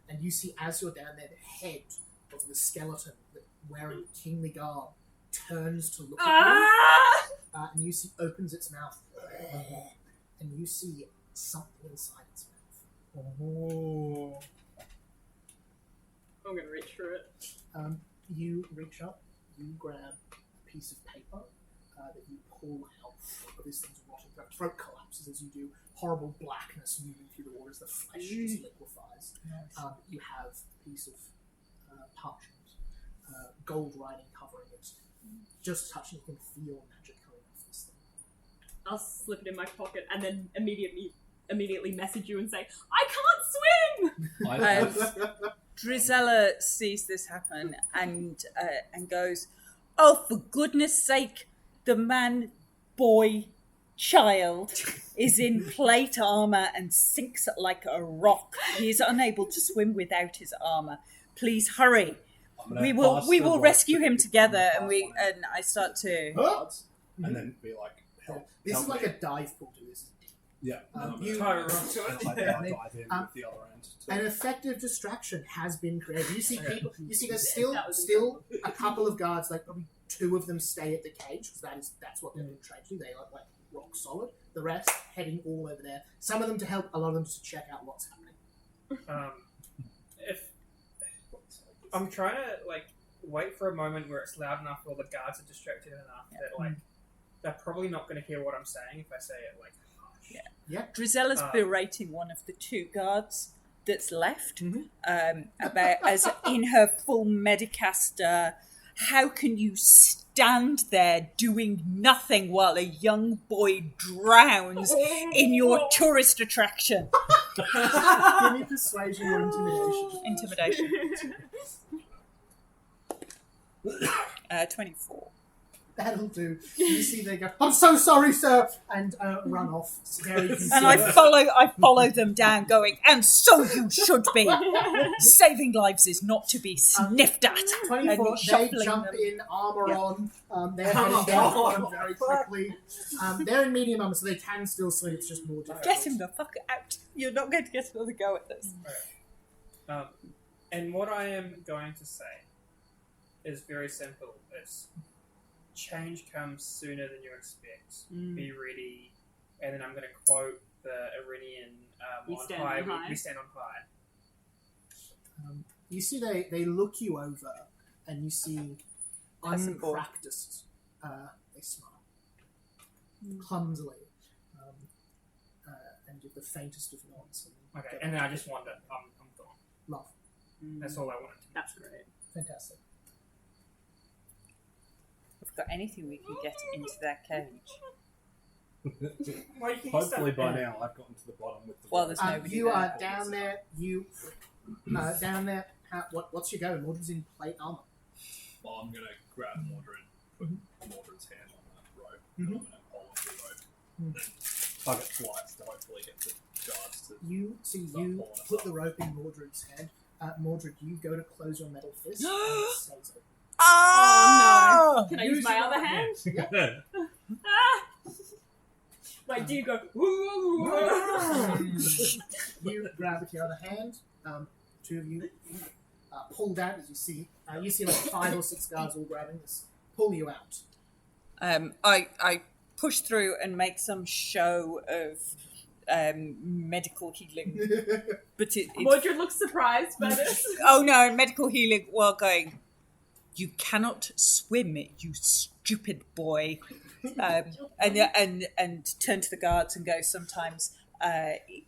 and you see as you're down there, the head of the skeleton wearing kingly garb turns to look at you, and you see opens its mouth, and you see something inside its mouth. Oh. I'm gonna reach for it. You reach up, you grab a piece of paper that you pull out of this thing's rotting throat. Throat collapses as you do. Horrible blackness moving through the water as the flesh just liquefies. You have a piece of parchment, gold writing covering it. Just touching, you can feel magic coming off this thing. I'll slip it in my pocket and then immediately message you and say, I can't swim! Drizella sees this happen and goes, "Oh, for goodness sake, the man, boy, child is in plate armor and sinks like a rock. He is unable to swim without his armor. Please hurry. We will rescue him together." And I start to. Guards, and then be like, help. This help is like me. a dive pool to this. Yeah. You- Tie her up to I it. dive in with the other end. An effective distraction has been created. You see people. You see there's That was still a couple of guards. Like probably 2 of them stay at the cage because that's what they've been trained to. They are like rock solid. The rest heading all over there. Some of them to help. A lot of them to check out what's happening. If I'm trying to like wait for a moment where it's loud enough, or the guards are distracted enough that like they're probably not going to hear what I'm saying if I say it like harsh. Drizella's berating one of the 2 guards that's left about as in her full Medicaster. How can you stand there doing nothing while a young boy drowns in your tourist attraction? Give me persuasion or intimidation. Intimidation. 24. That'll do. You see they go, "I'm so sorry, sir," and run off. Very And I follow them down, going, "And so you should be. Saving lives is not to be sniffed at." 24. And They shuffling jump them. in, armor on. They're heading down very quickly. They're in medium armor, so they can still swim. It's just more difficult. Get him the fuck out. You're not going to get another go at this. And what I am going to say is very simple. It's change comes sooner than you expect. Be ready. And then I'm going to quote the Iranian We on stand high. on high. We stand on high. You see they look you over, and you see Peasant boy. unpracticed. They smile clumsily, and give the faintest of nods. And Okay, and then I just wonder, I'm gone. love. That's all I wanted. That's great. Fantastic. If we've got anything we can get into that cage. Well, you can use Hopefully that- by now I've gotten to the bottom with the Well, there's nobody You there. are down there. You down there. What's your go? Mordred's in plate armor. Well, I'm going to grab Mordred, put Mordred's hand on the rope, and I'm going to hold on to the rope, and then tug it twice to hopefully get the guards to... You see, Start you pulling us put up. the rope in Mordred's hand. Mordred, you go to close your metal fist, and it stays open. Oh, no. Can I use my other hand? Ah! Like, do you go, You grab with your other hand. Two of you pull down as you see. You see like 5 or 6 guards all grabbing this. Pull you out. I push through and make some show of medical healing, but it's Mordred looks surprised by this. oh no, medical healing while going. You cannot swim, you stupid boy. And turn to the guards and go. Sometimes,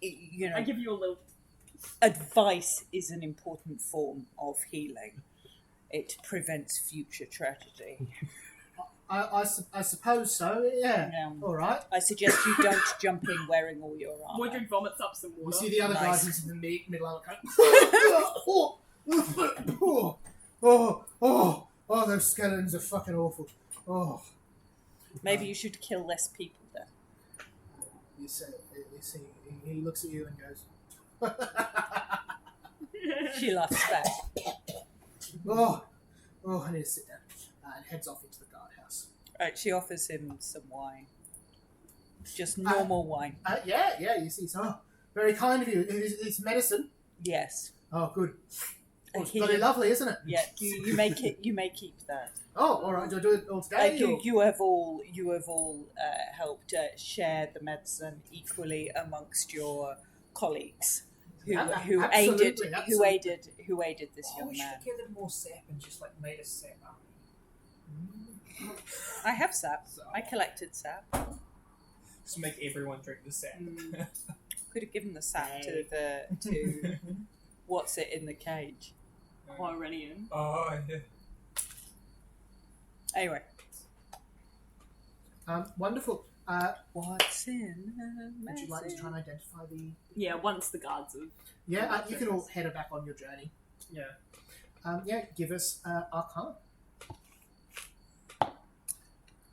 you know, I give you a little. advice is an important form of healing. It prevents future tragedy. I suppose so. Yeah. Yeah. All right. I suggest you don't jump in wearing all your armor. Mordred vomits up some You water. see the other Nice. guys in the middle of the oh, those skeletons are fucking awful. Oh. Maybe you should kill less people then. You see, he looks at you and goes, She laughs back. oh, I need to sit down. And heads off into the guardhouse. She offers him some wine. Just normal wine. Yeah, you see, so very kind of you. It's medicine. Yes. Oh, good. Oh, it's He- bloody lovely, isn't it? Yeah, you may keep that. Oh, all right. Do I do it all today? or- You have all helped share the medicine equally amongst your colleagues who Absolutely, aided this Oh, young we should man. have gathered more sap and just like made a sap army. I have sap. I collected sap. Just make everyone drink the sap. Could have given the sap to what's it in the cage. Already in. Oh, yeah. Anyway, Wonderful. what's in the Would you like to medicine? try and identify the? Yeah, once the guards have. Yeah, you can all head back on your journey. Yeah. Give us Arcana.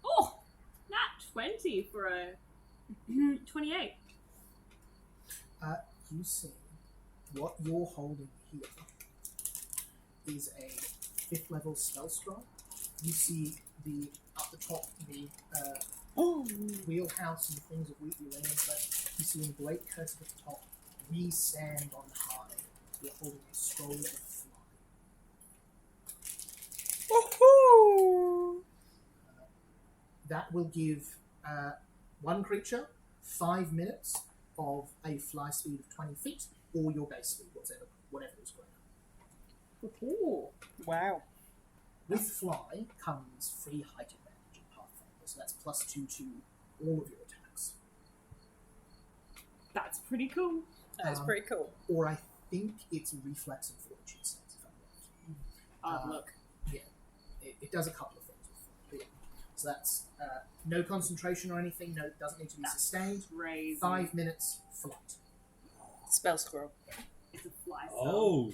Oh! Nat 20 for a 28. You see what you're holding here is a 5th level spell scroll. You see up the top the wheelhouse and things of wheat you ran, but you see in great cursive at the top, we stand on high. You're holding a scroll of fly. That will give one creature 5 minutes of a fly speed of 20 feet, or your base speed, whatever is greater. Ooh. Wow. With fly comes free height advantage in Pathfinder, so that's +2 to all of your attacks. That's pretty cool. That's pretty cool. Or I think it's reflex and fortitude saves, if I'm right. Look. It does a couple of things with fly. But yeah. So that's no concentration or anything, no, it doesn't need to be sustained. Crazy. 5 minutes flight. Spell scroll. It's a fly spell. Oh,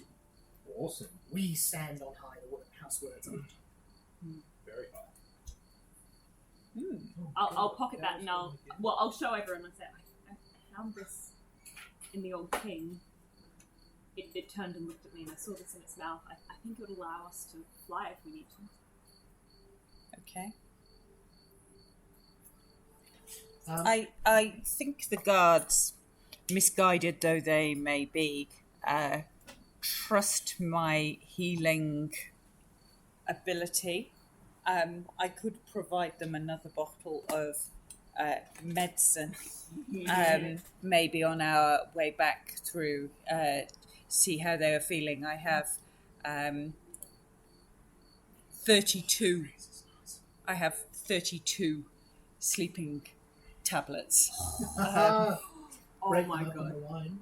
awesome. We stand on high, the house words are. Very high. I'll pocket that and I'll show everyone and say, I found this in the old king. It turned and looked at me and I saw this in its mouth. I think it would allow us to fly if we need to. Okay. I think the guards, misguided though they may be, trust my healing ability. I could provide them another bottle of medicine, maybe on our way back through, see how they are feeling. I have 32. I have 32 sleeping tablets. Oh Break my them up in god. the wine.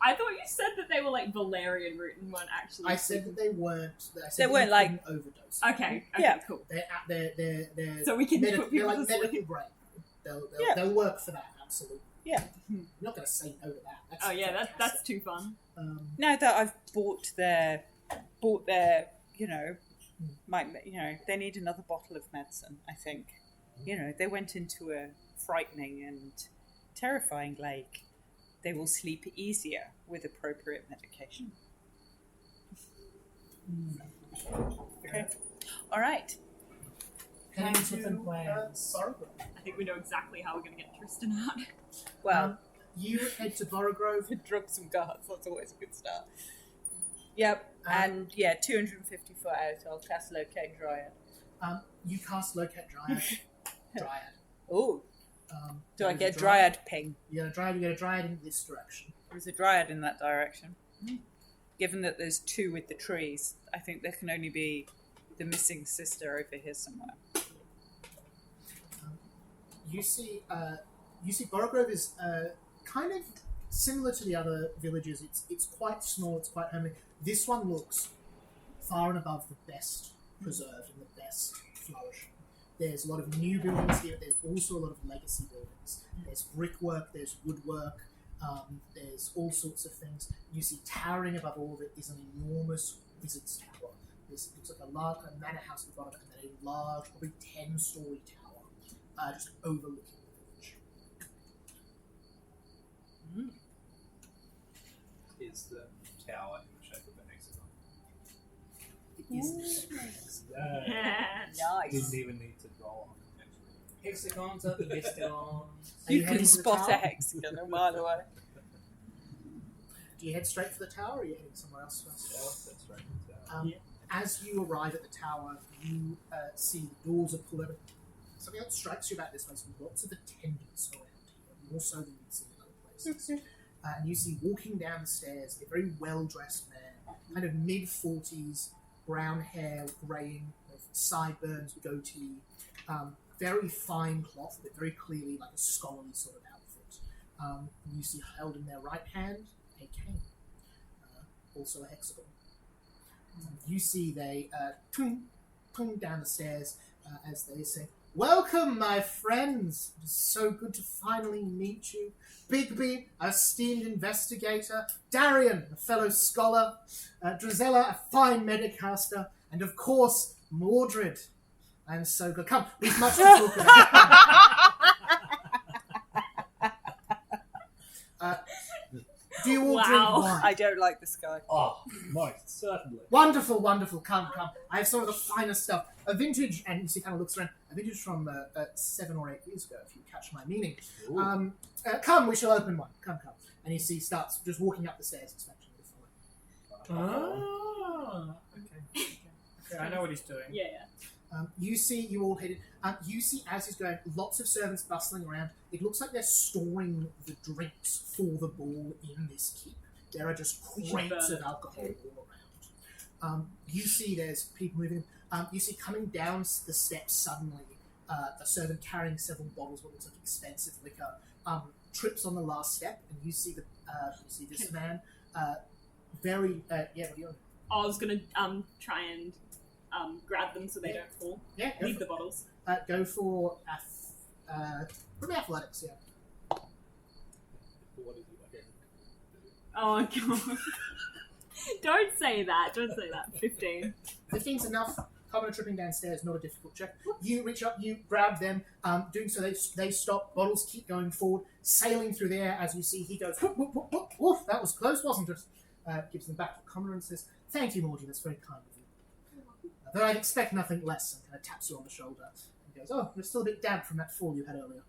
I thought you said that they were like valerian root and weren't actually. I said that they weren't. I said They that weren't you like- couldn't overdose. Okay, Yeah. cool. They're So we can put they're people like to sleep. medical grade. They'll Yeah. they'll work for that, absolutely. Yeah. I'm not going to say no to that. That's Oh yeah, that's fantastic. too fun. Now that I've bought their, they need another bottle of medicine, I think. They went into a frightening and terrifying lake. They will sleep easier with appropriate medication. Okay. All right. Heading Plans to within plans. Borrowgrove. I think we know exactly how we're going to get Tristan out. Well, You head to Borrowgrove. drug some guards. That's always a good start. Yep. Um, And 250 foot out. I'll cast Locate Dryad. You cast Locate Dryad. Dryad. Oh, do I there's get a Dryad ping? You get a Dryad in this direction. There's a Dryad in that direction. Given that there's 2 with the trees, I think there can only be the missing sister over here somewhere. You see Borrowgrove is kind of similar to the other villages. It's quite small. It's quite homely. This one looks far and above the best preserved and the best flourishing. There's a lot of new buildings here. There's also a lot of legacy buildings. There's brickwork. There's woodwork. There's all sorts of things. You see towering above all of it is an enormous wizard's tower. This looks like a large manor house at the bottom, and then a large, probably 10-story tower, just overlooking the village. Is the tower in the shape of an hexagon? It is Nice. Didn't even need to roll on it, actually. Hexagons are the best ones. Are You you can heading to the spot a tower? hexagon a mile away. Do you head straight for the tower, or are you heading somewhere else first? Yeah, that's right. in the tower. As you arrive at the tower, you see the doors are pulled open. Something that strikes you about this place: lots of attendants around here, more so than you'd see in other places. And you see walking down the stairs a very well-dressed man, kind of mid-40s, brown hair, greying, with sideburns, goatee, very fine cloth, but very clearly like a scholarly sort of outfit. You see held in their right hand a cane, also a hexagon. You see they pung down the stairs as they say, "Welcome, my friends! It is so good to finally meet you. Bigby, our esteemed investigator, Darian, a fellow scholar, Drizella, a fine medicaster, and of course, Mordred. I am so good. Come, we've much to talk about. Do you all Wow. drink wine? I don't like this guy. Oh, most certainly. Wonderful, wonderful. Come. I have some of the finest stuff. A vintage, and you see, kind of looks around. A vintage from 7 or 8 years ago, if you catch my meaning. Ooh. Come, we shall open one. Come. And you see, starts just walking up the stairs, expecting you to follow. Ah, okay. I know what he's doing. Yeah. You see, you all headed. You see, as he's going, lots of servants bustling around. It looks like they're storing the drinks for the ball in this keep. There are just crates of alcohol all around. You see, there's people moving. You see, coming down the steps suddenly, a servant carrying several bottles of what looks like expensive liquor trips on the last step, and you see this man. Very what are you doing? I was gonna try and grab them so they don't fall. Yeah, go Leave for the bottles. Go for probably athletics, yeah. What is it again? Oh god! Don't say that. 15. 15's enough. Commoner tripping downstairs, not a difficult check. You reach up, you grab them. Doing so, they stop. Bottles keep going forward, sailing through the air as you see he goes, whoop, whoop, whoop, whoop, woof, that was close, wasn't it? Gives them back to Commoner and says, "Thank you, Morty, that's very kind of you. Though I'd expect nothing less," and kind of taps you on the shoulder. And goes, "Oh, you're still a bit damp from that fall you had earlier.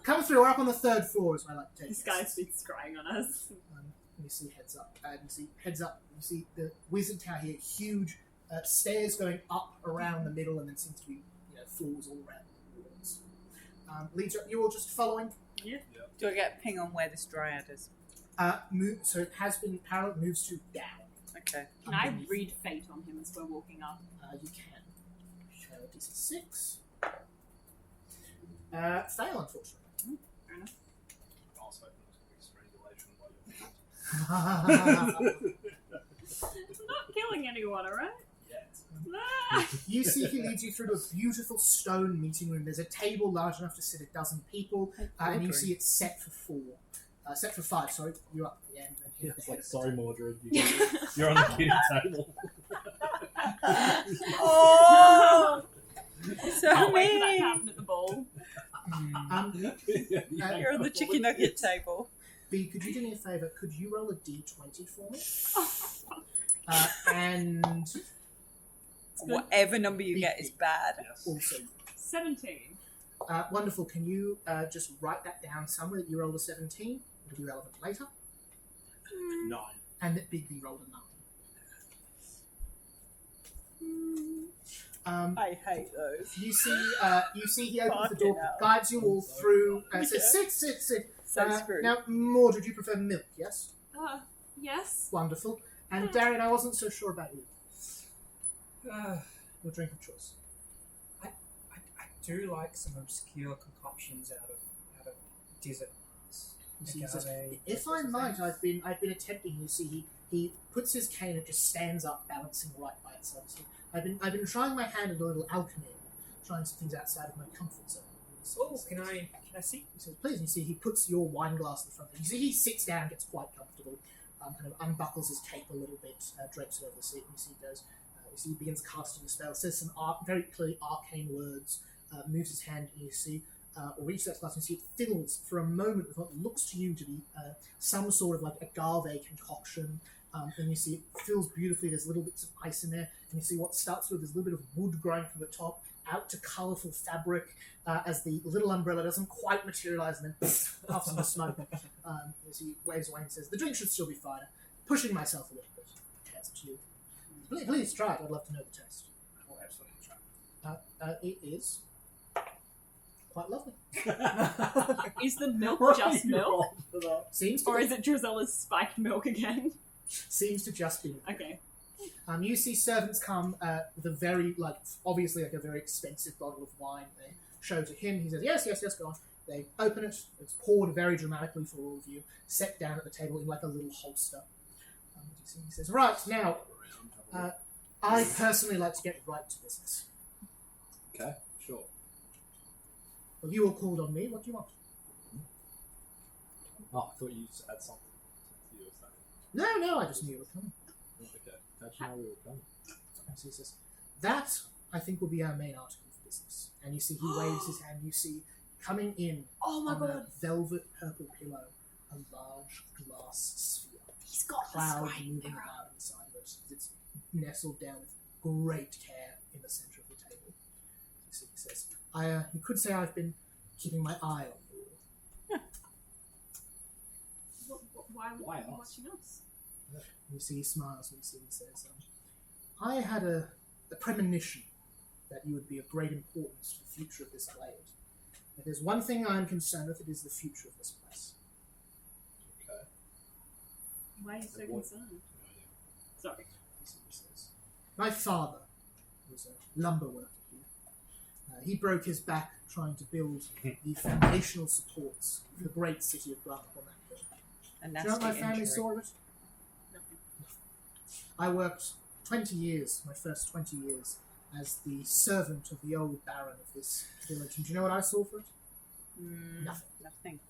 Come through, we're up on the 3rd floor, as I like to take This it." guy's been scrying on us. And you see heads up. You see the wizard tower here, huge stairs going up around the middle, and then seems to be floors all around the walls. Leads up. You all just following. Do I get a ping on where this dryad is? So it has been parallel. Moves to down. Okay. Can I read fate on him as we're walking up? You can. Show a DC6. Fail, unfortunately. Fair enough. I was hoping it was going to be strangulation by your It's not killing anyone, alright? Yes. Ah! You see he leads you through to a beautiful stone meeting room. There's a table large enough to sit 12 people, and you see it's set for 4. Set for 5, sorry. You're up at the end. And Yeah, it's like, sorry, Mordred, you're on the kiddie table. Oh, so Can't wait for that to mean. happen at the ball. You're on the chicken nugget table. B, could you do me a favour? Could you roll a d20 for me? Oh, And Whatever number you get is bad. Yes. also, 17. wonderful. Can you just write that down somewhere that you rolled a 17? It'll be relevant later. 9. And that Big B rolled a 9. I hate those. You see he opens the Fucking door, hell. guides you all through, says, sit. So screwed. Now, Mordred, you prefer milk, yes? Yes. Wonderful. And Darian, I wasn't so sure about you. Your drink of choice. I do like some obscure concoctions out of desert. You see, he says, if I might, I've been attempting. You see, he puts his cane and just stands up, balancing right by itself. So I've been trying my hand at a little alchemy, trying some things outside of my comfort zone. Oh, can I see? He says, please. And you see, he puts your wine glass in front of him. You see, he sits down, gets quite comfortable, kind of unbuckles his cape a little bit, drapes it over the seat, and you see he goes. You see, he begins casting a spell. Says some very clearly arcane words. Moves his hand, and you see, or reaches that glass, and you see it fills for a moment with what looks to you to be some sort of like agave concoction. And you see it fills beautifully. There's little bits of ice in there, and you see what starts with this little bit of wood growing from the top out to colourful fabric as the little umbrella doesn't quite materialise, and then puffs into smoke. As he waves away and says, "The drink should still be fine." Pushing myself a little bit. That's up to you. Please try it. I'd love to know the taste. I'll absolutely try. It is quite lovely. Is the milk just milk? Seems to Or be, is it Drizella's spiked milk again? seems to just be. Okay. You see servants come with a very, obviously a very expensive bottle of wine. They show to him. He says, yes, go on. They open it. It's poured very dramatically for all of you. Set down at the table in like a little holster. He says, right, now, I personally like to get right to business. Okay, sure. Well, you all called on me. What do you want? Oh, I thought you had something you were saying. No, I just knew you were coming. Oh, okay. How'd you know we were coming? So he says, that, I think, will be our main article of business. And you see he waves his hand. You see, coming in Oh my on god. a velvet purple pillow, a large glass sphere. He's got the Cloud spiked moving mirror. about inside of it. It's nestled down with great care in the centre of the table. You see, he says, you could say I've been keeping my eye on you. Why Why are you us? watching us? You see, he smiles and you see he says, I had a premonition that you would be of great importance to the future of this glade. If there's one thing I'm concerned with, it is the future of this place. Okay. Why are you so And what- concerned? Sorry. You see he says, my father was a lumber worker here. He broke his back trying to build the foundational supports for the great city of Grantham. A Do you know what my nasty family injury. saw of it? Nothing. I worked 20 years, my first 20 years, as the servant of the old baron of this village. And do you know what I saw for it? Nothing. Nothing.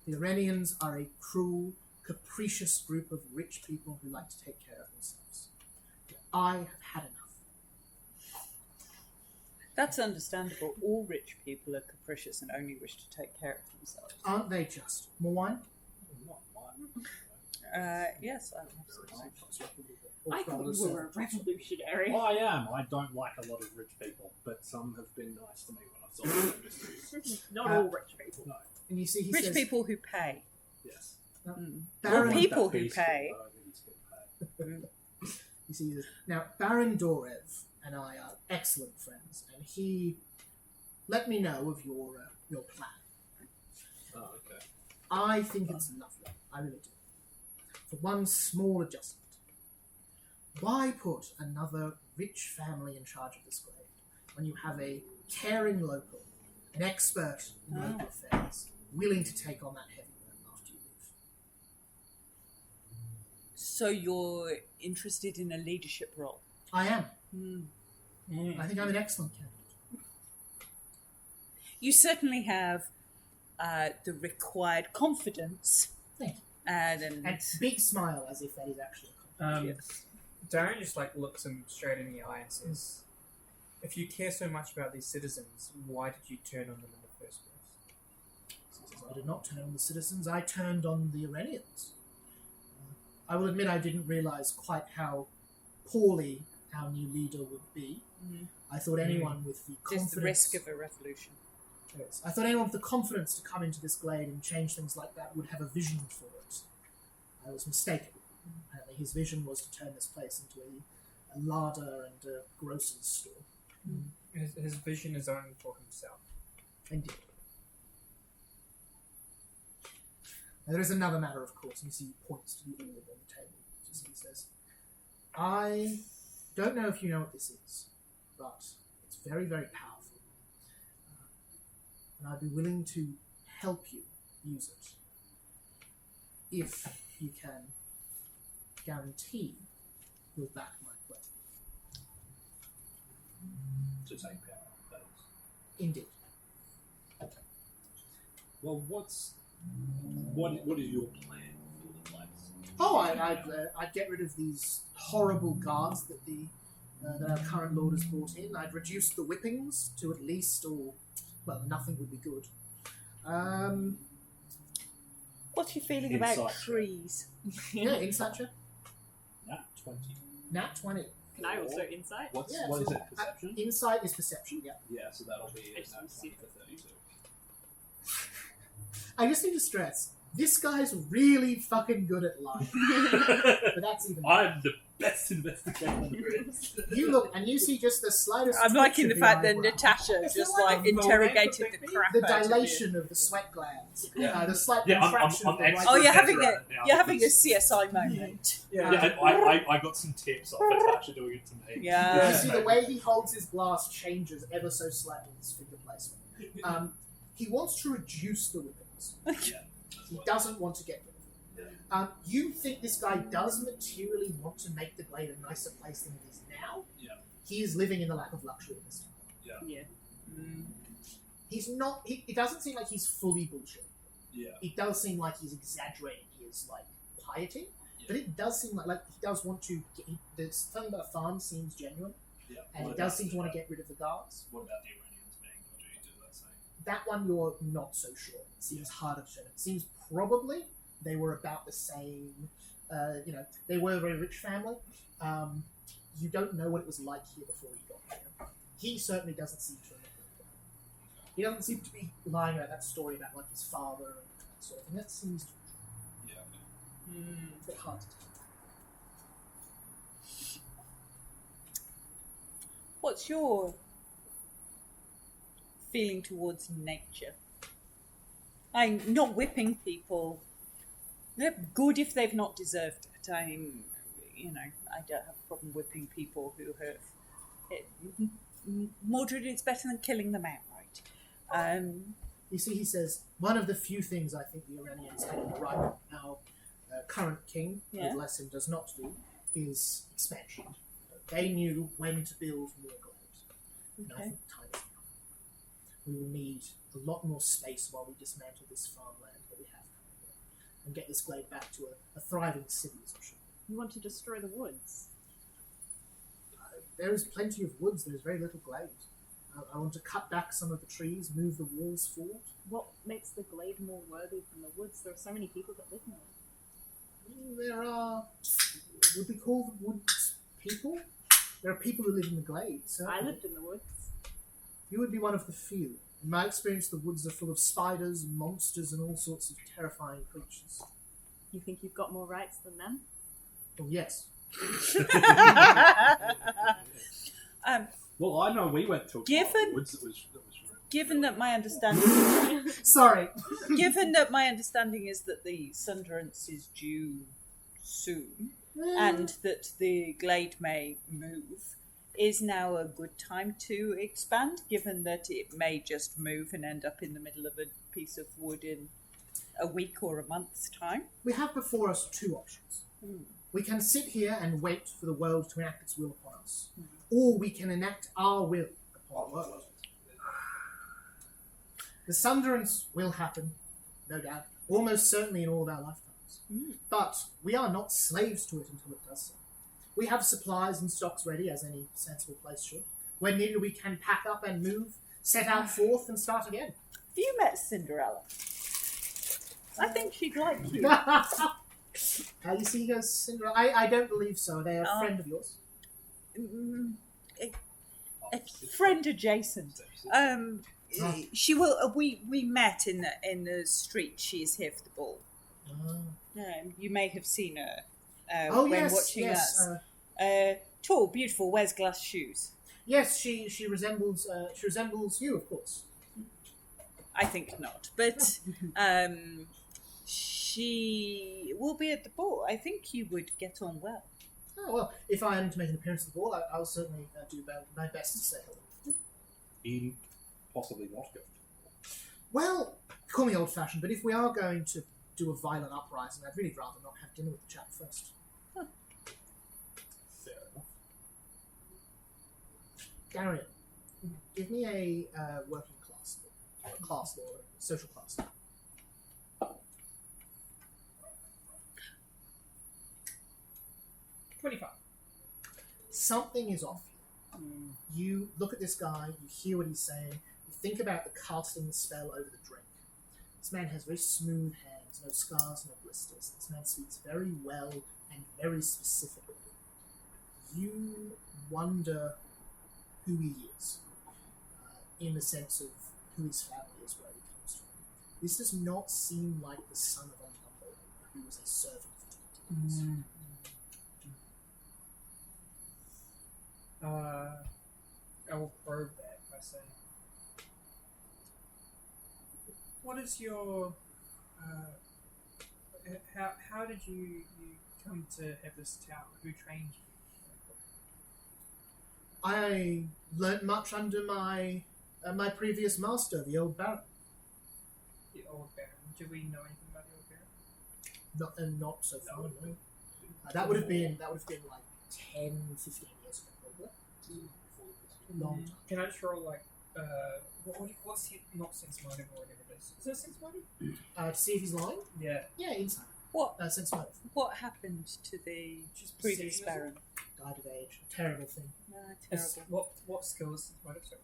The Iranians are a cruel, capricious group of rich people who like to take care of themselves. I have had enough. That's understandable. All rich people are capricious and only wish to take care of themselves. Aren't they just? More wine? Not mine. Yes, I have some. I thought you were a revolutionary. Well, I am. I don't like a lot of rich people, but some have been nice to me when I've solved their mysteries. Not all rich people. No. And you see he Rich says, people who pay. Yes. Baron, Well, people That who beast pay. thing, I don't think he's gonna pay. You see, he says, now Baron Dorev and I are excellent friends, and he let me know of your plan. Oh, okay. I think it's lovely. I really do. For one small adjustment, Why put another rich family in charge of this glade when you have a caring local, an expert in local affairs, willing to take on that heavy burden after you leave? So you're interested in a leadership role? I am. Mm. I think I'm an excellent candidate. You certainly have the required confidence. Thank you. And And big smile as if that is actually a compliment. Darren just looks him straight in the eye and says, "If you care so much about these citizens, why did you turn on them in the first place?" I did not turn on the citizens, I turned on the Iranians. I will admit I didn't realise quite how poorly our new leader would be. I thought anyone with the confidence... there's the risk of a revolution. Yes. I thought anyone with the confidence to come into this glade and change things like that would have a vision for it. I was mistaken. Apparently his vision was to turn this place into a larder and a grocer's store. His vision is only for himself. Indeed. Now, there is another matter, of course, and you see he points to the orb on the table. Just he says, I don't know if you know what this is, but it's very, very powerful. And I'd be willing to help you use it if you can guarantee you'll back my play. To take power, that is. Indeed. Well, what is your plan for the place? Oh, I'd get rid of these horrible guards that that our current lord has brought in. I'd reduce the whippings to at least, or well, nothing would be good. What's your feeling Insight about check. trees? Yeah, insight check. Nat 20. Nat 20. Can I also insight? What is so, it? Perception? Insight is perception, yeah. Yeah, so that'll be I a just nat want to see 20 for 32. I just need to stress, this guy's really fucking good at lying. But that's even... I'm the best investigator there is. You look, and you see just the slightest... I'm liking the twitch of fact that eyebrow. Natasha It's just like like a interrogated the moment crap The out of dilation of the sweat glands. Yeah. The slight Yeah, contraction I'm of the right... expert Oh, you're having at it now you're having a because- CSI moment. Yeah, I got some tips off Natasha doing it to me. Yeah. You see the way he holds his glass changes ever so slightly in his finger placement. He wants to reduce the whippings. Yeah. He doesn't want to get rid of them. You think this guy does materially want to make the glade a nicer place than it is now? Yeah. He is living in the lap of luxury at this time. Yeah. He's not... It doesn't seem like he's fully bullshit. Yeah. It does seem like he's exaggerating his, piety. Yeah. But it does seem like he does want to... There's something about a farm seems genuine. Yeah. And What he does about seem to want to the- get rid of the guards. What about the Iranians being dodgy? Does that say? That one you're not so sure. It seems harder to determine. It seems probably they were about the same. They were a very rich family. You don't know what it was like here before he got here. He certainly doesn't seem to remember it. He doesn't seem to be lying about that story about his father and that sort of thing. That seems to be Yeah. a bit hard to tell. What's your feeling towards nature? I'm not whipping people. They're good if they've not deserved it. I don't have a problem whipping people who have it. Mordred, it's better than killing them outright. You see, he says, one of the few things I think the Iranians have right our current king, Yeah. unless him does not do, is expansion. They knew when to build more glades. And I Okay. think the time is now. We will need a lot more space while we dismantle this farmland that we have coming here and get this glade back to a thriving city, as it should. You want to destroy the woods. There is plenty of woods, there is very little glade. I want to cut back some of the trees, move the walls forward. What makes the glade more worthy than the woods? There are so many people that live in it. There are, would we call them woods people? There are people who live in the glade, certainly. I lived in the woods. You would be one of the few. In my experience, the woods are full of spiders and monsters and all sorts of terrifying creatures. You think you've got more rights than them? Oh, yes. Well, I know we went to a Given- woods that was Given that my understanding, Sorry. given that my understanding is that the Sunderance is due soon, and that the glade may move, is now a good time to expand, given that it may just move and end up in the middle of a piece of wood in a week or a month's time. We have before us two options. We can sit here and wait for the world to enact its will upon us, or we can enact our will upon the world. The sunderance will happen, no doubt, almost certainly in all of our lifetimes. But we are not slaves to it until it does so. We have supplies and stocks ready, as any sensible place should. When needed, we can pack up and move, set out forth and start again. Have you met Cinderella? I think she'd like you. You see, he goes, Cinderella. I don't believe so. Are they a friend of yours? A friend adjacent. She will. We met in the street. She is here for the ball. You may have seen her when watching us. Tall, beautiful, wears glass shoes. Yes, she resembles you, of course. I think not, but she will be at the ball. I think you would get on well. Oh, well, if I am to make an appearance at the ball, I'll certainly do my best to say hello. In possibly not go. Well, call me old-fashioned, but if we are going to do a violent uprising, I'd really rather not have dinner with the chap first. Fair enough. Darian, give me a working class law, social class. Something is off here. You look at this guy, you hear what he's saying, you think about the casting the spell over the drink. This man has very smooth hands, no scars, no blisters. This man speaks very well and very specifically. You wonder who he is, in the sense of who his family is, where he comes from. This does not seem like the son of a number who was a servant for 20 years. I will probe that by saying, what is your, how did you come to have this tower? Who trained you? I learnt much under my previous master, the old Baron. The old Baron. Do we know anything about the old Baron? Not so far, no. That would have been like 10, 15 years ago, probably. Long time. Can I just roll what's he, not sense motive or whatever it is? Is it sense motive? To see if he's lying? Yeah. Yeah, insight. What Sense motive. What happened to the previous Baron? Died of age. A terrible thing. Terrible. What skill is sense motive? Sorry.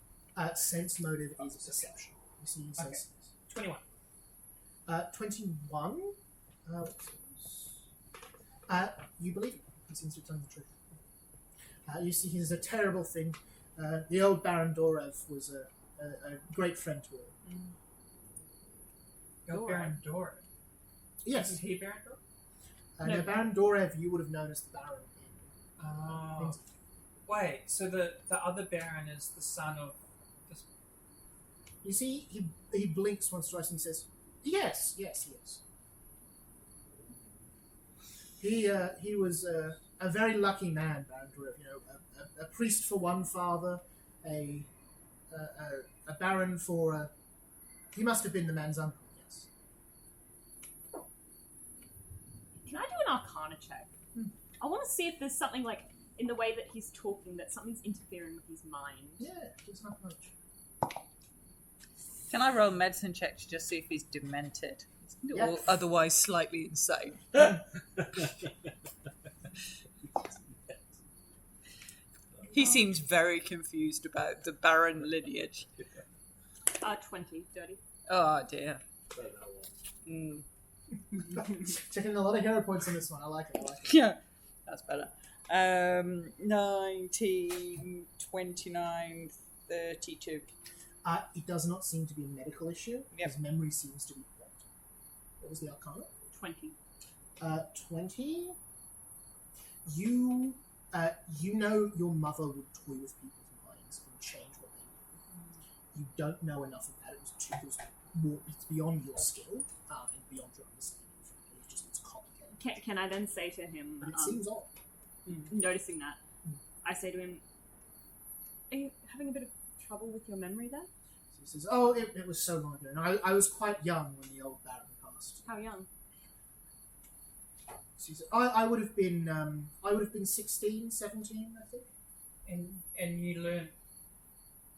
Sense motive is perception. You see, he says 21. 21. You believe him. He seems to be telling the truth. You see, he's a terrible thing. The old Baron Dorev was a great friend to all. Oh, Baron Dorev. Yes. Is he Baron Dorev? No, Baron Dorev you would have known as the Baron. Oh. Wait, so the other Baron is the son of this... You see, he blinks once or twice and says, yes, he is. He was a very lucky man, Baron Dorev. You know, a priest for one father, a baron for he must have been the man's uncle, yes. Can I do an Arcana check? I want to see if there's something like in the way that he's talking that something's interfering with his mind. Yeah, it's not much. Can I roll a medicine check to just see if he's demented? Yeah. Or otherwise slightly insane? He seems very confused about the Baron lineage. 20, dirty. Oh dear. Checking a lot of hero points on this one. I like it. Yeah, that's better. 19, 29, 32. It does not seem to be a medical issue. Yep. His memory seems to be correct. What was the Arcana? 20. 20. You know your mother would toy with people's minds and change what they do. You don't know enough about it. It's beyond your skill and beyond your understanding. It's complicated. Can I then say to him, But it seems odd. noticing that, I say to him, "Are you having a bit of trouble with your memory then? So he says, "Oh, it was so long ago. And I was quite young when the old Baron passed." How young?" So he says, I would have been 16, 17, I think. And you learn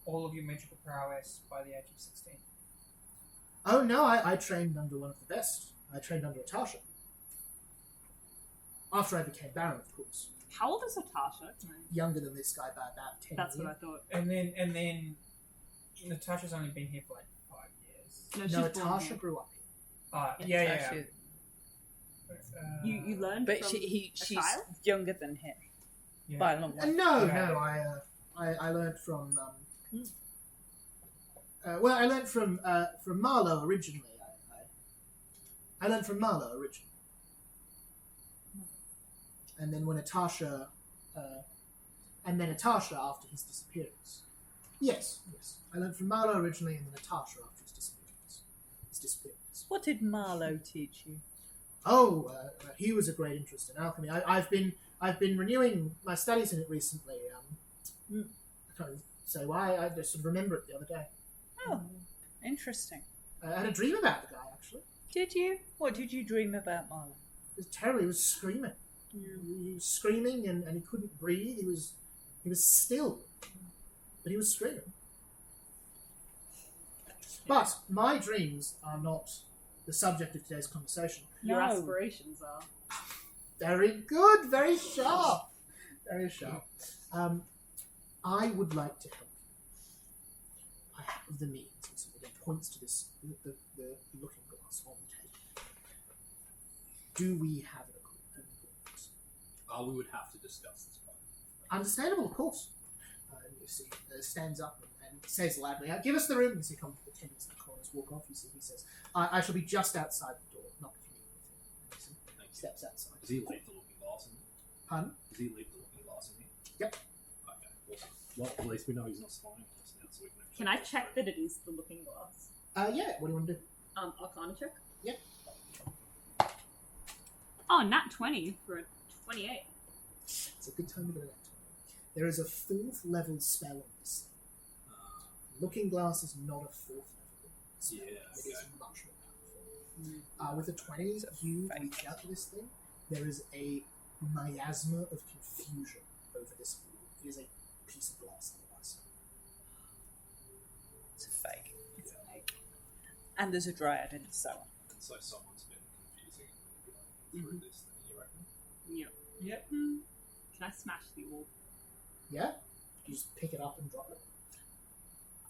all of your magical prowess by the age of 16. Oh no, I trained under one of the best. I trained under Natasha. After I became Baron, of course. How old is Natasha? Younger than this guy by about 10 That's years. what I thought. And then Natasha's only been here for like 5 years. No, No, she's born Natasha here. grew up here. Yeah. She- You learned But from she's child? younger than him yeah. by a long way. No, Yeah. I learned from. I learned from Marlowe originally. I learned from Marlowe originally, and then when Natasha, Natasha after his disappearance. Yes, I learned from Marlowe originally, and then Natasha after his disappearance. What did Marlowe teach you? Oh, he was a great interest in alchemy. I've been renewing my studies in it recently. I can't say why. I just sort of remember it the other day. Oh, interesting. I had a dream about the guy actually. Did you? What did you dream about Marlowe? It was terrible. He was screaming. He was screaming and he couldn't breathe. He was still, but he was screaming. But my dreams are not the subject of today's conversation. Your No. aspirations are. Very good, very sharp. Very sharp. I would like to help you. I have the means. And so it points to this, the looking glass on the table. Do we have an agreement? We would have to discuss this part. Understandable, of course. And you see, stands up and says loudly, "Give us the room." You see, come the attendants in the corners walk off. You see, he says, I shall be just outside the door. Knock if you need anything." And he steps outside. Does he leave the looking glass in here? Pardon? Does he leave the looking glass in here? Yep. Okay, awesome. Well, at least we know he's not spying on us now, so we can Can I check that it is the looking glass? Yeah. What do you want to do? Arcana check? Yep. Oh, nat 20 for a 28. It's a good time to get that. There is a 4th level spell on this thing. Looking glass is not a 4th level spell. Yeah, It is okay. much more powerful. With a 20, you reach out to this thing. There is a miasma of confusion over this. It is a piece of glass otherwise. It's a fake. It's a fake. And there's a dryad in the cellar. And so someone's been confusing and manipulating through this thing, you reckon? Yep. Yep. Can I smash the wall? Yeah? You just pick it up and drop it.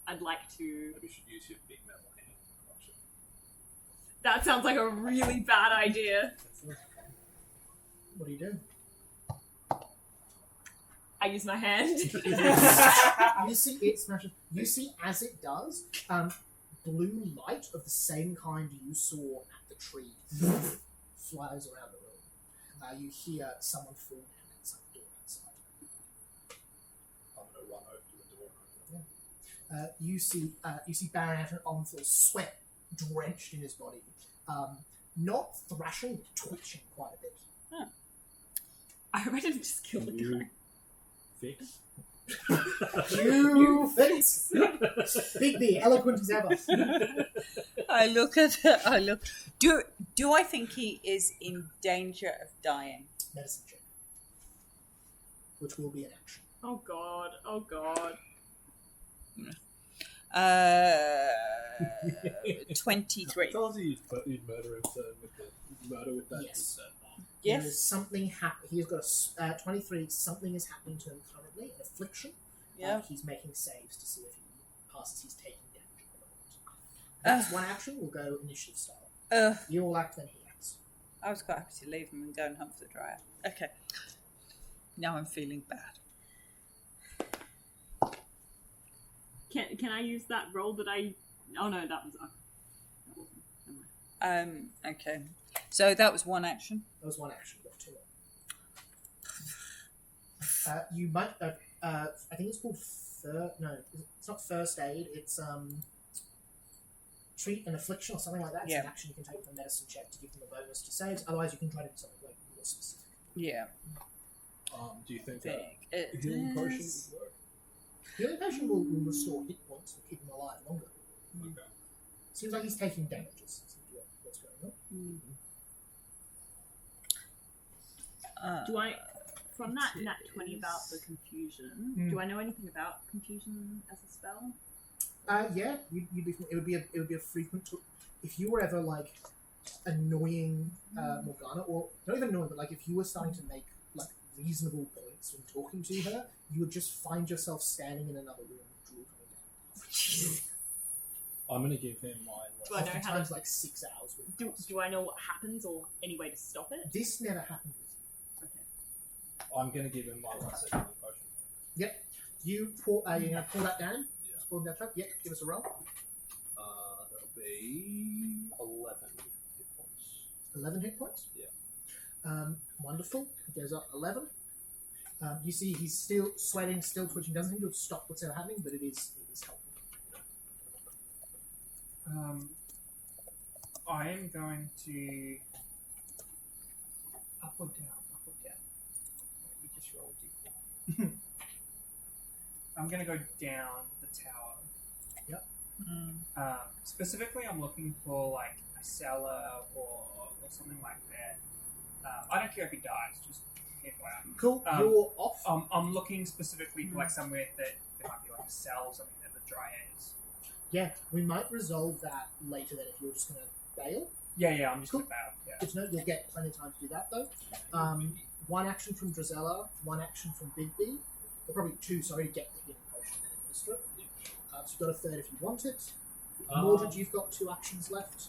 I'd like to. Maybe you should use your big metal hand to crush it. That sounds like a really bad idea. What do you do? I use my hand. You see it smashes. You see as it does, blue light of the same kind you saw at the tree flies around the room. You hear someone fall down outside the door outside. I'm going to run over to the door and open it. You see Baron Anton Onful, sweat drenched in his body, not thrashing, but twitching quite a bit. I ready to just kill the You guy. fix? You fix! Big B, eloquent as ever. I look. Do I think he is in danger of dying? Medicine check. Which will be an action. Oh god. Oh god. 23. Tells you you'd murder him with that. Yes. Yes. There is something happening. He's got a 23. Something is happening to him currently, an affliction. Yeah. He's making saves to see if he passes his taking damage or not. That's one action. We'll go initiative style. You all act, then he acts. I was quite happy to leave him and go and hunt for the dryad. Okay. Now I'm feeling bad. Can I use that roll that I... Oh no, that was... that wasn't. Never mind. Okay. So that was one action. That was one action. You've got two more. You might. I think it's called. No, it's not first aid. It's treat an affliction or something like that. It's Yeah. an action you can take from a medicine check to give them a bonus to saves. Otherwise, you can try to do something like more specific. Yeah. Do you think Think a it healing potion is. would work? Healing potion will restore hit points and keep him alive longer. Okay. Seems like he's taking damages. What's going on? Do I, from that nat 20 about the confusion, do I know anything about confusion as a spell? Yeah, it would be a frequent. If you were ever like annoying Morgana, or not even annoying, but like if you were starting to make like reasonable points when talking to her, you would just find yourself standing in another room, drool coming down. I'm going to give him my. Do I know how to, Oftentimes like 6 hours. do I know what happens or any way to stop it? This never happened with Okay. I'm going to give him my last healing potion. you. You pour. You're going to pour that down. Yeah. Just pour that up. Yep. Give us a roll. That'll be 11 hit points. 11 hit points. Yeah. Wonderful. He goes up 11. You see, he's still sweating, still twitching. Doesn't seem to have stopped what's ever happening, but it is helping. I am going to up or down. Let me just roll a d4. I'm going to go down the tower. Yep. Specifically, I'm looking for like a cellar or something like that. I don't care if he dies. Just FYI. Cool. You're off. I'm looking specifically for like somewhere that there might be like a cell or something that the dryad is. Yeah, we might resolve that later then if you're just going to bail. Yeah, I'm just Cool. going to bail. Yeah. Good to know. You'll get plenty of time to do that though. One action from Drizella, one action from Bigby, or probably two, sorry, to get the healing potion and administer it. So you've got a third if you want it. Mordred, you've got 2 actions left.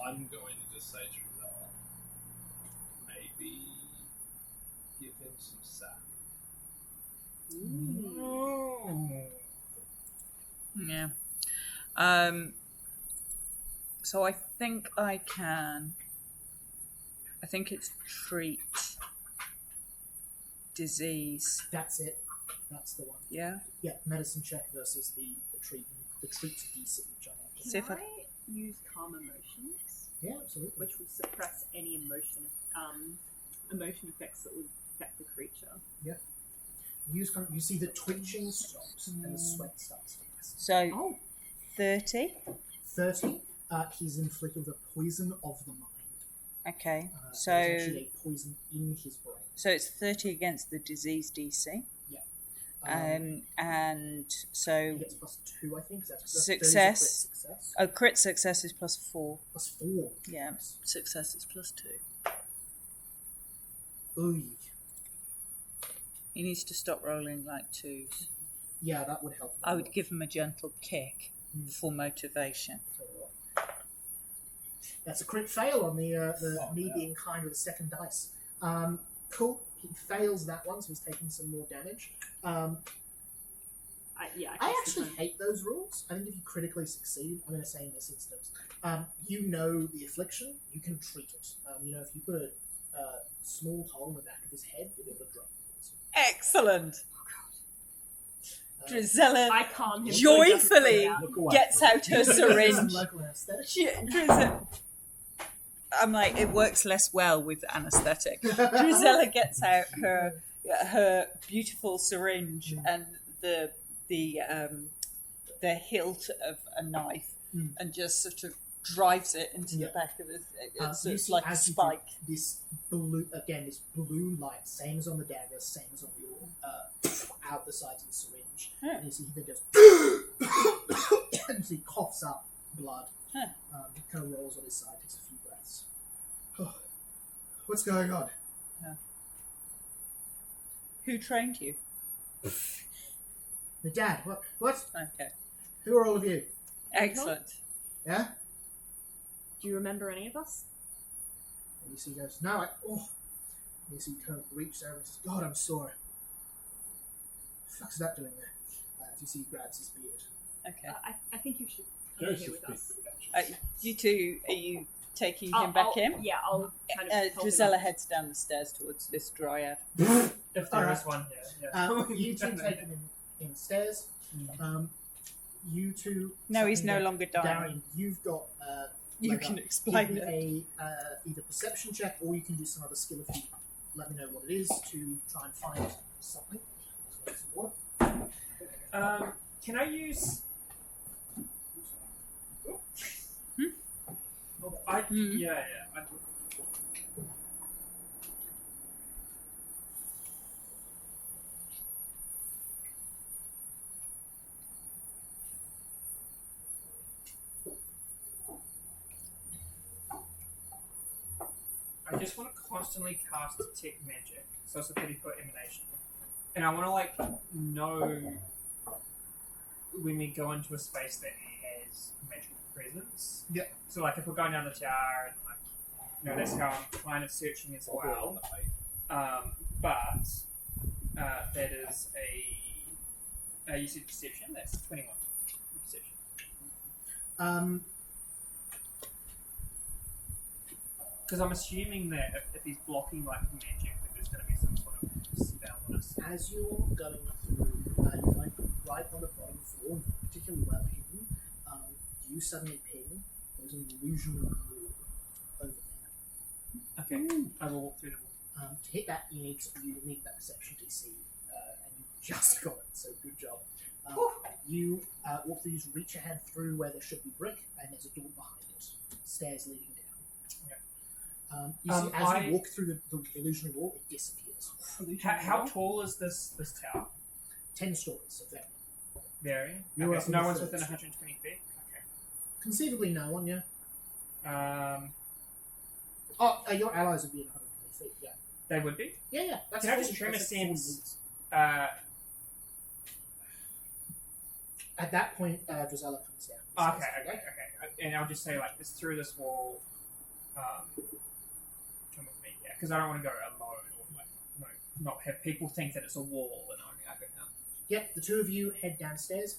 I'm going to just say to Rosella, maybe give him some sap. Yeah. So I think I can. I think it's treat disease. That's it. That's the one. Yeah. Yeah, medicine check versus the treat DC, which I have. See if I- Can I use calm emotions, Yeah, absolutely. which will suppress any emotion effects that would affect the creature? You see the twitching stops and the sweat starts to pass. So Oh, 30. 30. He's inflicted with a poison of the mind. Okay. There's So actually a poison in his brain. it's 30 against the disease DC. Yeah. And He so gets +2, I think. That's Success. 30 is a crit success. crit success is +4. +4. Yeah. Yes. Success is +2. Ooh. He needs to stop rolling like 2s. Yeah, that would help. I would give him a gentle kick for motivation. That's a crit fail on the me yeah. being kind with the second dice. Cool. He fails that one, so he's taking some more damage. I I actually hate those rules. I think if you critically succeed, I'm going to say in this instance, you know the affliction, you can treat it. If you put a small hole in the back of his head, you'll be able to drain it. Excellent. Drizella I calm him. joyfully Look away. gets out her Some syringe. local anesthetic. Drizella. I'm like, it works less well with anaesthetic. Drizella gets out her beautiful syringe and the hilt of a knife and just sort of drives it into the back of his. You It's see like a as you spike. do this blue light, same as on the dagger, same as on the orb, out the sides of the syringe. Huh. And you see he then goes, and he coughs up blood. Huh. He kind of rolls on his side, takes a few breaths. What's going on? Who trained you? The dad. What? Okay, Who are all of you? excellent. Yeah? Do you remember any of us? And you see he goes, no, And you see he kind of reaches over and says, God, I'm sorry. The fuck's that doing there? You see he grabs his beard. Okay, I think you should come here with us. you two, are you taking I'll- him back I'll- in? Yeah, I'll kind of help him Drizella up. heads down the stairs towards this dryad. If there Alright. is one here. Yeah. You two take him in stairs. you two. No, he's something no that- longer dying. Darren, you've got. You leg can up. explain Give me it. a either perception check or you can do some other skill if you let me know what it is to try and find something. So some water. Can I use? Yeah. I just want to constantly cast detect magic, so it's a 30-foot emanation, and I want to like know when we go into a space that has magical presence. Yeah. So like if we're going down the tower and like that's how I'm kind of searching as well. But that is a you said perception. That's 21 perception. Because I'm assuming that if he's blocking like magic, that there's going to be some sort of spell on us. As you're going through, you find right on the bottom floor, particularly well hidden, you suddenly ping. There's an illusionary wall over there. Okay, I will walk through the wall. To hit that, you need that perception DC, and you just got it. So good job. You walk through, you reach your hand through where there should be brick, and there's a door behind it. Stairs leading down. You see, as you walk through the illusionary wall, it disappears. How tall is this tower? 10 stories, so very. Very. You're Okay, up so in no the one's first. within 120 feet. Conceivably, no one, yeah. Okay. Your allies would be in 120 feet, yeah. They would be. Yeah. That's Can I just 40 trim a that's 40 sense? meters. At that point, Drizella comes down. Okay. And I'll just say like it's through this wall. Come with me, yeah, because I don't want to go alone or like not have people think that it's a wall and only I go down. Yep, the two of you head downstairs.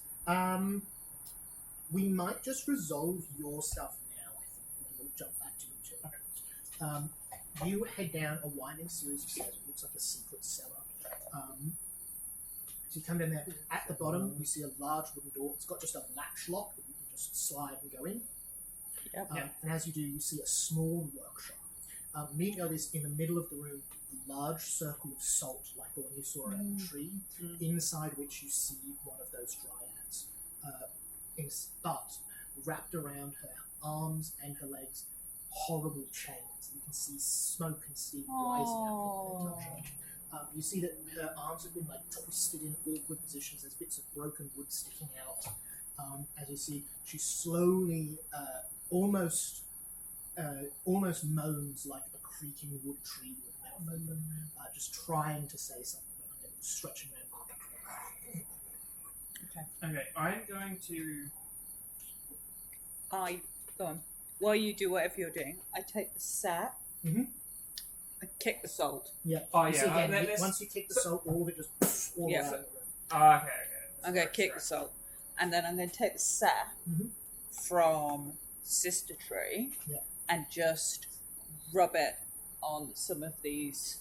We might just resolve your stuff now, I think, and then we'll jump back to you two. You head down a winding series of stairs. It looks like a secret cellar. So you come down there. At the bottom, you see a large wooden door. It's got just a latch lock that you can just slide and go in. And as you do, you see a small workshop. Meet notice in the middle of the room, a large circle of salt, like the one you saw around the tree, inside which you see one of those dryads. But wrapped around her arms and her legs, horrible chains. You can see smoke and steam rising out from her touch. You see that her arms have been like twisted in awkward positions. There's bits of broken wood sticking out. As you see, she slowly, almost moans like a creaking wood tree with mouth open, just trying to say something, but unable to stretch around. Okay, I'm going to. Go on. While you do whatever you're doing, I take the sack. I kick the salt. Yeah. Oh You see yeah. again, once you kick the salt, all of it just all Yeah. around the room. Okay. I'm going to kick the salt. And then I'm going to take the sack from Sister Tree and just rub it on some of these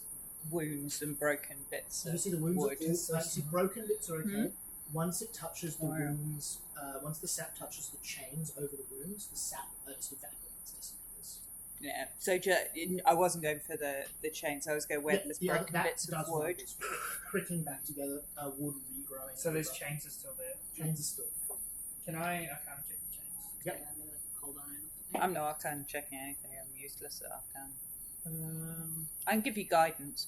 wounds and broken bits You of see the wounds wood. you see broken bits are okay. Mhm. Once it touches the Oh, yeah. wounds, once the sap touches the chains over the wounds, the sap just evaporates, disappears. Yeah. So I wasn't going for the chains. I was going where there's broken that bits of does wood. wonders. Cricking back together, wood regrowing. So these over. chains are still there. Chains are still there. Can I can't check the chains. Yep. Yeah, maybe like a cold iron or something. I'm no Arcane checking anything. I'm useless at Arcane. I can give you guidance.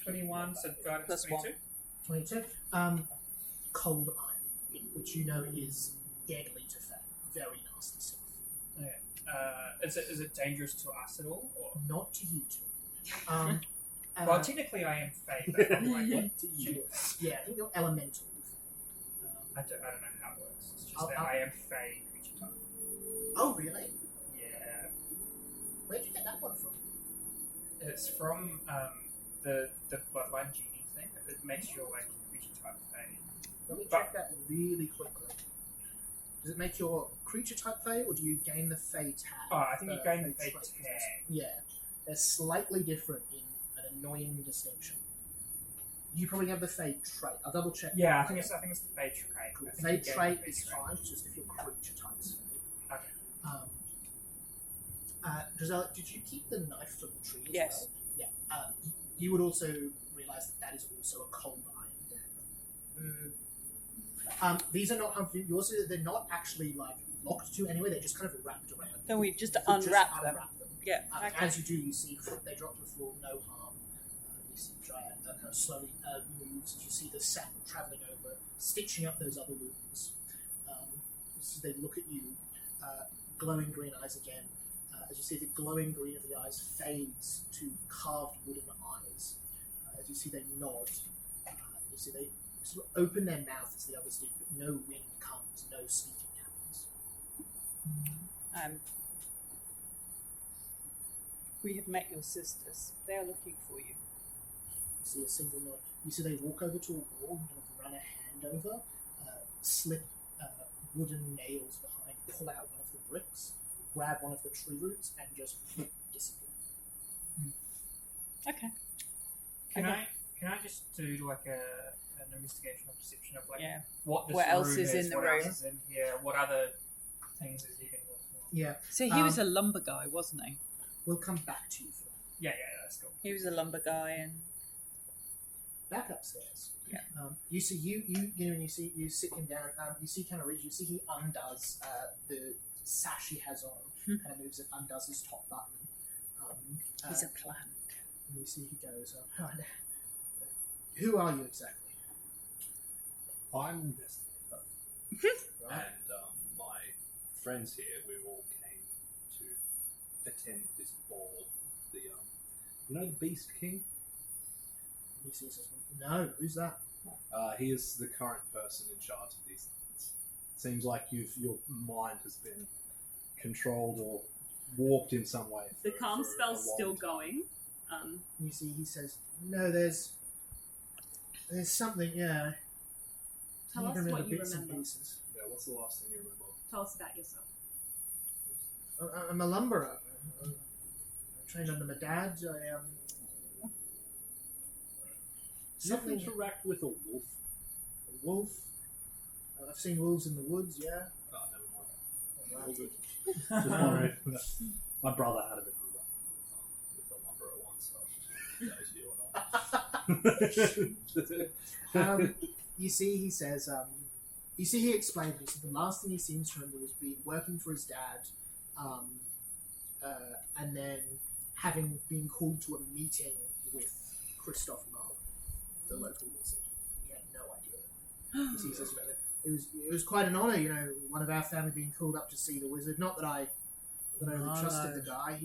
21, so guidance Plus 22. 22. Cold iron, which you know is deadly to fat. Very nasty stuff. Okay. Is it dangerous to us at all? Or? Not to you two. Well, technically I am Fae, but I'm like, what do you? Yeah, I think you're elemental. I don't know how it works. It's just I'll- that I am Fae creature type. Oh, really? Yeah. Where'd you get that one from? It's from the bloodline genie thing. It makes your like creature type Fae. Let me check that really quickly. Does it make your creature type Fey, or do you gain the Fey tag? Oh, I think you gain the Fae trait? tag. Yeah, they're slightly different in an annoying distinction. You probably have the fade trait. I'll double check. Yeah, I think it's the fade trait. Cool. I think Fade you gave trait me the is fade trait. fine. It's just if your creature type is fade. Okay. Giselle, did you keep the knife from the tree as Yes. well? Yeah. You would also realise that is also a cold iron dagger. These are not harmful. You also, they're not actually like locked to anyway. They're just kind of wrapped around. Then we just You could unwrap them. unwrap them. Yeah. Okay. As you do, you see they drop to the floor, no harm. You see the Dryad kind of slowly moves. You see the sap travelling over, stitching up those other wounds. So they look at you, glowing green eyes again. As you see the glowing green of the eyes fades to carved wooden eyes. As you see they nod. You see they sort of open their mouth as the others do, but no wind comes, no speaking happens. We have met your sisters. They are looking for you. You see a single nod. You see they walk over to a wall and kind of run a hand over, slip wooden nails behind, pull out one of the bricks, grab one of the tree roots, and just disappear. Okay. Can I just do like an investigation or perception of like Yeah. what this What else room is in the what room? else is in here, what other things is he been working on? Yeah, So he was a lumber guy, wasn't he? we'll come back to you for that. Yeah, that's cool. He was a lumber guy, and Back upstairs. Yeah. You see when you sit him down. You see kind of Ridge. You see he undoes the sash he has on. Kind of moves it, undoes his top button. he's a plant. And you see he goes, who are you exactly? I'm an investigator. Right. And my friends here, we all came to attend this ball. The you know the Beast King? You see he says, no, who's that? He is the current person in charge of these things. Seems like your mind has been controlled or warped in some way. The calm for a spell's long still time. going. You see he says, no, there's something, yeah. Tell I us can what you bits and remember. pieces. Yeah, what's the last thing you remember? Tell us about yourself. I'm a lumberer. I'm trained under my dad. Do you ever Something. interact with a wolf? A wolf. I've seen wolves in the woods, yeah. Oh, never mind. Wow. All good. Just wondering. My brother had a bit of a run with a lumberer once, so who knows you or not. You see, he says, he explained this. The last thing he seems to remember was being working for his dad, and then having been called to a meeting with Christoph Marlowe, the local wizard. He had no idea. You see, he says, it was quite an honour, one of our family being called up to see the wizard. Not that I really trusted the guy.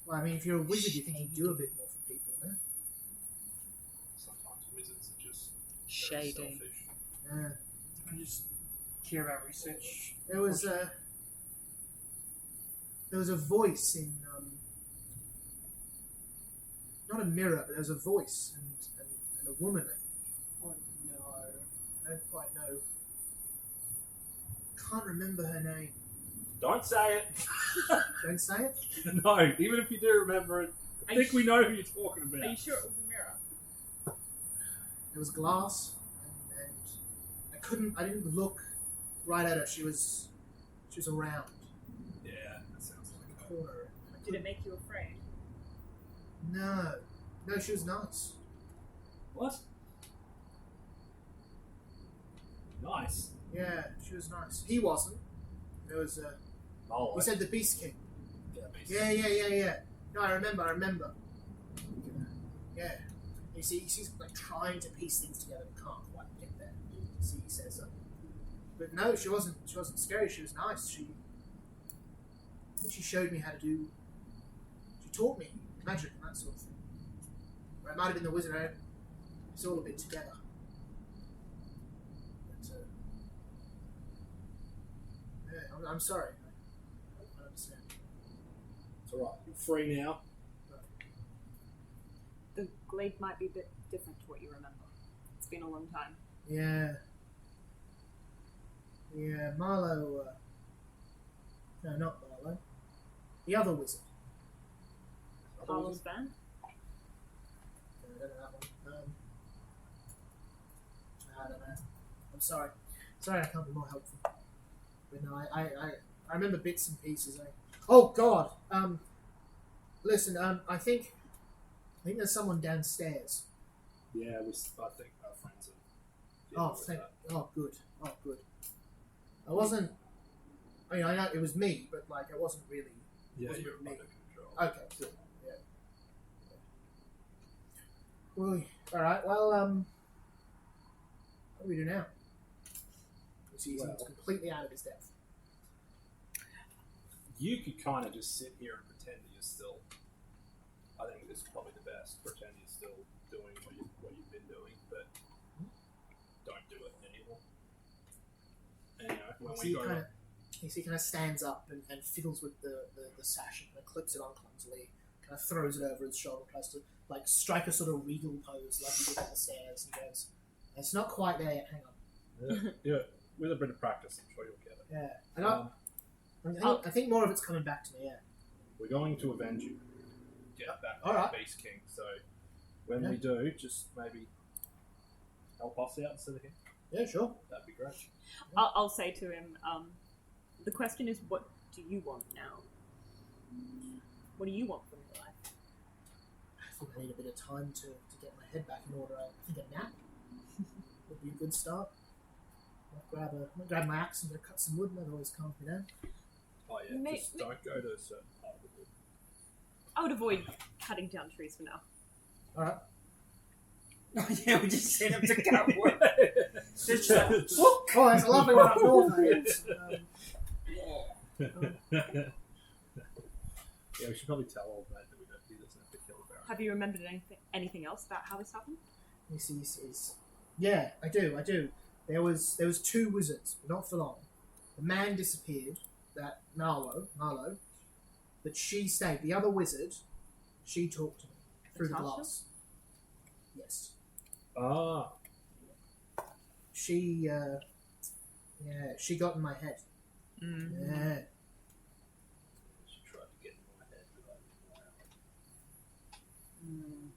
Well, I mean, if you're a wizard, you think he'd do a bit more for people, no? Sometimes wizards are just Shady. selfish. Yeah. I just care about research. There was a voice in not a mirror, but there was a voice and a woman, I think. Oh no. I don't quite know. Can't remember her name. Don't say it. Don't say it. No, even if you do remember it, I think we know who you're talking about. Are you sure it was a mirror? There was glass, and I didn't look right at her. She was around Yeah, that sounds like the corner. Did it make you afraid? No, she was nice. What? Nice. Yeah, she was nice. He wasn't. There was Oh, he said the Beast King. yeah. Yeah. No, I remember. Yeah. You see, he's like trying to piece things together, but can't quite get there. You see, he says, but no, she wasn't scary. She was nice. I think she showed me how to do. She taught me magic and that sort of thing. Or it might have been the wizard. It's all a bit together. But, yeah, I'm sorry. I understand. It's alright. You're free now. The glade might be a bit different to what you remember. It's been a long time. Yeah. Yeah, Marlowe. No, not Marlowe. The other wizard. Carlos Band? No, I don't know that one. I'm sorry. Sorry, I can't be more helpful. But no, I remember bits and pieces. Oh God. Listen. I think there's someone downstairs. Yeah, I think our friends are. Oh, good. Oh, good. I wasn't. I mean, I know it was me, but like, I wasn't really. Yeah, wasn't you're me. under control. Okay, good. Yeah. Well, all right. Well, what do we do now? He's completely out of his depth. You could kind of just sit here and pretend that you're still. I think this is probably the best. Pretend you're still doing what you've been doing, but don't do it anymore. And when we go, he kind of stands up and fiddles with the sash and clips it on clumsily. Kind of throws it over his shoulder, tries to like strike a sort of regal pose, like he did on the stairs, and goes, "It's not quite there yet. Hang on." yeah, with a bit of practice, I'm sure you'll get it. Yeah, I think more of it's coming back to me. Yeah. We're going to avenge you. Get back to All right. the Beast King. So when we do, just maybe help us out instead of him. Yeah, sure. That'd be great. I'll say to him, the question is, what do you want now? What do you want from your life? I think I need a bit of time to get my head back in order. I think a nap would be a good start. I'll grab my axe and go cut some wood. That always calms me down. Oh yeah, just don't go to a certain part of the wood. I would avoid cutting down trees for now. All right. Yeah, we just sent him to cut wood. Oh, there's a lovely one up north. Yeah, we should probably tell old mate that he doesn't have to kill a bear. Have you remembered anything else about how this happened? He says, "Yeah, I do. There was 2 wizards, but not for long. The man disappeared, that Marlowe, but she stayed. The other wizard, she talked to me through the Natasha? glass. Yes, Ah, she got in my head. Yeah, she tried to get in my head, but I didn't know.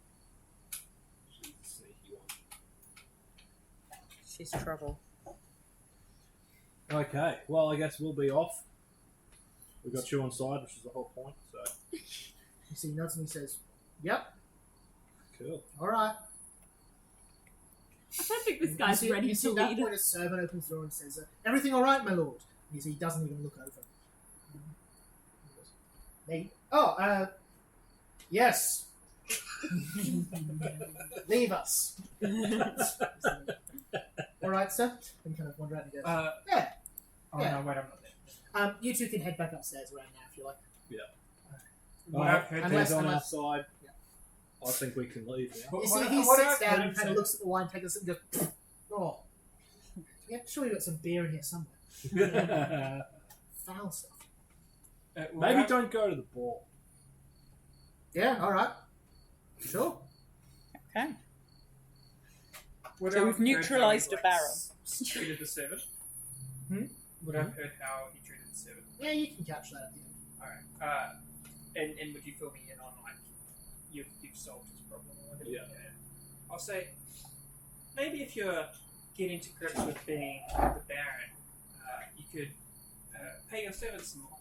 She's a sneaky one. She's trouble. Okay, well, I guess we'll be off. We got you on side, which is the whole point. So you see, he nods and he says, "Yep, cool. all right." I don't think this guy's ready you see to that lead. point a servant opens the door and says, "Everything all right, my lord?" And you see he doesn't even look over. Me? Oh, yes. Leave us. All right, sir. And kind of wander out and goes, "Yeah." Oh Yeah. no, wait, I'm not there. You two can head back upstairs around now if you like. What I've heard Unless- He's on our unless- side. Yeah. I think we can leave now. You see, What- he what sits I've down heard and kind say- of looks at the wine, takes a sip, and goes, "Oh, yeah, sure you got some beer in here somewhere. Foul stuff." Maybe don't go to the ball. Yeah, all right, sure. Okay. Would So I we've have heard neutralised how a he, barrel. Treated the servant. Would I have heard how he treated the servant? Yeah, you can catch that at the end. Alright. And would you fill me in on like you've solved his problem or whatever? Yeah. I'll say maybe if you're getting to grips with being the Baron, you could pay your servants some more.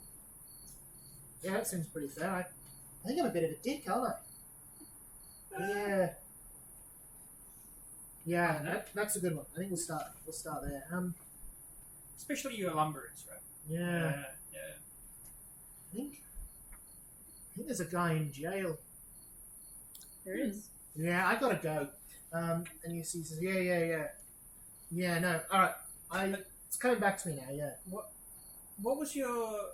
Yeah, that seems pretty fair. I think I'm a bit of a dick, aren't I? Yeah. Yeah, that's a good one. I think we'll start there. Especially your lumberers, right? Yeah. Yeah. I think there's a guy in jail. There is. Yeah, I gotta go. And you see, he says, yeah. Yeah, no, alright. It's coming back to me now, yeah. What was your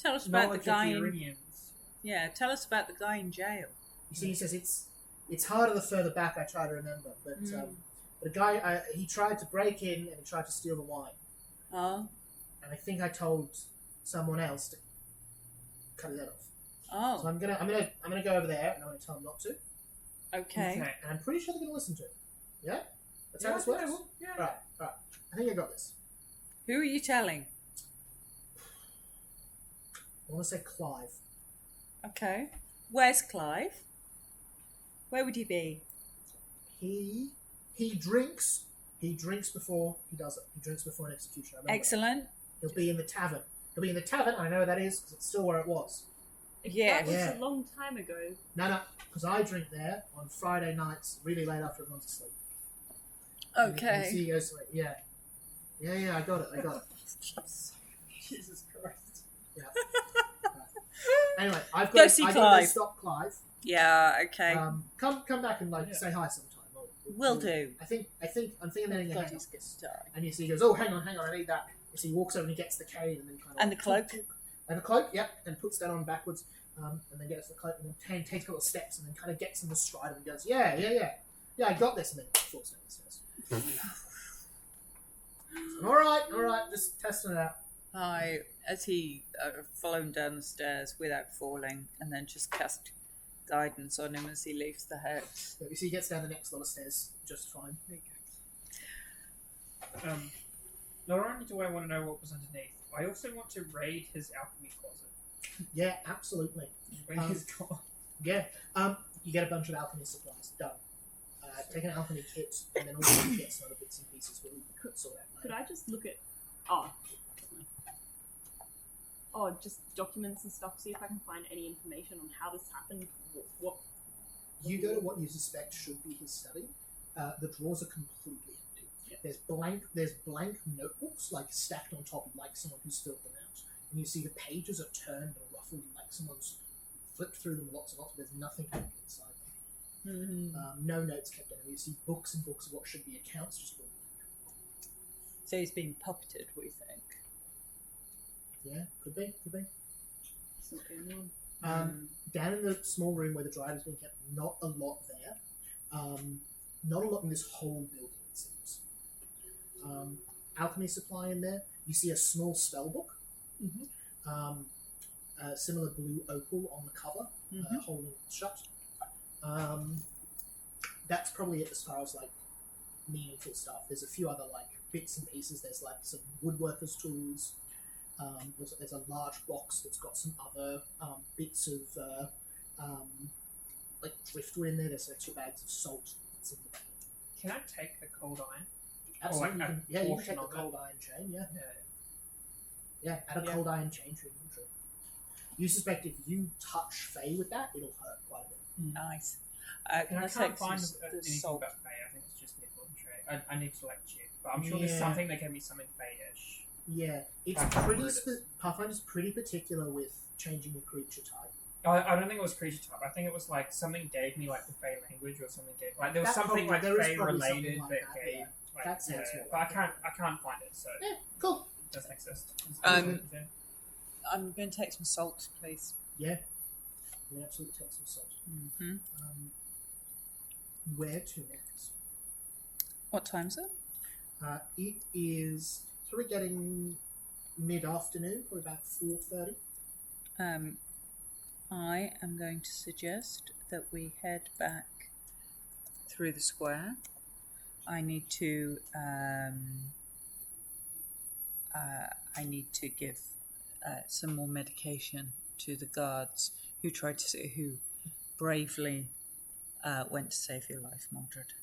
Tell us about the knowledge guy of the in. Iranians? Yeah, tell us about the guy in jail. You see, he says it's harder the further back I try to remember, but the guy, he tried to break in and he tried to steal the wine. Oh. And I think I told someone else to cut his head off. Oh. So I'm gonna go over there and I'm gonna tell them not to. Okay. And I'm pretty sure they're gonna listen to it. Yeah? That's how this works? Yeah. Right. I think I got this. Who are you telling? I wanna say Clive. Okay. Where's Clive? Where would he be? He drinks He drinks before he does it. He drinks before an execution. I remember. Excellent. He'll be in the tavern. He'll be in the tavern. I know where that is because it's still where it was. Yes. That was Yeah. a long time ago. No, because I drink there on Friday nights, really late after everyone's asleep. Okay. And he goes, like, yeah, I got it. Jesus Christ. Yeah. Anyway, I've Go got see I got to Clive. stop Clive. Yeah. Okay. Come back and Yeah. say hi sometime. Will do. I'm thinking I'm letting you hang God, on. he's good stuff. And you see, he goes, oh, hang on, I need that. You see, he walks over and he gets the cane and then kind of And the cloak. And the cloak, yep, and puts that on backwards, and then gets the cloak and then takes a couple of steps and then kind of gets in the stride and goes, yeah, I got this, and then falls down the stairs. All right, just testing it out. As he followed him down the stairs without falling, and then just cast guidance on him as he leaves the house. But you see, he gets down the next lot of stairs just fine. Not only do I want to know what was underneath, I also want to raid his alchemy closet. Yeah, absolutely. When he's gone. Yeah, you get a bunch of alchemy supplies. Done. Take an alchemy kit, and then all the kits and other bits and pieces will sort out Could later. I just look at just documents and stuff, see if I can find any information on how this happened? What You go to what you suspect should be his study. The drawers are completely empty. Yeah. There's blank notebooks like stacked on top, like someone who's filled them out. And you see the pages are turned and ruffled, like someone's flipped through them lots and lots. But there's nothing hidden inside them. No notes kept down. You see books and books of what should be accounts just all blank. So he's being puppeted, we think. Yeah, could be. is not going on? Down in the small room where the dryad has been kept, not a lot there. Not a lot in this whole building, it seems. Alchemy supply in there. You see a small spell book. A similar blue opal on the cover, holding it shut. That's probably it as far as like meaningful stuff. There's a few other like bits and pieces. There's like some woodworkers' tools. There's a large box that's got some other bits of like driftwood in there. There's like 2 bags of salt. That's in the bag. Can I take the cold iron? Absolutely. like a you can portion take the of it. cold iron chain. Yeah, Yeah. add a Yeah. cold iron chain to your inventory. You suspect if you touch Faye with that, it'll hurt quite a bit. Nice. And Can I I can't take find some, the anything salt? about Faye. I think it's just nickel and trade. I need to like check, but I'm sure there's Yeah. something that can be something Faye-ish. Yeah, it's Pathfinder pretty. is. Pathfinder's pretty particular with changing your creature type. I don't think it was creature type. I think it was like something gave me like the Fae language or something. Like there was That something probably- like there is Fae probably related something like that that, gave. yeah. Like, That sounds yeah, more but like I can't find it, so Yeah, cool. it doesn't exist. I'm going to take some salt, please. Yeah, you absolutely take some salt. Mm-hmm. Where to next? What time is it? It is probably getting mid-afternoon, probably about 4:30. I am going to suggest that we head back through the square. I need to give some more medication to the guards who bravely went to save your life, Mordred.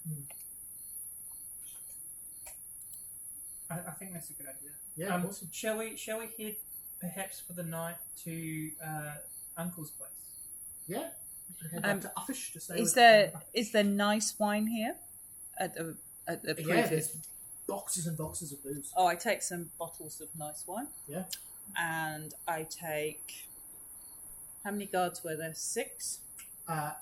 I think that's a good idea. Yeah, awesome. Shall we head perhaps for the night to Uncle's place? Yeah. You can head back to Uffish to stay Is with there nice wine here at the Yeah, previous? there's boxes and boxes of booze. Oh, I take some bottles of nice wine. Yeah. And I take... How many guards were there? 6? A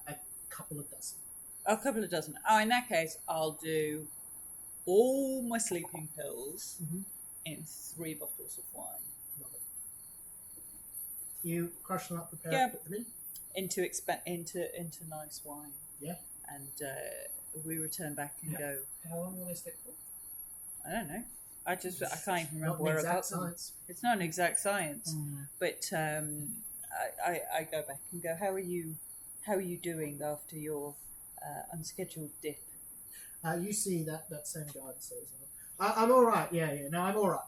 couple of dozen. A couple of dozen. Oh, in that case, I'll do all my sleeping pills in 3 bottles of wine. Love it. You crush them up, prepare, Yeah. put them in. Into nice wine. Yeah. And we return back and Yeah. go, How long will they stay for? I don't know. I can't even Not remember an where I exact got them. science. It's not an exact science. But I go back and go, how are you doing after your unscheduled dip? You see that same guy that says, I'm all right. Yeah. No, I'm all right.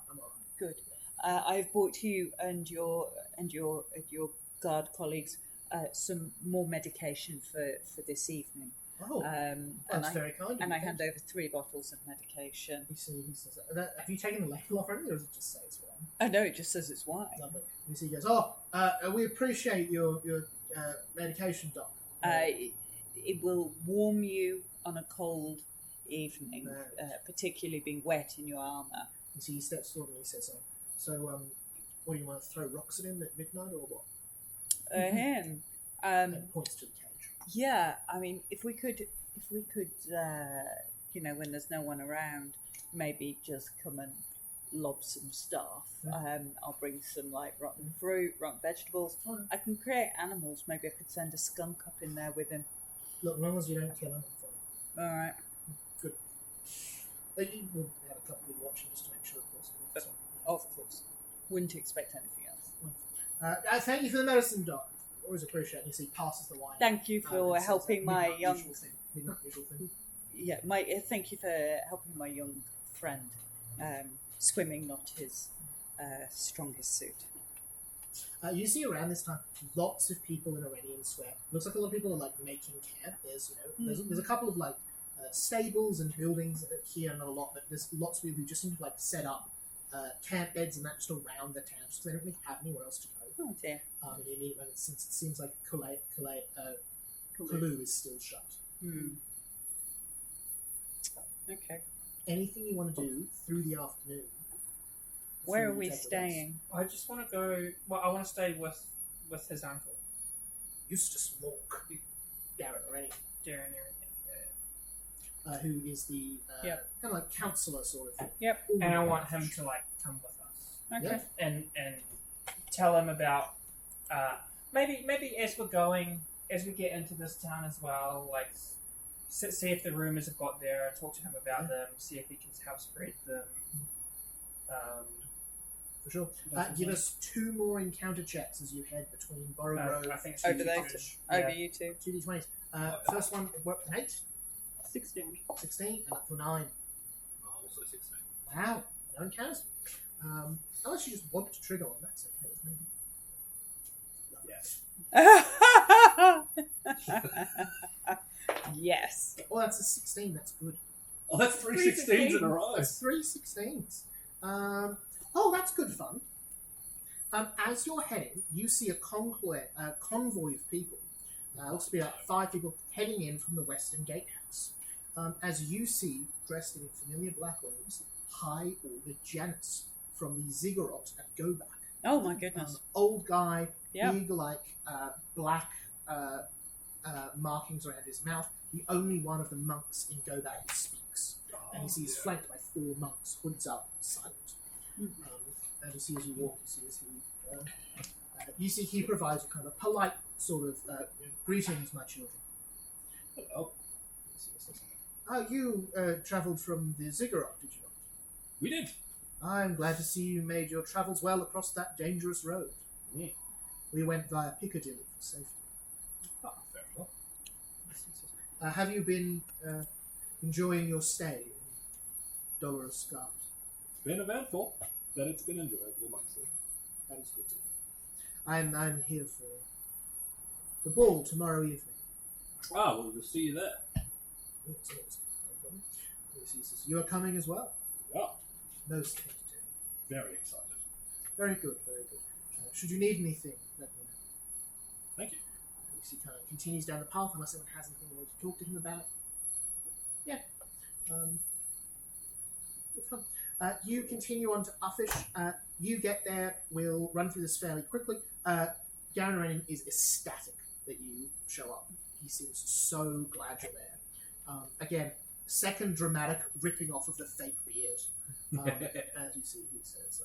Good. I've brought you and your guard colleagues some more medication for this evening. Oh, and that's I very kind. of and you. I hand over 3 bottles of medication. You see, he says, have you taken the label off or anything, or does it just say it's wine? Oh no, it just says it's wine. Lovely. You see, he goes, we appreciate your medication, Doc. It will warm you on a cold evening, particularly being wet in your armour. You see, he steps forward and he says, what do you want to throw rocks at him at midnight or what? Him. And points to the cage. Yeah, I mean, if we could, when there's no one around, maybe just come and lob some stuff. I'll bring some like rotten fruit, rotten vegetables. Alright. I can create animals. Maybe I could send a skunk up in there with him. Look, as long as you don't kill him. All right. Good. You will have a couple of watching just to make sure, of course. So, Of course. Wouldn't expect anything else. thank you for the medicine, Doc. Always appreciate it. You see, passes the wine. Thank you for It's helping a my midnight young. usual thing. Midnight usual thing. Yeah, thank you for helping my young friend. Swimming, not his strongest suit. You see around this time lots of people in Iranian Square. Looks like a lot of people are like making camp. There's there's a couple of like stables and buildings here, not a lot, but there's lots of people who just seem to like set up camp beds and that just around the town, so they don't really have anywhere else to go. Oh dear. In the immediate moment, since it seems like Kulu is still shut. Okay. Anything you want to do through the afternoon? Where are before we you take the staying? I just want to go. Well, I want to stay with his uncle, Eustace Mork, Garrett already, Darren. who is the Yep. kind of like counselor sort of thing. Yep. And I want him to like come with us Okay. Yeah. and tell him about maybe as we're going, as we get into this town as well, like see if the rumors have got there, talk to him about them, see if he can help spread them. For sure. Give us 2 more encounter checks as you head between Borough Grove. I think Over there. Yeah. Over you two. 2d20s. First one worked an 8, 16. 16, and up to 9. Also 16. Wow, no encounters. Unless you just want to trigger one, that's okay with me. Yes. Oh, that's a 16, that's good. Oh, that's 3 16s in a row. That's 3 16s. That's good fun. As you're heading, you see a convoy of people. Looks to be about 5 people heading in from the Western Gatehouse. As you see, dressed in familiar black robes, High Order Janus from the Ziggurat at Gobak. Oh my goodness. Old guy, Yeah. big black markings around his mouth. The only one of the monks in Gobak who speaks. And you see he's flanked by 4 monks, hoods up, silent. And you see as you walk, you see he provides a kind of polite sort of greetings, my children. Hello. You travelled from the Ziggurat, did you not? We did. I'm glad to see you made your travels well across that dangerous road. Mm. We went via Piccadilly for safety. Ah, fair enough. Have you been enjoying your stay in Dolorous Gardens? It's been eventful, but it's been enjoyable mostly. That is good to know. I'm here for the ball tomorrow evening. Ah, we'll see you there. You are coming as well? Yeah, Most tentative. very excited. Very good, very good. Should you need anything, let me know. Thank you. He kind of continues down the path unless anyone has anything they want to talk to him about. Yeah. Good fun. You continue on to Uffish. You get there. We'll run through this fairly quickly. Garen Renan is ecstatic that you show up. He seems so glad you're there. Again, second dramatic ripping off of the fake beard. As you see, he says,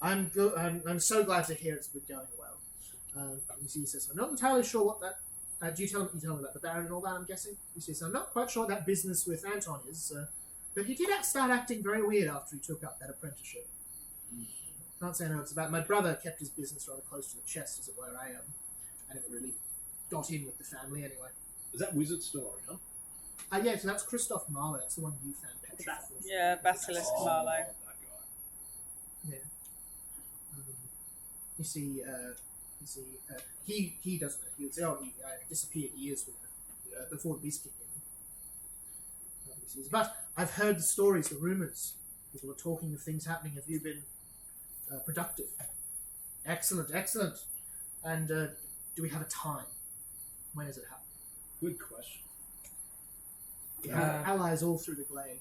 "I'm good. I'm so glad to hear it's been going well." You see, he says, "I'm not entirely sure what that." Do you tell him about the Baron and all that? I'm guessing. He says, "I'm not quite sure what that business with Anton is, but he did start acting very weird after he took up that apprenticeship. Can't say I know it's about. My brother kept his business rather close to the chest, as it were. I never really got in with the family anyway." Is that wizard still around? Yeah, so that's Christoph Marlowe. That's the one you found petrified. Yeah, Basilisk Marlowe. that guy. Yeah. You see, he doesn't know. He would say, "Oh, he disappeared years before the beast kicked in." He says, but I've heard the stories, the rumours. People are talking of things happening. Have you been productive? Excellent, excellent. And do we have a time? When does it happen? Good question. We have allies all through the glade.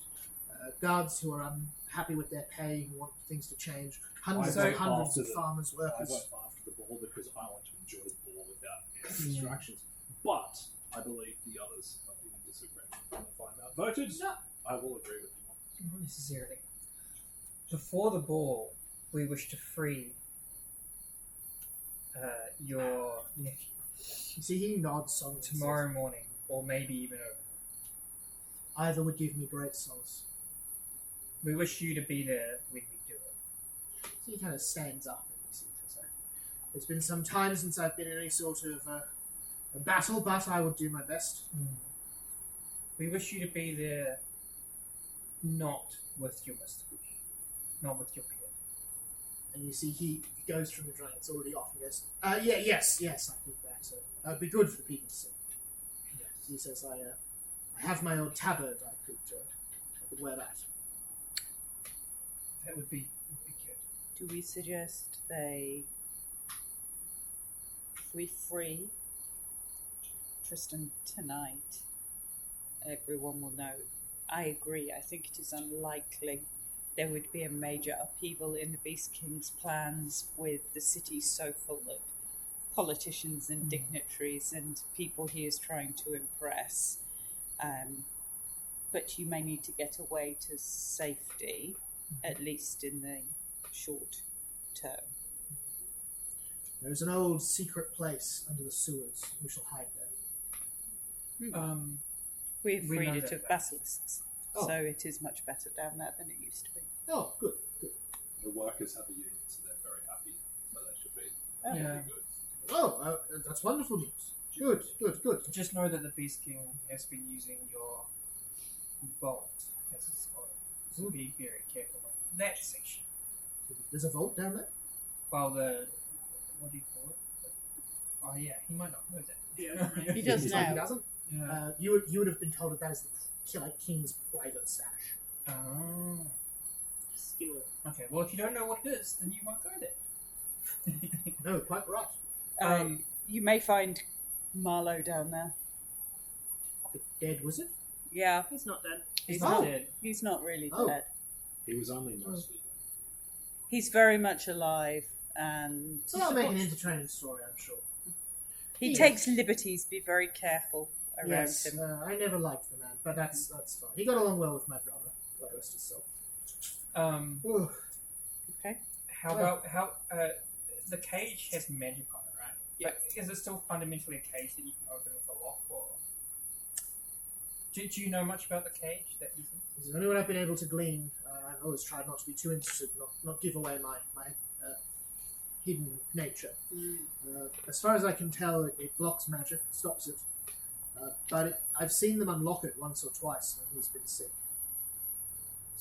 Guards who are unhappy with their pay, who want things to change. Hundreds and hundreds of farmers, I workers. went after the ball because I want to enjoy the ball without any distractions. But I believe the others are in disagreement. And if I'm outvoted, I will agree with them. Not necessarily. Before the ball, we wish to free your nephew. You see, he nods solemnly. Tomorrow morning, or maybe even over. Either would give me great solace. We wish you to be there when we do it. So he kind of stands up and he says, it's been some time since I've been in any sort of a battle, but I will do my best. We wish you to be there, not with your Mr. Bush, not with your beard. And you see he goes from the drain, it's already off, and goes, yes, I think that would be good for the people to see. Yes. He says, I have my old tabard, I could wear that. That would be good. Do we suggest we free Tristan tonight? Everyone will know. I agree. I think it is unlikely there would be a major upheaval in the Beast King's plans with the city so full of politicians and dignitaries and people he is trying to impress. But you may need to get away to safety, at least in the short term. There's an old secret place under the sewers. We shall hide there. We've We freed know it that of fact. basilisks, Oh. so it is much better down there than it used to be. Oh, good. The workers have a union, so they're very happy. So they should be Yeah. pretty good. Oh, that's wonderful news. Good. Just know that the Beast King has been using your vault as a scholar. So be very careful of that section. There's a vault down there? While what do you call it? Oh yeah, he might not know that. Yeah, right. He does It's like he now. doesn't. Yeah. You would have been told that is the king's private stash. Oh. Steal it. Okay. Well, if you don't know what it is, then you won't go there. No, quite right. You may find Marlowe down there. The dead wizard? Yeah, He's not dead. He's Oh. not dead. he's not really Oh. dead. He was only mostly He's very much alive, and So I'll make an entertaining story, I'm sure. he Yes. takes liberties. Be very careful around Yes, him. I never liked the man, but that's fine. He got along well with my brother. God rest his soul. Ooh. Okay. How about the cage has magic on it, right? Yeah. But is it still fundamentally a cage that you can open with a lock, or do you know much about the cage that you? This is the only one I've been able to glean. I've always tried not to be too interested, not give away my hidden nature. As far as I can tell, it blocks magic, stops it. But I've seen them unlock it once or twice when he's been sick.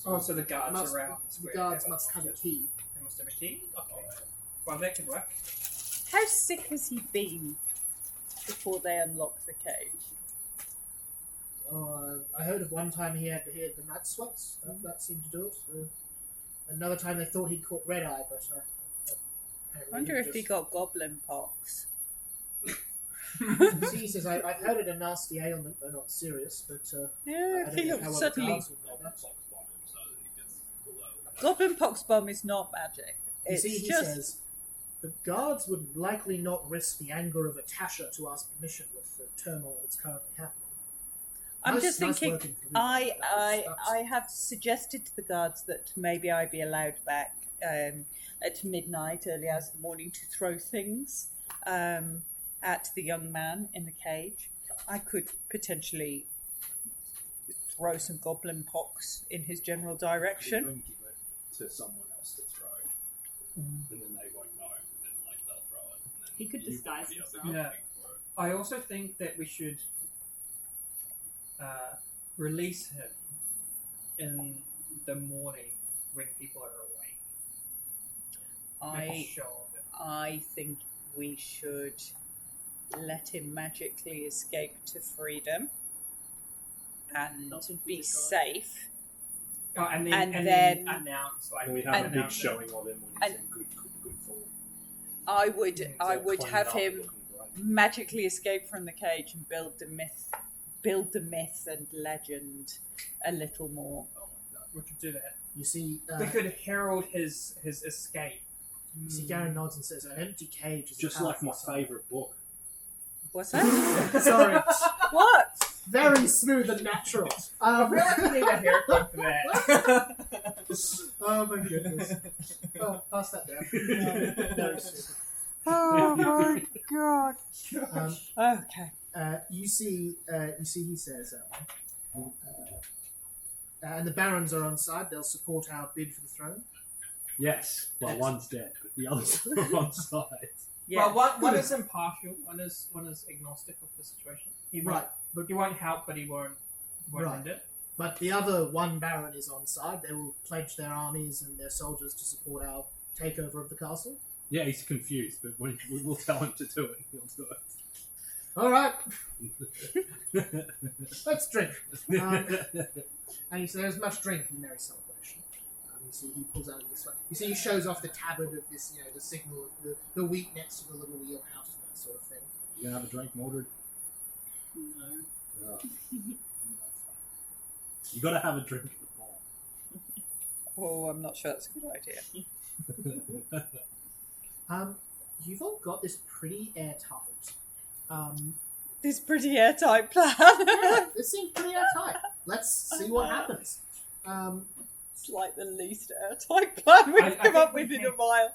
Oh, so the guards Must- around the square guards have must have a unlocked it. key. They must have a key. Okay. Well, that could work. How sick has he been before they unlock the cage? I heard of one time he had the night sweats. That seemed to do it. Another time they thought he'd caught red eye, but I wonder if he got goblin pox. See, he says, I've heard it a nasty ailment, though not serious, but Yeah, I he don't know looks how well the suddenly. guards would know that. box bomb him so that he gets below. Goblin pox bomb is not magic. You It's see, he just says, the guards would likely not risk the anger of a Tasha to ask permission with the turmoil that's currently happening. I'm Nice- just nice thinking. working for you. I That's- have suggested to the guards that maybe I be allowed back at midnight, early hours of the morning, to throw things at the young man in the cage. I could potentially throw some goblin pox in his general You direction. can give it to someone else to throw, and then they won't know, and then they'll throw it. And then He could you disguise won't be able to himself. Yeah. think for it. I also think that we should release him in the morning when people are awake. Make a show of it. I think we should let him magically escape to freedom and That's a be good guy. safe. Oh, and And then then- announce like And we have a big announce it. showing of him when he's in good form. I would He's I all would cleaned have up, him looking great. magically escape from the cage and build the myth and legend a little more. We could do that. You see, We could herald his escape. you see Garen nods and says, "An empty cage is a Just like my powerful sign." favourite book. What's that? Sorry, What? very smooth and natural. I feel like we need a haircut for that. Oh my goodness. Oh, pass that down. Very stupid. Oh my god. Okay. You see, he says, and the barons are on side. They'll support our bid for the throne. Yes. Well, one's dead, but the others are on side. Yeah. Well, one is impartial. One is agnostic of the situation. He won't, Right, but he won't help, but he won't Right. end it. But the other one baron is on side. They will pledge their armies and their soldiers to support our takeover of the castle. Yeah, he's confused, but we will tell him to do it. He'll do All right, it. let's drink. And he says, "There's much drink in merry celebration." You see, he pulls out this one. You see, he shows off the tabard of this, the signal of the wheat next to the little wheelhouse and that sort of thing. You gonna have a drink, Mordred? No. Oh. You gotta have a drink at the bar. Oh, I'm not sure that's a good idea. You've all got this pretty airtight. This pretty airtight plan. Yeah, this seems pretty airtight. Let's see what happens. It's like the least airtight plan we've I come think up we with in can- a while.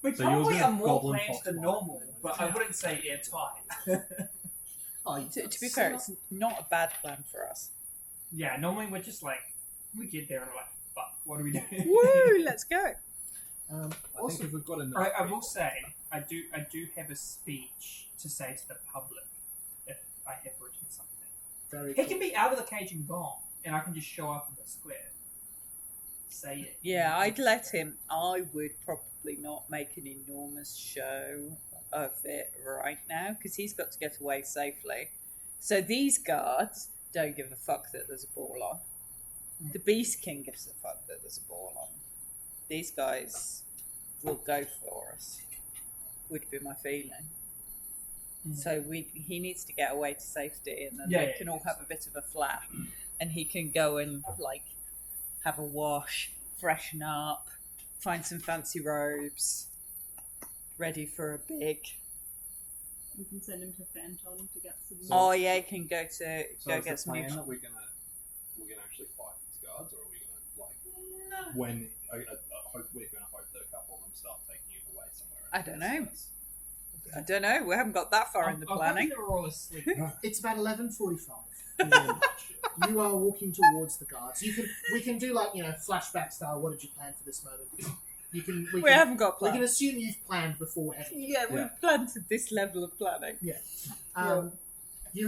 We So you're probably gonna are more goblin plans pox than one. normal, but I wouldn't say airtight. Oh, you've To got be fair, some- it's not a bad plan for us. Yeah, normally we're just like, we get there and we're like, fuck, what do we do? Woo, let's go. I think also, if we've got enough. I will say, I do have a speech to say to the public if I have written something. very He cool. can be out of the cage and gone, and I can just show up in the square. Say it. Yeah, I'd let him. I would probably not make an enormous show of it right now because he's got to get away safely. So these guards don't give a fuck that there's a ball on. The Beast King gives a fuck that there's a ball on. These guys will go for us, would be my feeling. So he needs to get away to safety, and then Yeah, they yeah, can all yeah. have a bit of a flap, and he can go and have a wash, freshen up, find some fancy robes, ready for a big. We can send him to Phantom to get some. Oh yeah, he can go to So go is get the some new. plan that we're gonna actually fight these guards, or are we gonna when we're gonna hope that a couple of them start taking you away somewhere? I don't know. I don't know. We haven't got that far in the planning. They're all asleep. It's about 11:45. You are walking towards the guards. We can do flashback style. What did you plan for this moment? We haven't got We can plans. assume you've planned beforehand. Yeah, we've planned to this level of planning. You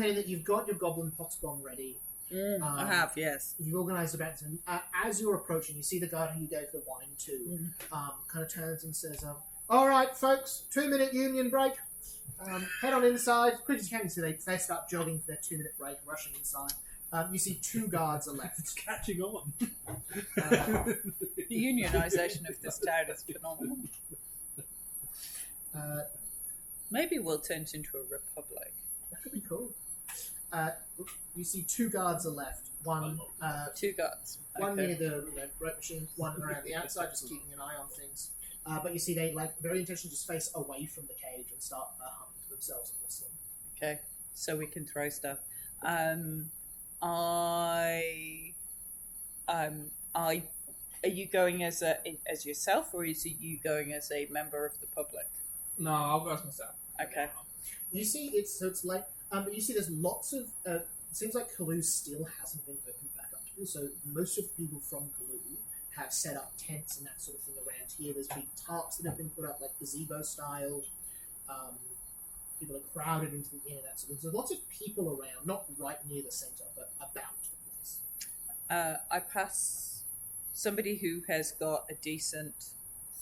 hear that you've got your goblin pox bomb ready. I have, yes. You've organised a battle. As you're approaching, you see the guard who you gave the wine to kind of turns and says, "All right, folks, 2-minute union break. Head on inside. Quick as you can." So they start jogging for their 2-minute break, rushing inside. You see 2 guards are left. It's catching on. The unionisation of this town is phenomenal. Maybe we'll turn it into a republic. That could be cool. You see 2 guards are left. One 2 guards. One Okay. near the rope machine, one around the outside, just keeping an eye on things. But you see they very intentionally just face away from the cage and start humming to themselves and whistling. Okay, so we can throw stuff. Are you going as yourself, or is it you going as a member of the public? No, I'll go as myself. Okay. You see, it's late. But you see, there's lots of. It seems like Kaloo still hasn't been opened back up to people. So most of the people from Kaloo have set up tents and that sort of thing around here. There's big tarps that have been put up, like gazebo style. People are crowded into the inn and that sort of thing. So lots of people around, not right near the centre, but about the place. I pass somebody who has got a decent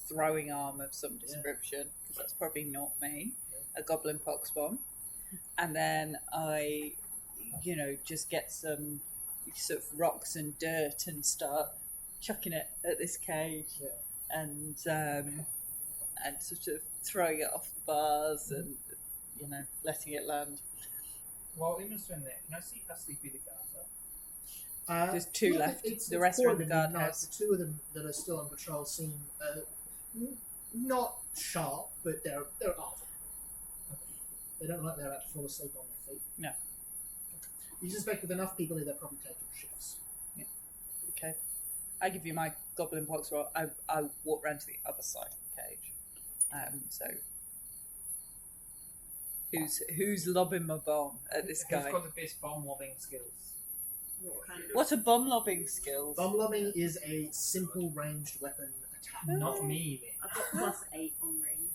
throwing arm of some description, because that's probably not me. A goblin pox bomb, and then I, just get some sort of rocks and dirt and start chucking it at this cage, and sort of throwing it off the bars and letting it land. While Eamon's doing that, can I see how sleepy the guards are? There's two left. The rest are in the guardhouse. The two of them that are still on patrol seem not sharp, but they're up. They don't like they're about to fall asleep on their feet. No. You suspect with enough people here, they're probably taking shifts. Yeah. Okay. I give you my goblin pox roll. I walk round to the other side of the cage. So who's lobbing my bomb at this guy? Who's got the best bomb lobbing skills? What are bomb lobbing skills? Bomb lobbing is a simple ranged weapon attack. Not me, then. I've got +8 on range.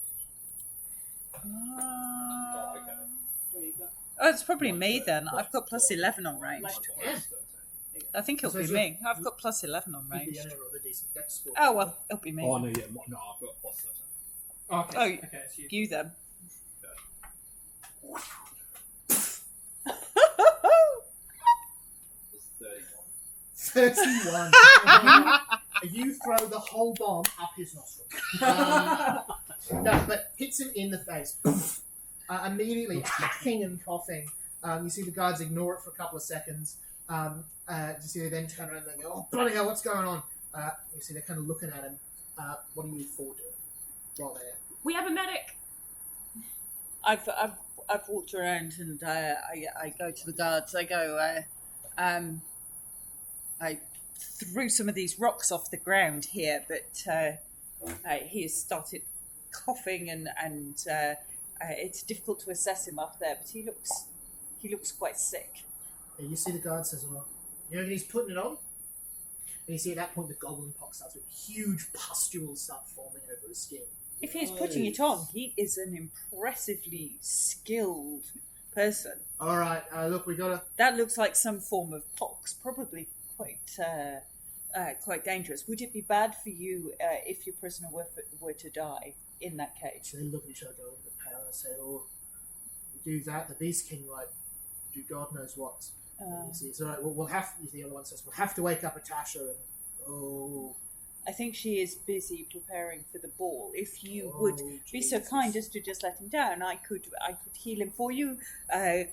Oh, okay. There you go. Oh, it's probably me then. I've got +11 on ranged. Yeah. I think it'll So be is me. I've got +11 on You'd be ranged. able to roll a decent dex score. Oh well, it'll be me. Oh no, yeah, no, I've got plus 13. Okay. Oh, okay, it's you. You then. It's 31. 31. You throw the whole bomb up his nostril. No, but hits him in the face. Immediately hacking and coughing. You see the guards ignore it for a couple of seconds. You see they then turn around and they go, "Oh, bloody hell, what's going on?" You see they're kind of looking at him. What are you four doing while they're... We have a medic! I've walked around and I go to the guards. I go, I threw some of these rocks off the ground here, but he has started coughing and it's difficult to assess him up there. But he looks quite sick. You see the guard says, "Well, you reckon he's putting it on?" And you see at that point the goblin pox starts with huge pustules start forming over his skin. If he's putting it on, he is an impressively skilled person. All right, look, we gotta... That looks like some form of pox, probably quite dangerous. Would it be bad for you if your prisoner were to die in that cage? So they look at each other, go a little bit pale, and say, "Oh, we do that. The Beast King might do God knows what." You see, it's all right. Well, we'll have. The other one says, "We'll have to wake up Atasha." And I think she is busy preparing for the ball. If you would be so kind as to just let him down, I could heal him for you,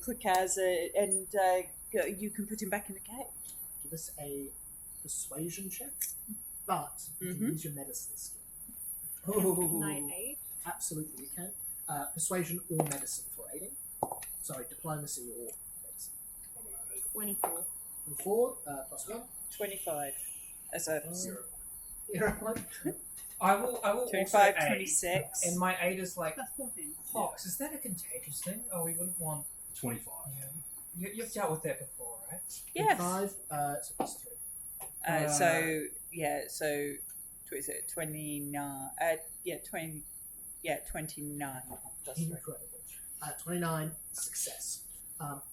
quick as, and you can put him back in the cage. Give us a persuasion check, but you can use your medicine skill. Can I aid? Absolutely, you can. Persuasion or medicine for aiding. Sorry, diplomacy or medicine. 24. 24 plus 1. 25 as a 0 point. I will 25, also aid, 26. and my aid is like That's 14. pox. Is that a contagious thing? Oh, we wouldn't want. 25. You've dealt with that before, right? Yes. 5, so plus 3. So what is it? 29. 29 plus 3. Incredible. 29 success.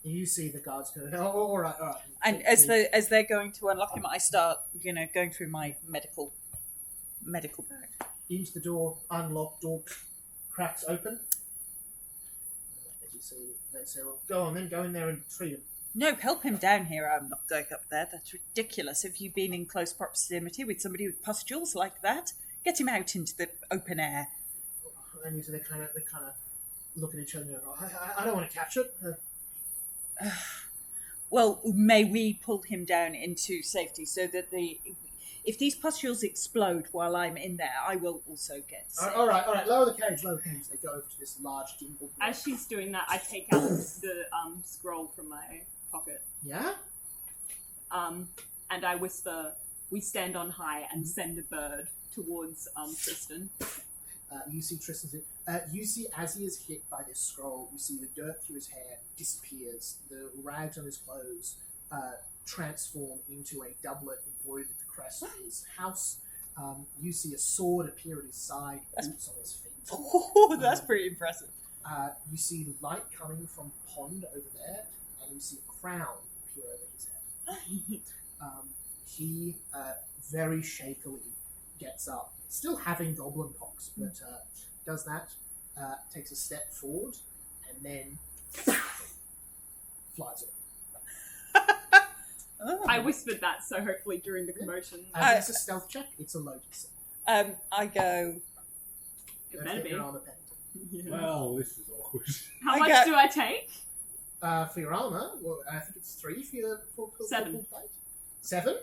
You see the guards go, "Oh, all right." And as they're going to unlock him, I start, going through my medical bag. Into the door, unlocked, door cracks open. As you see, they say, "Well, go on then, go in there and treat him." No, help him down here. I'm not going up there. That's ridiculous. Have you been in close proximity with somebody with pustules like that? Get him out into the open air. And you see they kind of look at each other and go, I don't want to catch it. Well, may we pull him down into safety so that if these pustules explode while I'm in there, I will also get sick. All right, lower the cage. They go over to this large gimbal. As she's doing that, I take out the scroll from my pocket. Yeah? And I whisper, "We stand on high," and send a bird towards Tristan. You see Tristan's... you see as he is hit by this scroll, you see the dirt through his hair disappears. The rags on his clothes transform into a doublet embroidered with the crest of his house. You see a sword appear at his side, boots on his feet. Oh, that's pretty impressive. You see light coming from the pond over there, and you see a crown appear over his head. He very shakily gets up, still having goblin pox, but does that, takes a step forward, and then flies away. Oh. I whispered that, so hopefully during the commotion, As it's a stealth check, it's a low DC. I go. it Don't better get be. your armor penalty. Yeah. Well, this is awkward. How I much got- do I take? For your armor, well, I think it's 3 for your full 7. plate. 7?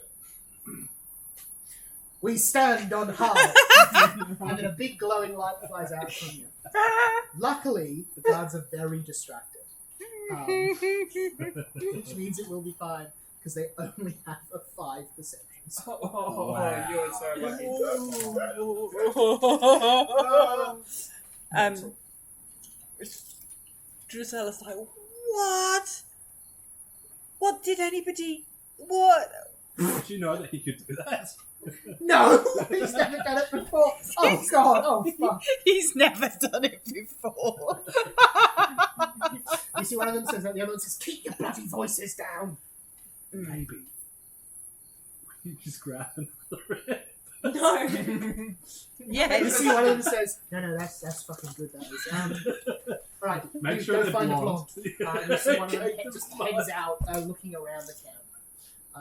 We stand on high, and then a big glowing light flies out from you. Luckily, the guards are very distracted, which means it will be fine because they only have a 5 perceptions. Oh, Wow. you're so lucky. Drusella's like, what? What did anybody? What? Did you know that he could do that? No, he's never done it before. Oh god! Oh fuck! He's never done it before. You see, one of them says that, the other one says, "Keep your bloody voices down." Maybe. You just grab another it. No. You Yes. see, one of them says, "No, that's fucking good. That is." Right, Make you sure go they're find a blonde. blonde. You see one of them just hangs out, looking around the camp.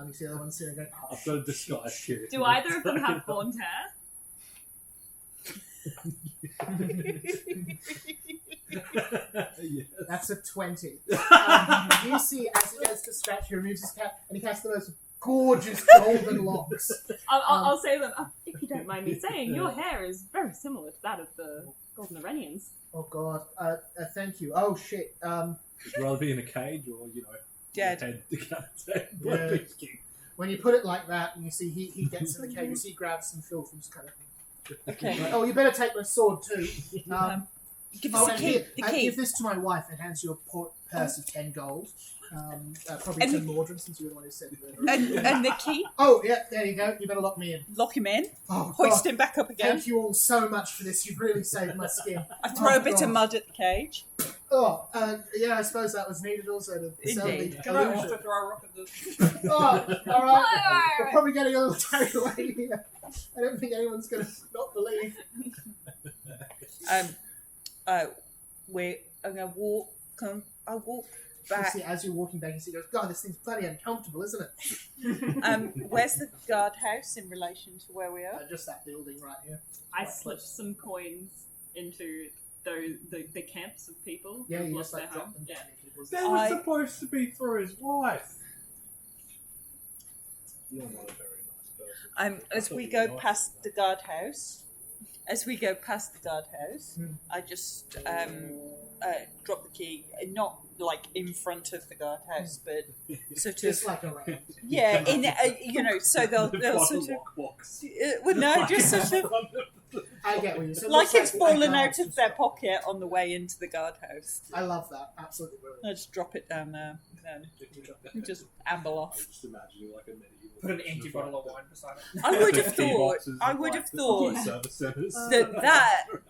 You see the other one sitting there going, I've got a disguise here. Do either of them have blonde hair? Yeah. That's a 20. You see, as he goes to scratch, he removes his cap, and he has the most gorgeous golden locks. I'll say them. If you don't mind me saying, your hair is very similar to that of the Golden Iranians. Oh god, thank you. Oh shit. Would you rather be in a cage or, Dead. head decapitated? Yeah. When you put it like that, and you see he gets in the cage, you see he grabs some filth and just kind of. Okay. Like, oh, you better take my sword too. Give Oh, us the and key. here, The I key. give this to my wife and hands you a purse of 10 gold. Probably And- to Mordred, since you were the one who said And the key. Oh, yeah, there you go. You better lock me in. Lock him in. Oh, Hoist God. him back up again. Thank you all so much for this. You've really saved my skin. I throw Oh, a bit God. of mud at the cage. Oh, yeah, I suppose that was needed also to sell the Indeed. Can I illusion. also throw a rock at the... Oh, alright. We're probably getting a little carried away here. I don't think anyone's going to not believe. I'm gonna walk. I walk You back. see, as you're walking back, you see, goes, God, this thing's bloody uncomfortable, isn't it? Where's the guardhouse in relation to where we are? Just that building right here. I Right, slipped some coins into the camps of people Yeah, who've you lost just like their drop home. them Yeah. down into the bosom. That was I- supposed to be for his wife. You're not a very nice person. As we go past the guardhouse, I just drop the key, not like in front of the guardhouse, but sort of Just like around. yeah, in so they'll sort of well, no, just sort of I get what you're saying. like it's fallen guards out of and their stuff. pocket on the way into the guardhouse. I love that. Absolutely brilliant. I just drop it down there and just amble I off. just imagine you like a medieval. Put an empty bottle of wine beside it. I would The have key thought. boxes I of, would like, have the thought service centers.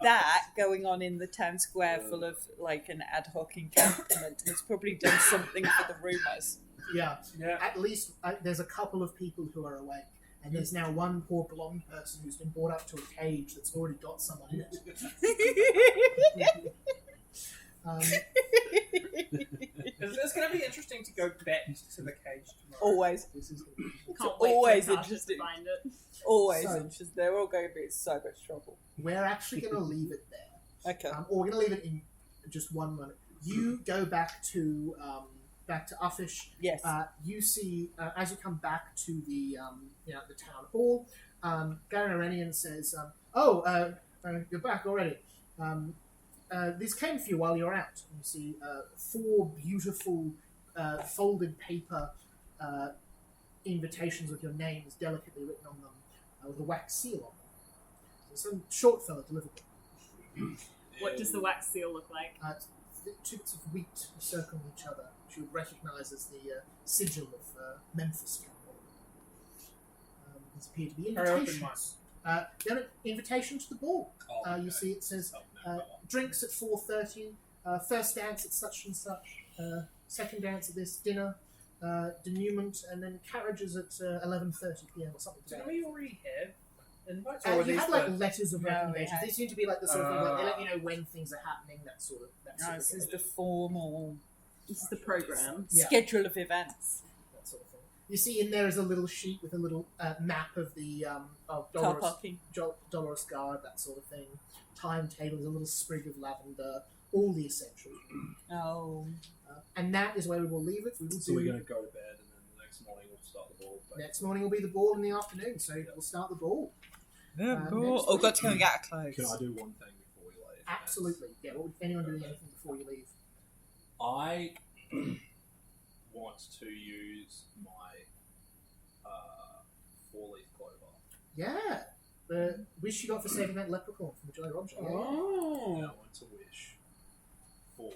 that going on in the town square full of like an ad hoc encampment has probably done something for the rumours. Yeah. Yeah. At least there's a couple of people who are awake. And there's now one poor blonde person who's been brought up to a cage that's already got someone in it. It's going to be interesting to go back to the cage tomorrow. Always, This is Can't wait always for Natasha interesting. to find it. always So- interesting. They're all going to be in so much trouble. We're actually going to leave it there. Okay. Or we're going to leave it in just one moment. You go back to Uffish. Yes. You see, as you come back to the the town hall, Garen Arenian says, you're back already. This came for you while you were out. You see 4 beautiful folded paper invitations with your names delicately written on them, with a wax seal on them. So some short fella delivered them. What does the wax seal look like? 2 bits of wheat circling each other, which you would recognise as the sigil of Memphis Town Hall. These appear to be Very open invitations. Invitation to the ball. You see it says drinks at 4:30, first dance at such and such, second dance at this, dinner, denouement, and then carriages at 11:30 p.m. or something. Did we already have invites? You these had the- like letters of No, we recommendation. had- They seem to be like the sort of thing, like, they let you know when things are happening. That sort of. This is thing. the formal This is the program. Yeah. schedule of events. That sort of thing. You see in there is a little sheet with a little map of the of Car parking. Dolores Guard, that sort of thing. Timetables, a little sprig of lavender, all the essentials. Oh. And that is where we will leave it. We will So we're do. going to go to bed, and then the next morning we'll start the ball. Next morning will be the ball in the afternoon, so we'll start the ball. Next Oh, got to go and get our Can I clothes. do one thing before we leave? Absolutely. Yeah. What would anyone doing anything before you leave? I want to use my 4-leaf clover. Yeah. The wish you got for saving that leprechaun from the Jolly Roger. Yeah. And I want to wish for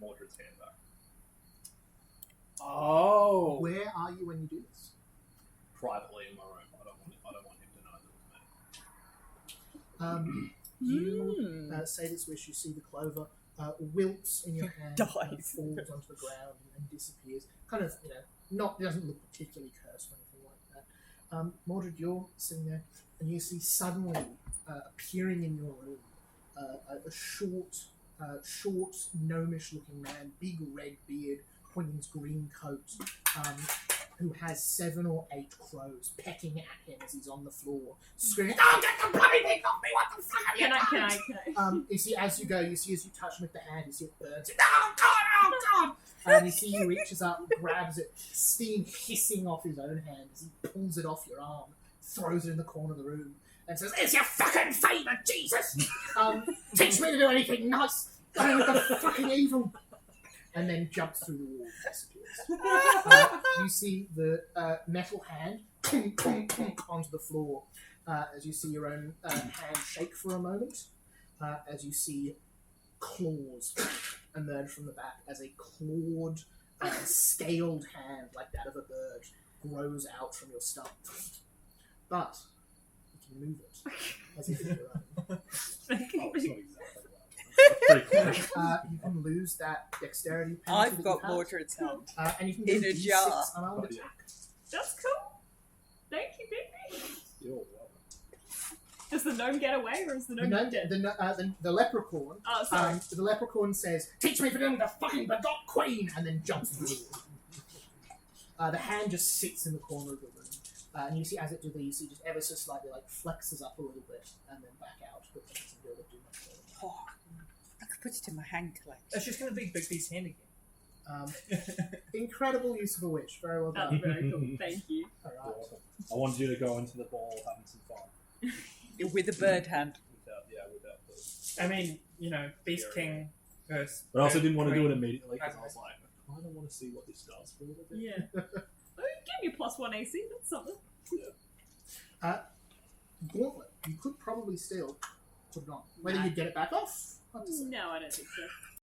Mordred's hand back. Oh. Where are you when you do this? Privately in my room. I don't want him to know that it was me. You say this wish, you see the clover wilts in your hand, Dies. falls onto the ground and disappears. Kind of, it doesn't look particularly cursed or anything like that. Mordred, you're sitting there and you see suddenly appearing in your room a short, gnomish looking man, big red beard, pointing his green coat, who has 7 or 8 crows pecking at him as he's on the floor, screaming, "Oh, get the bloody thing off me! What the fuck are you Can I? You see, as you go, as you touch him with the hand, you see it burns. Oh God! Oh God! And you see he reaches up, grabs it, steam hissing off his own hand as he pulls it off your arm, throws it in the corner of the room, and says, "It's your fucking favour, Jesus! Teach me to do anything nice! I'm the fucking evil!" And then jumps through the wall and disappears. You see the metal hand clunk, clunk, clunk onto the floor as you see your own hand shake for a moment, as you see claws emerge from the back as a clawed, scaled hand like that of a bird grows out from your stump. But you can move it as if it's your own. Oh, it's not exactly that. Pretty close. You can lose that dexterity penalty I've that got you have, Mordred's hand. and you can in do a D6 jar. unarmed Oh, yeah. attack. That's cool. Thank you, baby. You're welcome. Does the gnome get away, or is the The, gnome dead? the leprechaun. Oh, sorry. The leprechaun says, "Teach me for doing the fucking begot queen," and then jumps into the room. The hand just sits in the corner of the room, and you see as it does, you see just ever so slightly like flexes up a little bit and then back out, but it doesn't really do much more. Oh, I could put it in my hand collection. It's just going to be Bigby's hand again. Incredible use of a wish. Very well That's done. very cool. Thank you. All You're right. welcome. I wanted you to go into the ball having some fun. With a bird hand. Without the... I mean, Beast King versus. But I also didn't want to do it Queen. immediately because I was like, I kind of want to see what this does for a little bit. Yeah. Oh, give you +1 AC. That's something. Gauntlet. You could probably still put it on. Whether Nah. you get it back off. Hard to say. No, I don't think so.